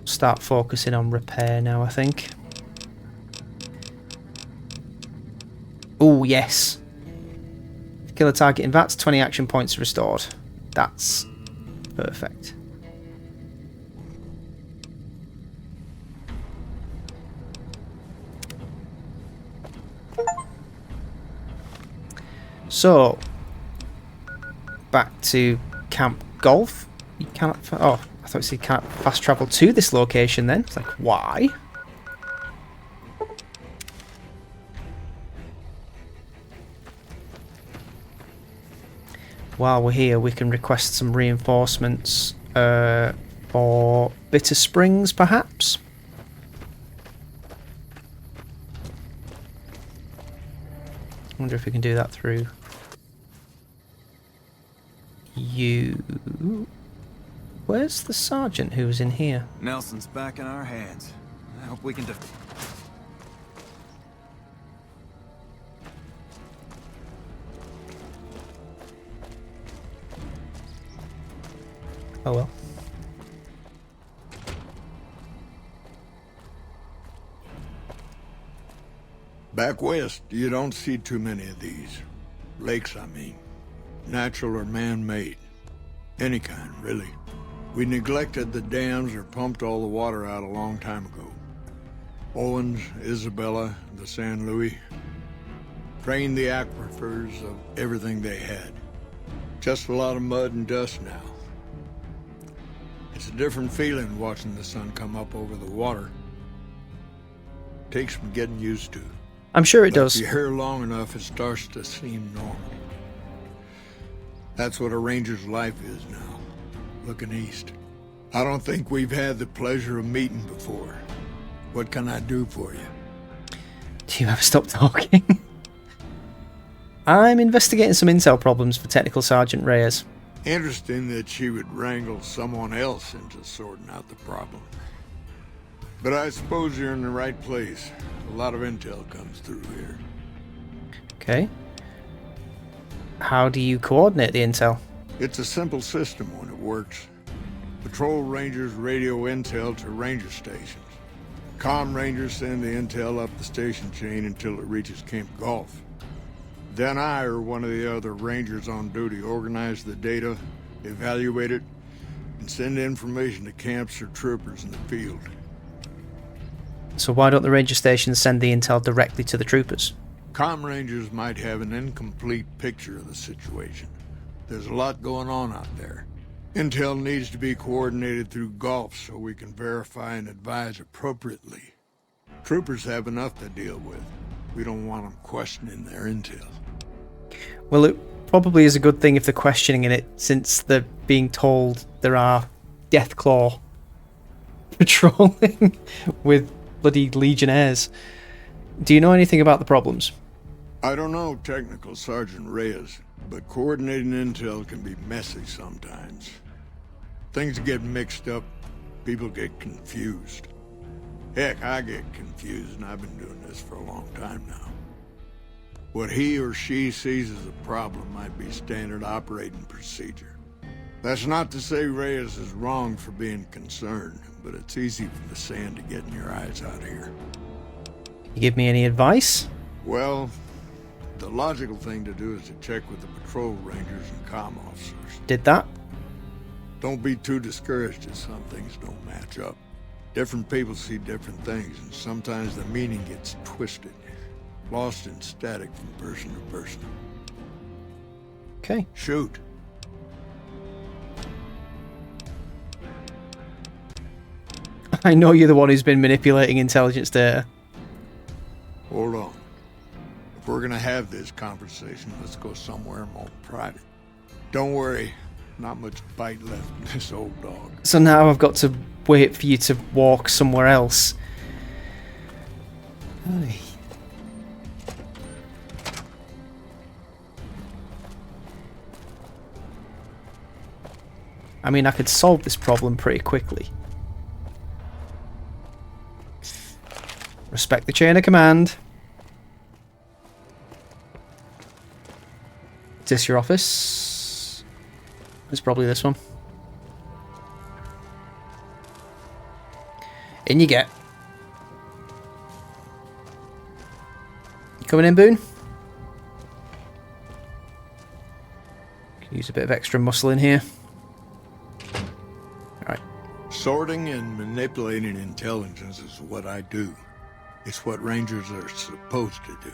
Speaker 1: start focusing on repair now, I think. Oh, yes. Kill a target in VATS, 20 action points restored. That's perfect. So, back to Camp Golf. You cannot. Oh, I thought you can't fast travel to this location then. It's like, why? While we're here, we can request some reinforcements for Bitter Springs, perhaps? I wonder if we can do that through you. Where's the sergeant who was in here?
Speaker 5: Nelson's back in our hands. I hope we can
Speaker 1: Oh well.
Speaker 16: Back west, you don't see too many of these. Lakes, I mean. Natural or man-made. Any kind, really. We neglected the dams or pumped all the water out a long time ago. Owens, Isabella, the San Luis. Drained the aquifers of everything they had. Just a lot of mud and dust now. It's a different feeling watching the sun come up over the water. Takes some getting used to.
Speaker 1: I'm sure it
Speaker 16: But
Speaker 1: does.
Speaker 16: If you're here long enough, it starts to seem normal. That's what a ranger's life is now, looking east. I don't think we've had the pleasure of meeting before. What can I do for you?
Speaker 1: Do you ever stop talking? I'm investigating some intel problems for Technical Sergeant Reyes.
Speaker 16: Interesting that she would wrangle someone else into sorting out the problem. But I suppose you're in the right place. A lot of intel comes through here.
Speaker 1: Okay. How do you coordinate the intel?
Speaker 16: It's a simple system when it works. Patrol rangers radio intel to ranger stations. Comm rangers send the intel up the station chain until it reaches Camp Golf. Then I or one of the other rangers on duty organize the data, evaluate it, and send information to camps or troopers in the field.
Speaker 1: So why don't the ranger stations send the intel directly to the troopers?
Speaker 16: Comm rangers might have an incomplete picture of the situation. There's a lot going on out there. Intel needs to be coordinated through Golf so we can verify and advise appropriately. Troopers have enough to deal with. We don't want them questioning their intel.
Speaker 1: Well, it probably is a good thing if they're questioning it, since they're being told there are Deathclaw patrolling with bloody Legionnaires. Do you know anything about the problems?
Speaker 16: I don't know, Technical Sergeant Reyes, but coordinating intel can be messy sometimes. Things get mixed up, people get confused. Heck, I get confused, and I've been doing this for a long time now. What he or she sees as a problem might be standard operating procedure. That's not to say Reyes is wrong for being concerned, but it's easy for the sand to get in your eyes out here.
Speaker 1: You give me any advice?
Speaker 16: Well, the logical thing to do is to check with the patrol rangers and comm officers.
Speaker 1: Did that?
Speaker 16: Don't be too discouraged if some things don't match up. Different people see different things, and sometimes the meaning gets twisted, lost in static from person to person.
Speaker 1: Okay.
Speaker 16: Shoot.
Speaker 1: I know you're the one who's been manipulating intelligence data.
Speaker 16: Hold on. If we're gonna have this conversation, let's go somewhere more private. Don't worry, not much bite left in this old dog.
Speaker 1: So now I've got to wait for you to walk somewhere else. Ay. I mean, I could solve this problem pretty quickly. Respect the chain of command. Is this your office? It's probably this one. In you get. You coming in, Boone? Can use a bit of extra muscle in here. Alright.
Speaker 16: Sorting and manipulating intelligence is what I do. It's what Rangers are supposed to do.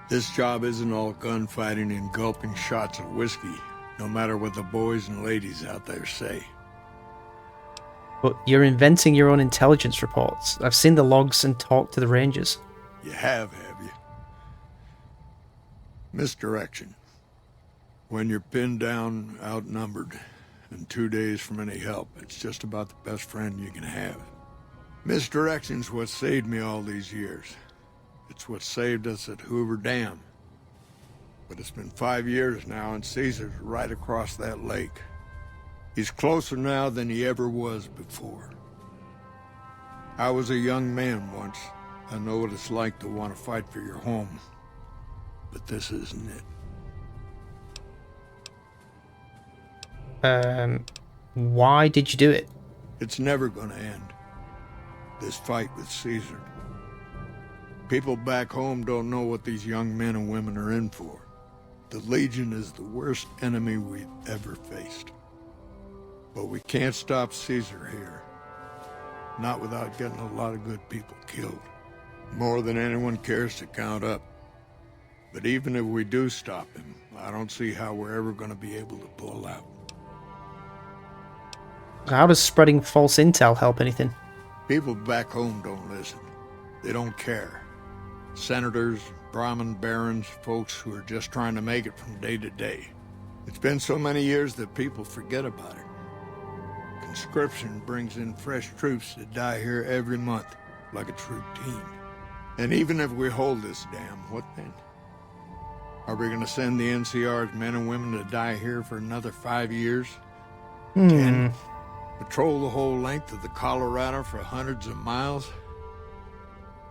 Speaker 16: This job isn't all gunfighting and gulping shots of whiskey, no matter what the boys and ladies out there say.
Speaker 1: But you're inventing your own intelligence reports. I've seen the logs and talked to the Rangers.
Speaker 16: You have you? Misdirection. When you're pinned down, outnumbered, and 2 days from any help, it's just about the best friend you can have. Misdirection's what saved me all these years. It's what saved us at Hoover Dam. But it's been 5 years now, and Caesar's right across that lake. He's closer now than he ever was before. I was a young man once. I know what it's like to want to fight for your home. But this isn't it.
Speaker 1: Why did you do it?
Speaker 16: It's never gonna end. This fight with Caesar. People back home don't know what these young men and women are in for. The Legion is the worst enemy we've ever faced. But we can't stop Caesar here. Not without getting a lot of good people killed. More than anyone cares to count up. But even if we do stop him, I don't see how we're ever going to be able to pull out.
Speaker 1: How does spreading false intel help anything?
Speaker 16: People back home don't listen. They don't care. Senators, Brahmin barons, folks who are just trying to make it from day to day. It's been so many years that people forget about it. Conscription brings in fresh troops that die here every month, like it's routine. And even if we hold this dam, what then? Are we gonna send the NCR's men and women to die here for another 5 years? 10? Patrol the whole length of the Colorado for hundreds of miles?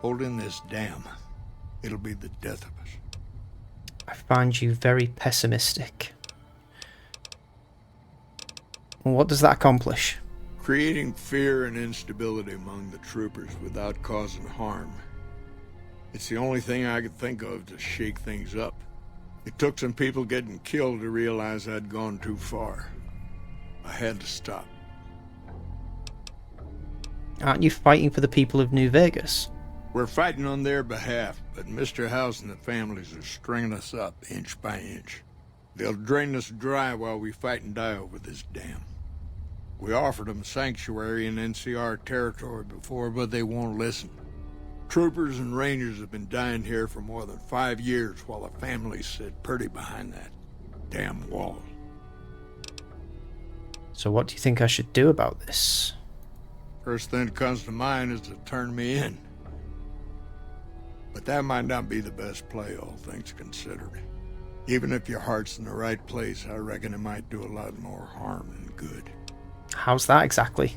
Speaker 16: Holding this dam, it'll be the death of us.
Speaker 1: I find you very pessimistic. What does that accomplish?
Speaker 16: Creating fear and instability among the troopers without causing harm. It's the only thing I could think of to shake things up. It took some people getting killed to realize I'd gone too far. I had to stop.
Speaker 1: Aren't you fighting for the people of New Vegas?
Speaker 16: We're fighting on their behalf, but Mr. House and the families are stringing us up inch by inch. They'll drain us dry while we fight and die over this dam. We offered them sanctuary in NCR territory before, but they won't listen. Troopers and rangers have been dying here for more than 5 years while the families sit pretty behind that damn wall.
Speaker 1: So what do you think I should do about this?
Speaker 16: First thing that comes to mind is to turn me in. But that might not be the best play, all things considered. Even if your heart's in the right place, I reckon it might do a lot more harm than good.
Speaker 1: How's that exactly?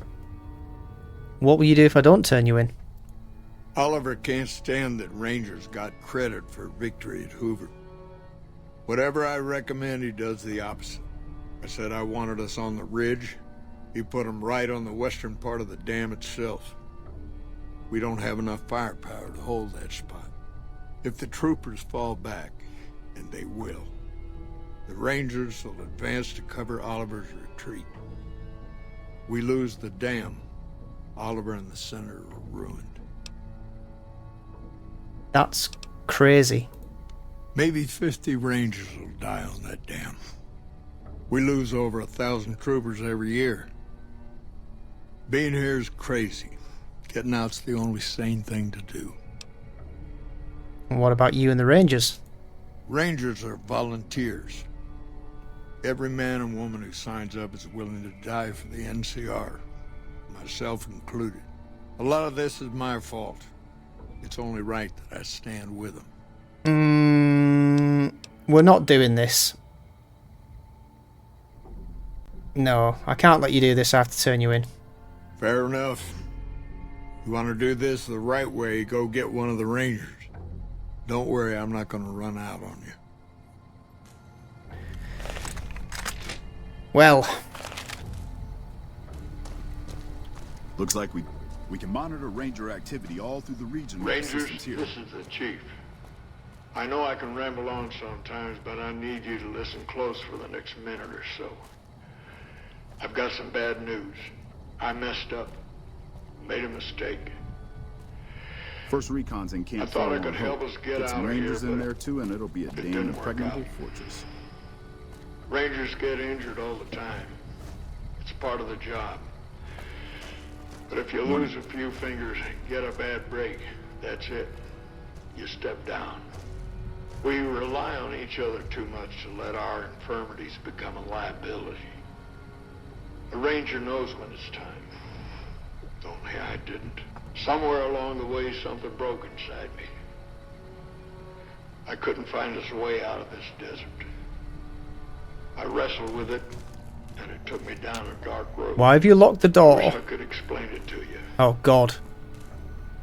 Speaker 1: What will you do if I don't turn you in?
Speaker 16: Oliver can't stand that Rangers got credit for victory at Hoover. Whatever I recommend, he does the opposite. I said I wanted us on the ridge. He put them right on the western part of the dam itself. We don't have enough firepower to hold that spot. If the troopers fall back, and they will, the Rangers will advance to cover Oliver's retreat. We lose the dam, Oliver and the center are ruined.
Speaker 1: That's crazy.
Speaker 16: Maybe 50 Rangers will die on that dam. We lose over 1,000 troopers every year. Being here is crazy. Getting out's the only sane thing to do.
Speaker 1: And what about you and the Rangers?
Speaker 16: Rangers are volunteers. Every man and woman who signs up is willing to die for the NCR, myself included. A lot of this is my fault. It's only right that I stand with them.
Speaker 1: We're not doing this. No, I can't let you do this. I have to turn you in.
Speaker 16: Fair enough. You want to do this the right way, go get one of the Rangers. Don't worry, I'm not going to run out on you.
Speaker 1: Well.
Speaker 3: Looks like we can monitor Ranger activity all through the region.
Speaker 16: Rangers, this is the Chief. I know I can ramble on sometimes, but I need you to listen close for the next minute or so. I've got some bad news. I messed up. Made a mistake.
Speaker 3: First Recon's in Camp.
Speaker 16: I thought I could help us get out
Speaker 3: some
Speaker 16: of
Speaker 3: Rangers
Speaker 16: here,
Speaker 3: in
Speaker 16: but
Speaker 3: there too, and it'll be a damn impregnable fortress.
Speaker 16: Rangers get injured all the time. It's part of the job. But if you lose a few fingers and get a bad break, that's it. You step down. We rely on each other too much to let our infirmities become a liability. The Ranger knows when it's time. Only I didn't. Somewhere along the way, something broke inside me. I couldn't find us a way out of this desert. I wrestled with it, and it took me down a dark road.
Speaker 1: Why have you locked the door?
Speaker 16: I wish I could explain it to you.
Speaker 1: Oh, God.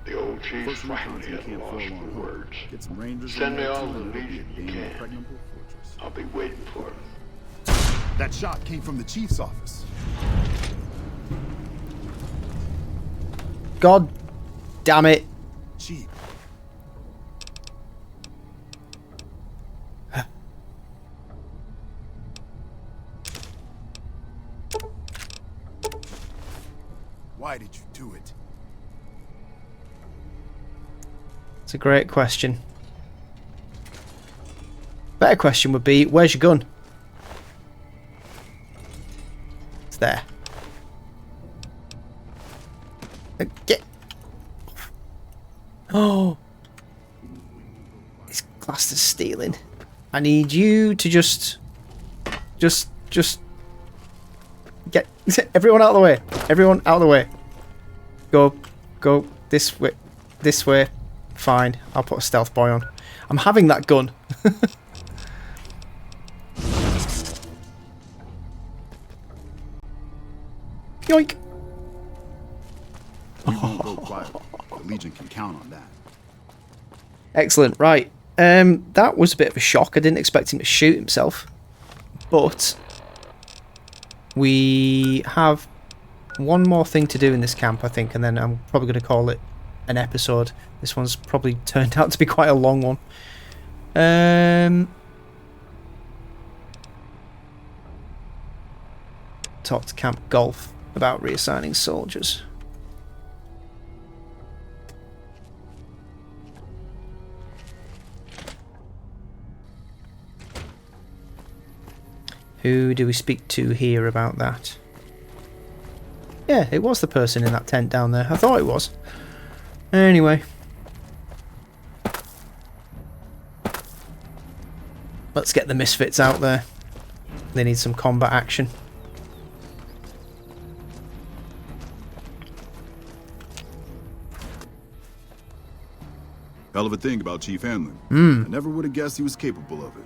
Speaker 16: The old chief finally had lost the words. Send me all the Legion you can. I'll be waiting for them.
Speaker 3: That shot came from the Chief's office.
Speaker 1: God damn it.
Speaker 3: Chief. Why did you do it?
Speaker 1: It's a great question. Better question would be, where's your gun? It's there. Get. Oh. classed as stealing. I need you to just get everyone out of the way. Everyone out of the way. Go this way. This way. Fine. I'll put a stealth boy on. I'm having that gun. Yoink.
Speaker 3: We won't go quietly. The Legion can count on that.
Speaker 1: Excellent. Right. That was a bit of a shock. I didn't expect him to shoot himself. But we have one more thing to do in this camp, I think, and then I'm probably going to call it an episode. This one's probably turned out to be quite a long one. Talk to Camp Golf about reassigning soldiers. Who do we speak to here about that? Yeah, it was the person in that tent down there. I thought it was. Anyway. Let's get the misfits out there. They need some combat action.
Speaker 3: Hell of a thing about Chief Hanlon. I never would have guessed he was capable of it.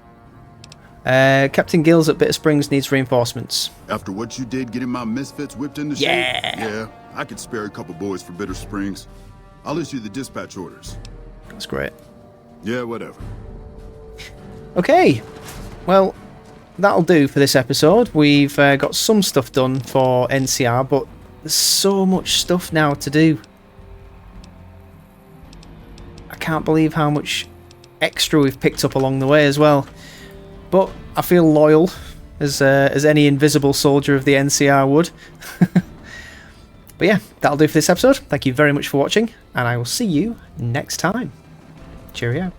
Speaker 1: Captain Gills at Bitter Springs needs reinforcements.
Speaker 3: After what you did getting my misfits whipped into shape? Yeah, I could spare a couple boys for Bitter Springs. I'll issue the dispatch orders.
Speaker 1: That's great.
Speaker 3: Yeah, whatever.
Speaker 1: Okay, well, that'll do for this episode. We've got some stuff done for NCR, but there's so much stuff now to do. I can't believe how much extra we've picked up along the way as well. But I feel loyal, as any invisible soldier of the NCR would. But yeah, that'll do for this episode. Thank you very much for watching, and I will see you next time. Cheerio.